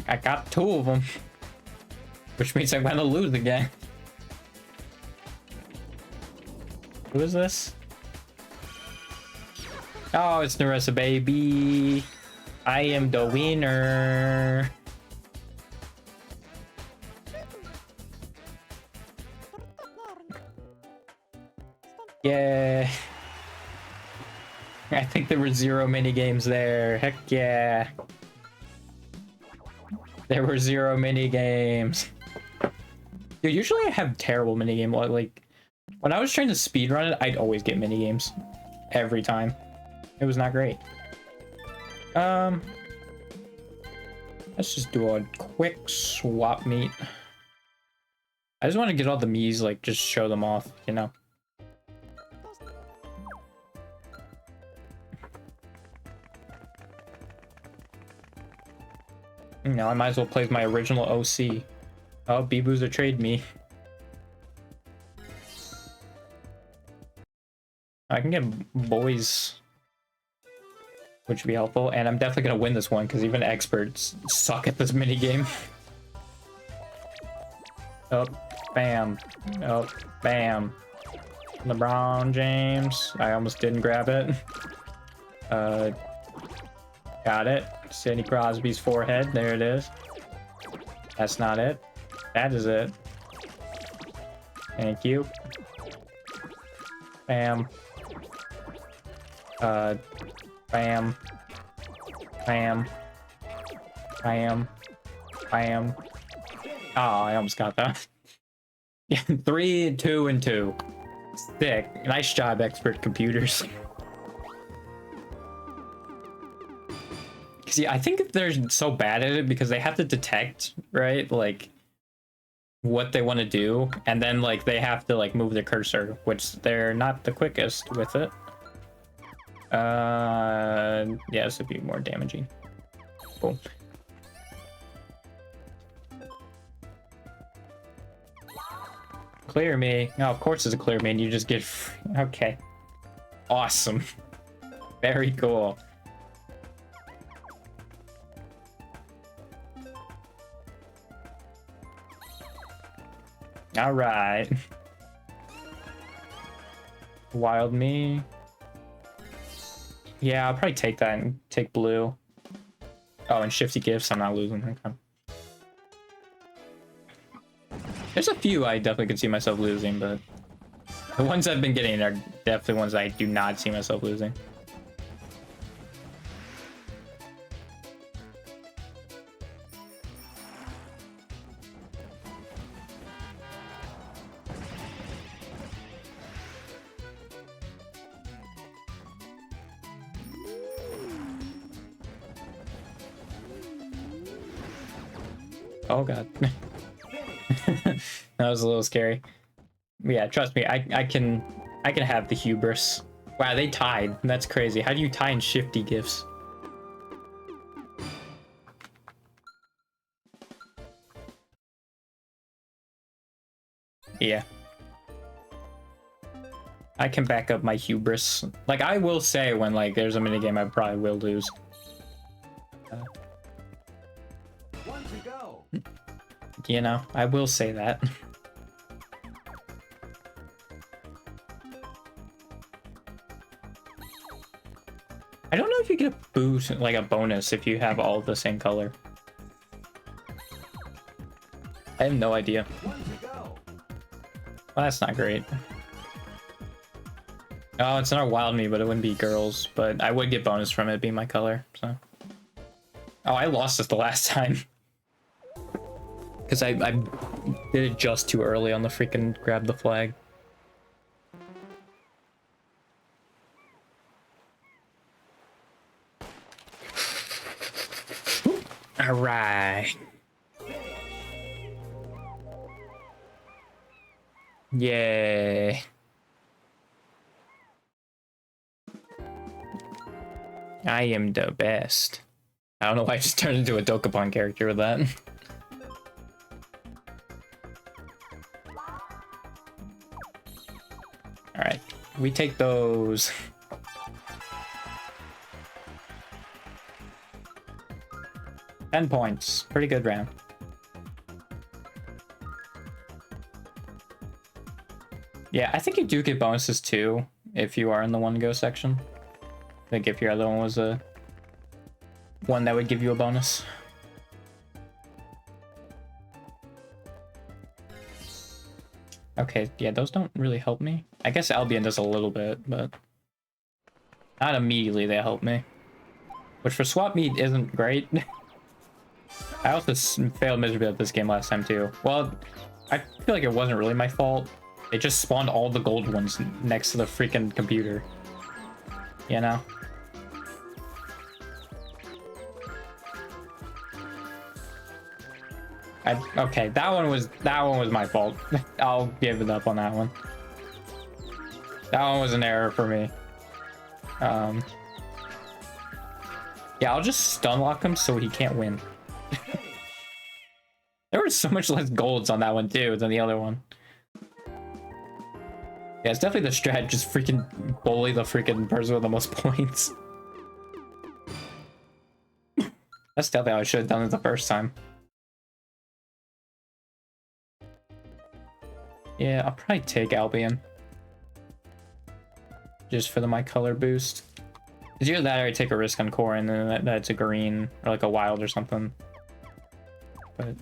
A: I got 2 of them. Which means I'm gonna lose again. Who is this? Oh, it's Narissa, baby. I am the winner. Yeah. I think there were 0 mini games there. Heck yeah. There were 0 mini games. Dude, usually I have terrible minigame. Like, when I was trying to speedrun it, I'd always get minigames. Every time. It was not great. Let's just do a quick swap meet. I just want to get all the Miis, like, just show them off, you know? You know, I might as well play as my original OC. Oh, Bee-Boo's a trade me. I can get boys, which would be helpful, and I'm definitely gonna win this one because even experts suck at this minigame. Oh, bam. Oh, bam. LeBron James. I almost didn't grab it. Got it. Sidney Crosby's forehead. There it is. That's not it. That is it. Thank you. Bam. Bam. Bam. Bam. Bam. Oh, I almost got that. Yeah, 3, 2, and 2. Sick. Nice job, expert computers. See, I think they're so bad at it because they have to detect, right? Like, what they want to do, and then, like, they have to, like, move the cursor, which they're not the quickest with it. Yeah, this would be more damaging. Cool. Clear me. Oh, of course it's a clear me, and you just get... Okay. Awesome. Very cool. All right. Wild me. Yeah, I'll probably take that and take blue. Oh, and shifty gifts, I'm not losing. Okay. There's a few I definitely could see myself losing, but the ones I've been getting are definitely ones I do not see myself losing. Oh god. That was a little scary. Yeah, trust me, I can have the hubris. Wow, they tied. That's crazy. How do you tie in shifty gifts? Yeah. I can back up my hubris. Like, I will say when, like, there's a minigame I probably will lose.
C: One to go.
A: You know, I will say that. I don't know if you get a boost, like a bonus, if you have all the same color. I have no idea.
C: One to go.
A: Well, that's not great. Oh, it's not wild me, but it wouldn't be girls. But I would get bonus from it being my color, so. Oh, I lost this the last time. Because I did it just too early on the freaking grab the flag. All right. Yay. I am the best. I don't know why I just turned into a Dokapon character with that. All right, we take those. $10 points. Pretty good round. Yeah, I think you do get bonuses too if you are in the one go section. I think if your other one was a one that would give you a bonus. Okay, yeah, those don't really help me. I guess Albion does a little bit, but not immediately they help me. Which for swap meet isn't great. I also failed miserably at this game last time too. Well, I feel like it wasn't really my fault. It just spawned all the gold ones next to the freaking computer. You know? Okay, that one was my fault. I'll give it up on that one. That one was an error for me. Yeah, I'll just stun lock him so he can't win. There was so much less golds on that one too than the other one. Yeah, it's definitely the strat, just freaking bully the freaking person with the most points. That's definitely how I should have done it the first time. Yeah, I'll probably take Albion. Just for my color boost. It's either that or I take a risk on core and then that's a green or like a wild or something. But I'm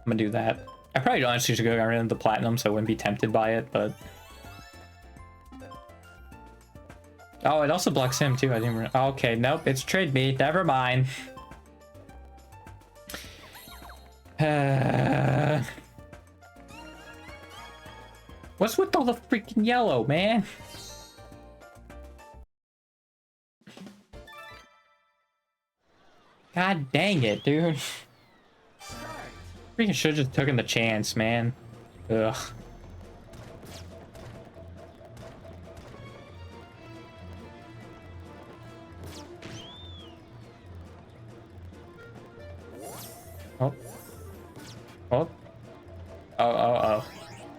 A: gonna do that. I probably honestly should go rid of the platinum so I wouldn't be tempted by it, but... Oh, it also blocks him too. I didn't. Okay, nope, it's trade me. Never mind. What's with all the freaking yellow, man? God dang it, dude. Freaking should have just taken the chance, man. Ugh. Oh. Oh. Oh.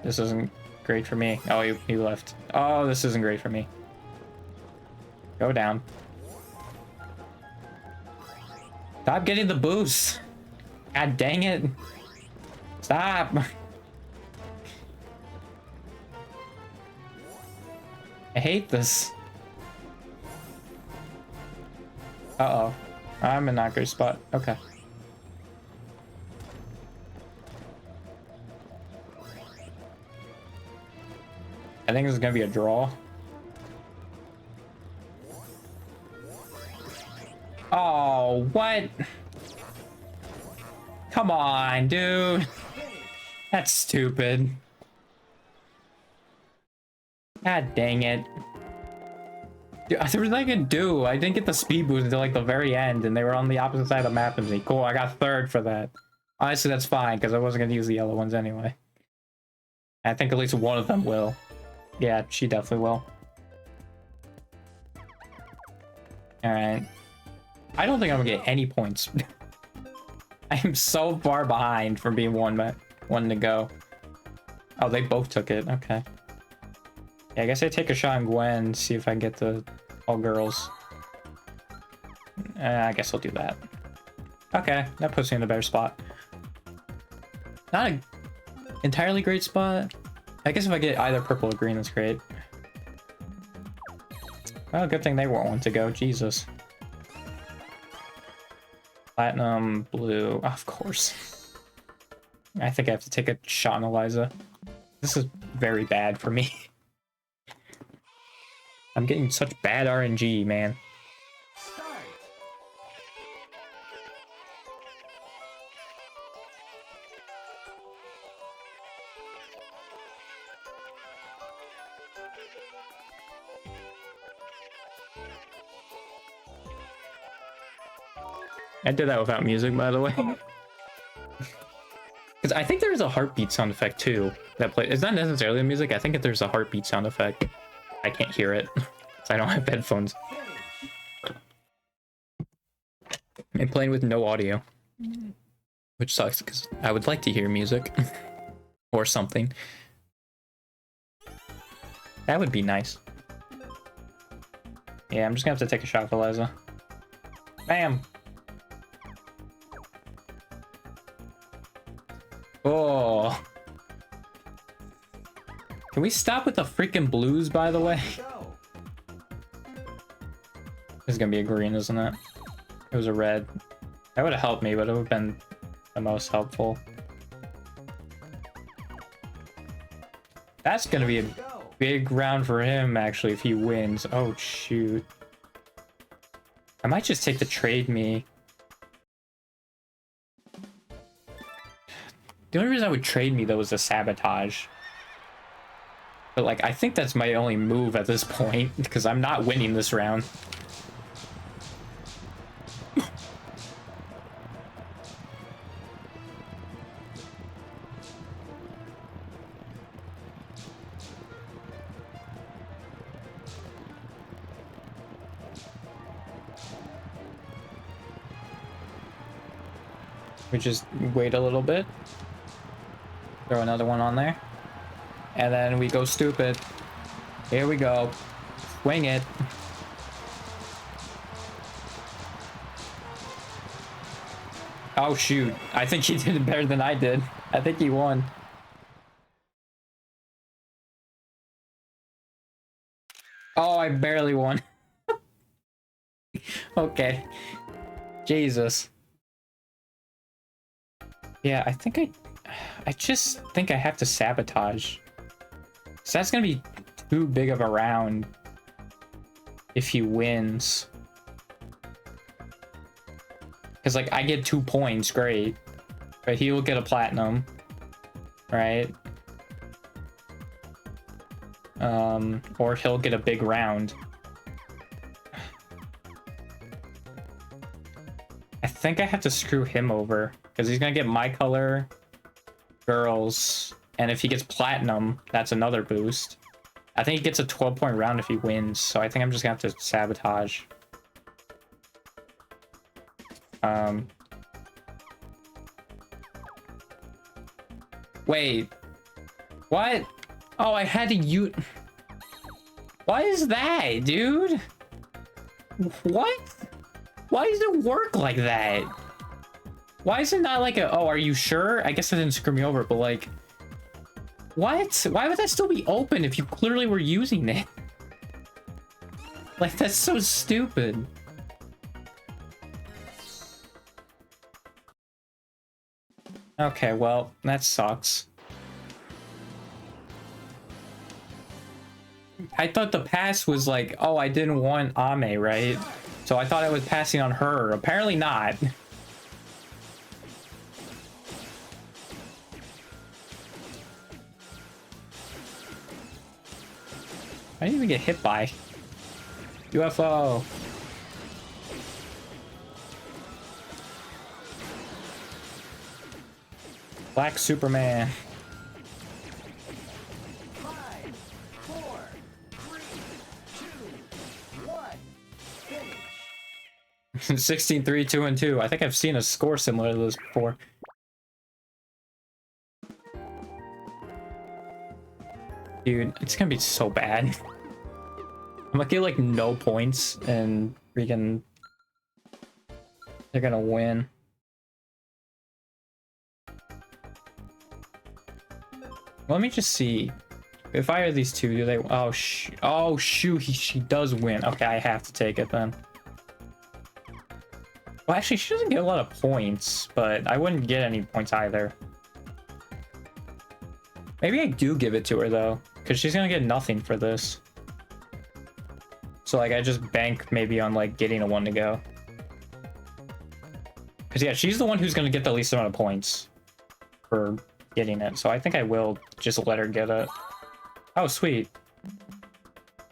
A: This isn't great for me. Oh, he left. Oh, this isn't great for me. Go down. Stop getting the boost. God dang it. Stop. I hate this. Uh-oh. I'm in not great spot. Okay. I think this is gonna be a draw. Oh, what? Come on, dude. That's stupid. God dang it. Dude, there was nothing I could do. I didn't get the speed boost until like the very end, and they were on the opposite side of the map as me. Cool, I got third for that. Honestly, that's fine, because I wasn't going to use the yellow ones anyway. I think at least one of them will. Yeah, she definitely will. Alright. I don't think I'm going to get any points. I am so far behind from being one to go. Oh, they both took it. Okay. Yeah, I guess I take a shot on Gwen, see if I can get the all girls. I guess I'll do that. Okay, that puts me in a better spot. Not an entirely great spot. I guess if I get either purple or green, that's great. Well, good thing they weren't one to go. Jesus. Platinum, blue, of course. I think I have to take a shot on Eliza. This is very bad for me. I'm getting such bad RNG, man. I did that without music, by the way. Because I think there's a heartbeat sound effect too that plays. It's not necessarily the music. I think if there's a heartbeat sound effect, I can't hear it because I don't have headphones. I'm playing with no audio, which sucks because I would like to hear music or something. That would be nice. Yeah, I'm just gonna have to take a shot for Liza. Bam! Oh. Can we stop with the freaking blues, by the way?
C: Go.
A: This is gonna be a green, isn't it? It was a red. That would have helped me, but it would have been the most helpful. That's gonna be a
C: Go.
A: big round for him, actually, if he wins. Oh, shoot. I might just take the trade me. The only reason I would trade me, though, is the sabotage. But, like, I think that's my only move at this point, because I'm not winning this round. We just wait a little bit. Throw another one on there. And then we go stupid. Here we go. Swing it. Oh shoot. I think he did it better than I did. I think he won. Oh, I barely won. Okay. Jesus. Yeah, I just think I have to sabotage. So that's gonna be too big of a round if he wins. Because, like, I get 2 points, great. But he will get a platinum, right? Or he'll get a big round. I think I have to screw him over. Because he's gonna get my color, girls, and if he gets platinum, that's another boost. I think he gets a 12-point round if he wins, so I think I'm just gonna have to sabotage. Wait. What? Oh, I had to use... What is that, dude? What? Why does it work like that? Why is it not like a, oh, are you sure? I guess that didn't screw me over, but like, what? Why would that still be open if you clearly were using it? Like, that's so stupid. Okay, well, that sucks. I thought the pass was like, oh, I didn't want Ame, right? So I thought I was passing on her. Apparently not. I didn't even get hit by UFO. Black Superman.
C: 5, 4, 3, 2, 1. Finish.
A: 16, 3, 2, and 2. I think I've seen a score similar to this before. Dude, it's gonna be so bad. I'm gonna get like no points and freaking they're gonna win. Let me just see. If I are these two, do they... Oh, shoot, she does win. Okay, I have to take it then. Well, actually, she doesn't get a lot of points, but I wouldn't get any points either. Maybe I do give it to her, though, because she's gonna get nothing for this. So, like, I just bank maybe on, like, getting a 1 to go. Because, yeah, she's the one who's gonna get the least amount of points for getting it. So I think I will just let her get it. Oh, sweet.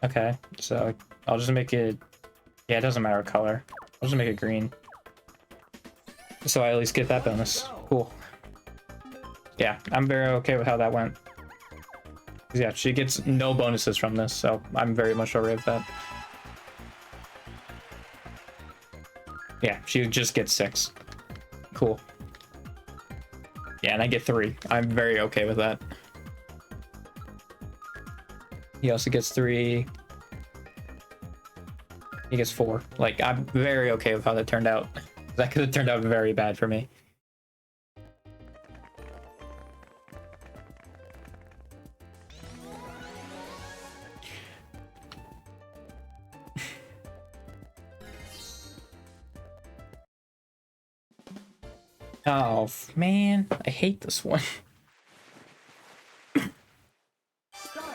A: Okay, so I'll just make it... Yeah, it doesn't matter what color. I'll just make it green. So I at least get that bonus. Cool. Yeah, I'm very okay with how that went. Yeah, she gets no bonuses from this, so I'm very much alright with that. Yeah, she just gets 6. Cool. Yeah, and I get 3. I'm very okay with that. He also gets 3. He gets 4. Like, I'm very okay with how that turned out. That could have turned out very bad for me. Oh, man. I hate this one.
C: Start.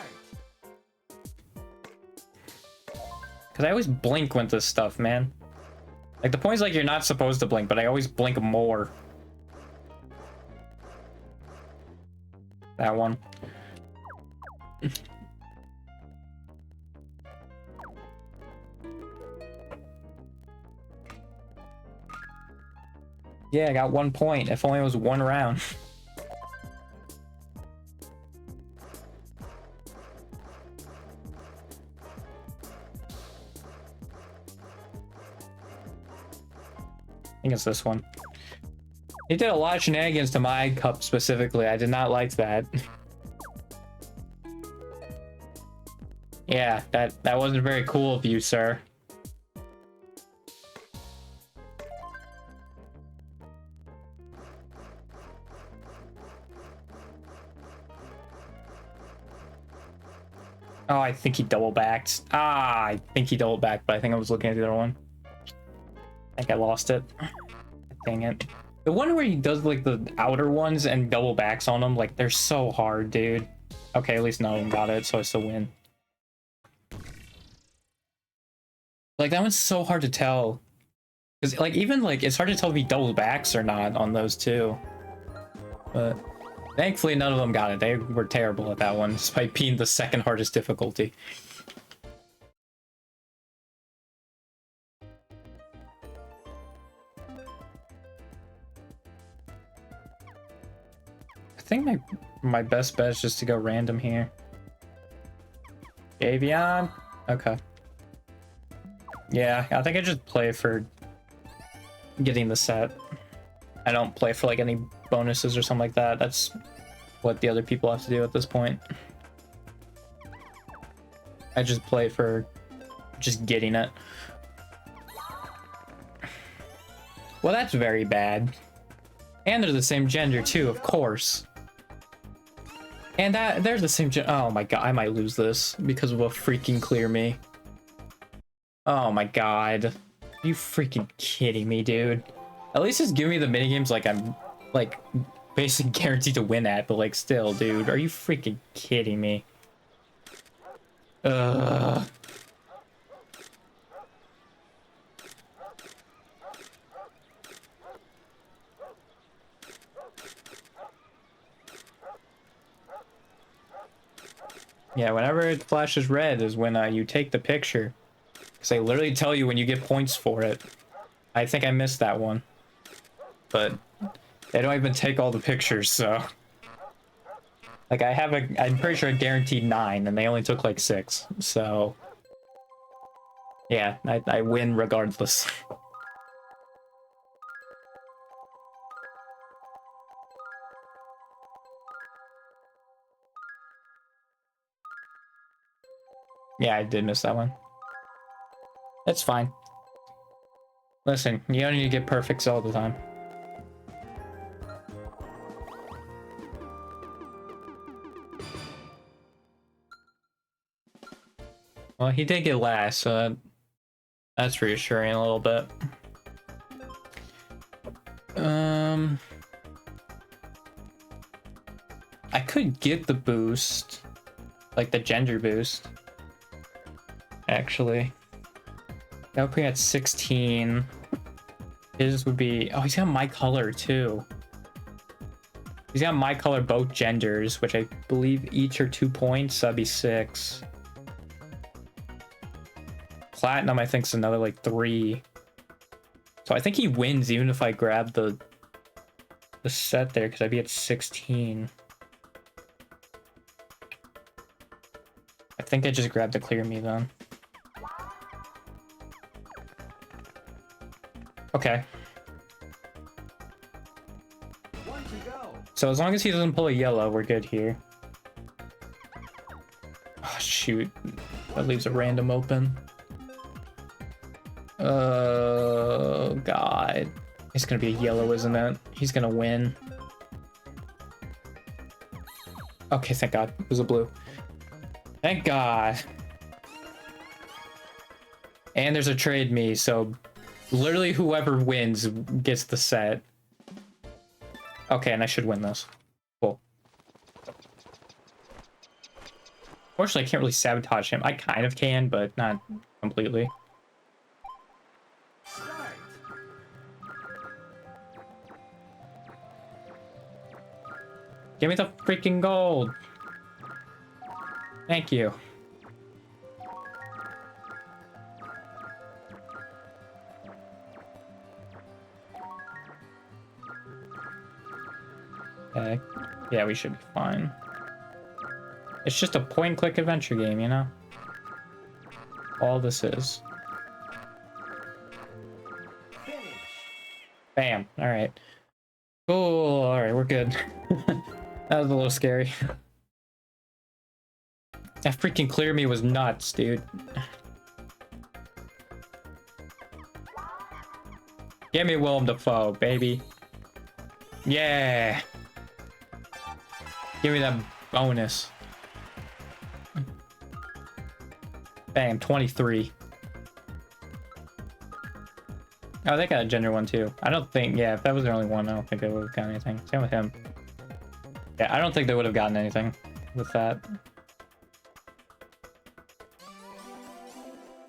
A: Because I always blink with this stuff, man. Like, the point is, like, you're not supposed to blink, but I always blink more. That one. Yeah, I got 1 point. If only it was 1 round. I think it's this one. He did a lot of shenanigans to my cup specifically. I did not like that. Yeah, that wasn't very cool of you, sir. Oh, I think he double backed. Ah, I think he double backed, but I think I was looking at the other one. I think I lost it. Dang it. The one where he does like the outer ones and double backs on them, like they're so hard, dude. Okay, at least none of them got it, so I still win. Like that one's so hard to tell. Cause like even like it's hard to tell if he double backs or not on those two. But thankfully none of them got it. They were terrible at that one, despite being the second hardest difficulty. I think my best bet is just to go random here. Avion? Okay. Yeah, I think I just play for getting the set. I don't play for like any bonuses or something like that. That's what the other people have to do at this point. I just play for just getting it. Well, that's very bad. And they're the same gender too, of course. And they're the same gender. Oh my god, I might lose this because of a freaking clear me. Oh my god. Are you freaking kidding me, dude? At least just give me the minigames like I'm like basically guaranteed to win at, but like still, dude, are you freaking kidding me? Ugh. Yeah, whenever it flashes red is when you take the picture. Because they literally tell you when you get points for it. I think I missed that one. But they don't even take all the pictures, so... Like, I'm pretty sure I guaranteed 9, and they only took like 6. So... Yeah, I win regardless. Yeah, I did miss that one. That's fine. Listen, you don't need to get perfects all the time. Well, he did get last, so that's reassuring a little bit. I could get the boost, like the gender boost. Actually, that would put me at 16. His would be, oh, he's got my color too. He's got my color both genders, which I believe each are 2 points. So that'd be 6. Platinum, I think, is another like 3. So I think he wins even if I grab the set there, because I'd be at 16. I think I just grabbed the clear me then. Okay.
C: One to go.
A: So as long as he doesn't pull a yellow, we're good here. Oh, shoot. That leaves a random open. God. It's gonna be a yellow, isn't it? He's gonna win. Okay, thank God. It was a blue. Thank God. And there's a trade me, so literally whoever wins gets the set. Okay, and I should win this. Cool. Fortunately, I can't really sabotage him. I kind of can, but not completely.
C: Start.
A: Give me the freaking gold. Thank you. Okay. Yeah, we should be fine. It's just a point-and-click adventure game, you know? All this is.
C: Finish.
A: Bam. Alright. Cool. Alright, we're good. That was a little scary. That freaking clear me was nuts, dude. Give me Willem Dafoe, baby. Yeah. Give me that bonus. Bam, 23. Oh, they got a gender one too. I don't think, yeah, if that was the only one, I don't think they would have gotten anything. Same with him. Yeah, I don't think they would have gotten anything with that.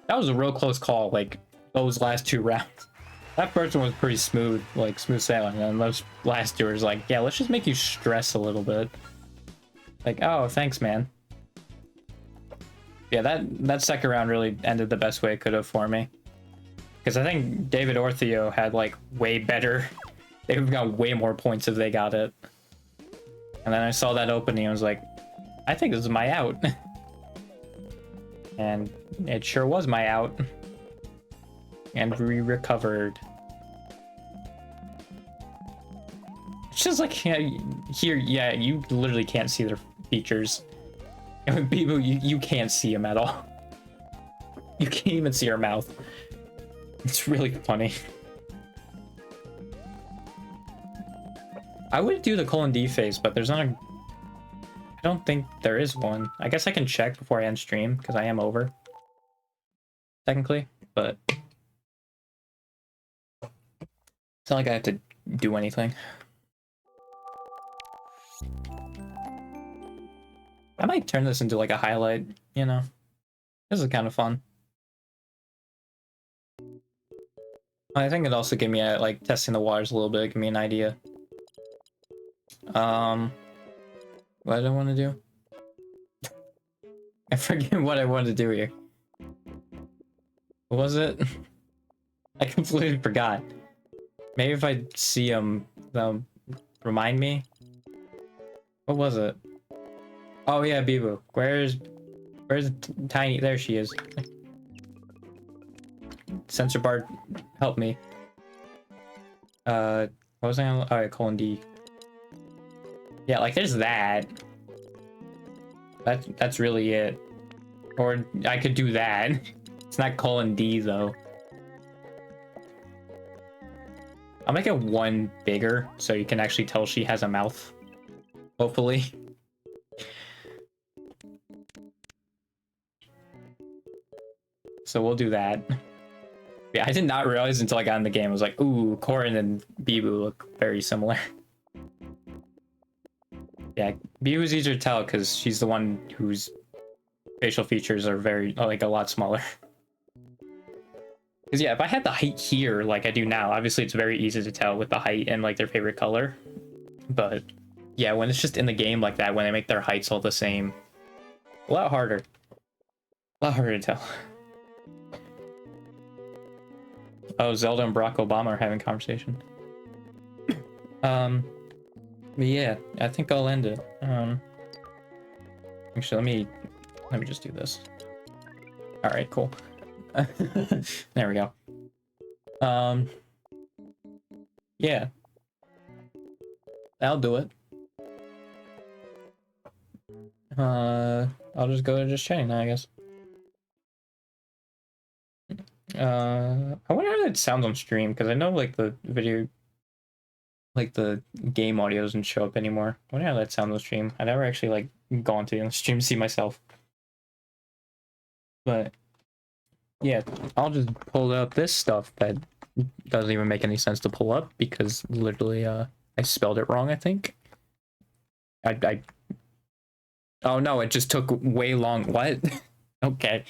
A: That was a real close call, like, those last two rounds. That first one was pretty smooth, like, smooth sailing, and those last two was like, yeah, let's just make you stress a little bit. Like, oh, thanks, man. Yeah, that second round really ended the best way it could have for me. Because I think David or Theo had, like, way better... They would have got way more points if they got it. And then I saw that opening and I was like, I think this is my out. And it sure was my out. And we recovered. It's just like, yeah, here, yeah, you literally can't see their features. And with Bibu, you can't see them at all. You can't even see her mouth. It's really funny. I would do the colon D phase, but there's not a... I don't think there is one. I guess I can check before I end stream, because I am over. Technically, but... It's not like I have to do anything. I might turn this into like a highlight, you know? This is kind of fun. I think it also gave me a, like, testing the waters a little bit, give me an idea. What did I want to do? I forget what I wanted to do here. What was it? I completely forgot. Maybe if I see them, they'll remind me. What was it? Oh yeah, Bibu. Where's Tiny? There she is. Sensor bar, help me. What was I on? Oh yeah, colon D. Yeah, like there's that. That's really it. Or I could do that. It's not colon D though. I'll make it one bigger so you can actually tell she has a mouth. Hopefully. So we'll do that. Yeah, I did not realize until I got in the game. I was like, ooh, Corin and Bibu look very similar. Yeah, Bibu's easier to tell because she's the one whose facial features are very, like, a lot smaller. Because yeah, if I had the height here like I do now, obviously it's very easy to tell with the height and like their favorite color. But yeah, when it's just in the game like that, when they make their heights all the same, a lot harder. A lot harder to tell. Oh, Zelda and Barack Obama are having a conversation. But yeah, I think I'll end it. Actually, let me just do this. All right, cool. There we go. Yeah. I'll do it. I'll just go to just chatting now, I guess. I wonder how that sounds on stream, because I know like the video, like the game audio doesn't show up anymore. I wonder how that sounds on stream. I never actually like gone to the stream to see myself. But yeah, I'll just pull up this stuff that doesn't even make any sense to pull up because literally I spelled it wrong, I think. I oh no, it just took way long. What? Okay.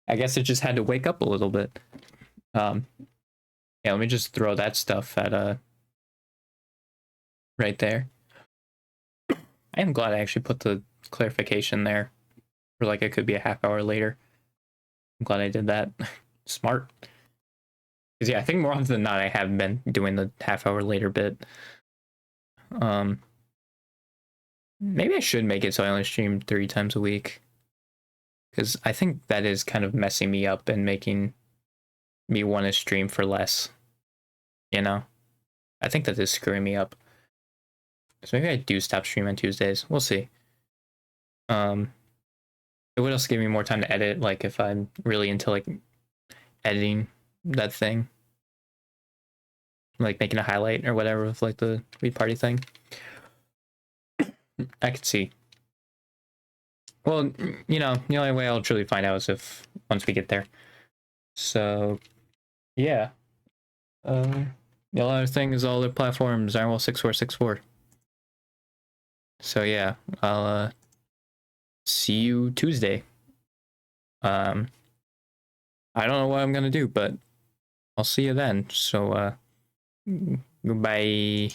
A: I guess it just had to wake up a little bit. Yeah, let me just throw that stuff at right there. I am glad I actually put the clarification there for like it could be a half hour later. I'm glad I did that. Smart. Because yeah, I think more often than not I have been doing the half hour later bit. Maybe I should make it so I only stream 3 times a week. Because I think that is kind of messing me up and making me want to stream for less. You know? I think that is screwing me up. So maybe I do stop streaming on Tuesdays. We'll see. It would also give me more time to edit, like if I'm really into like editing that thing. Like making a highlight or whatever with like the Wii Party thing. I could see. Well, you know, the only way I'll truly find out is if once we get there. So yeah. The other thing is all the platforms are 6464. So yeah, I'll see you Tuesday. I don't know what I'm gonna do, but I'll see you then. So goodbye.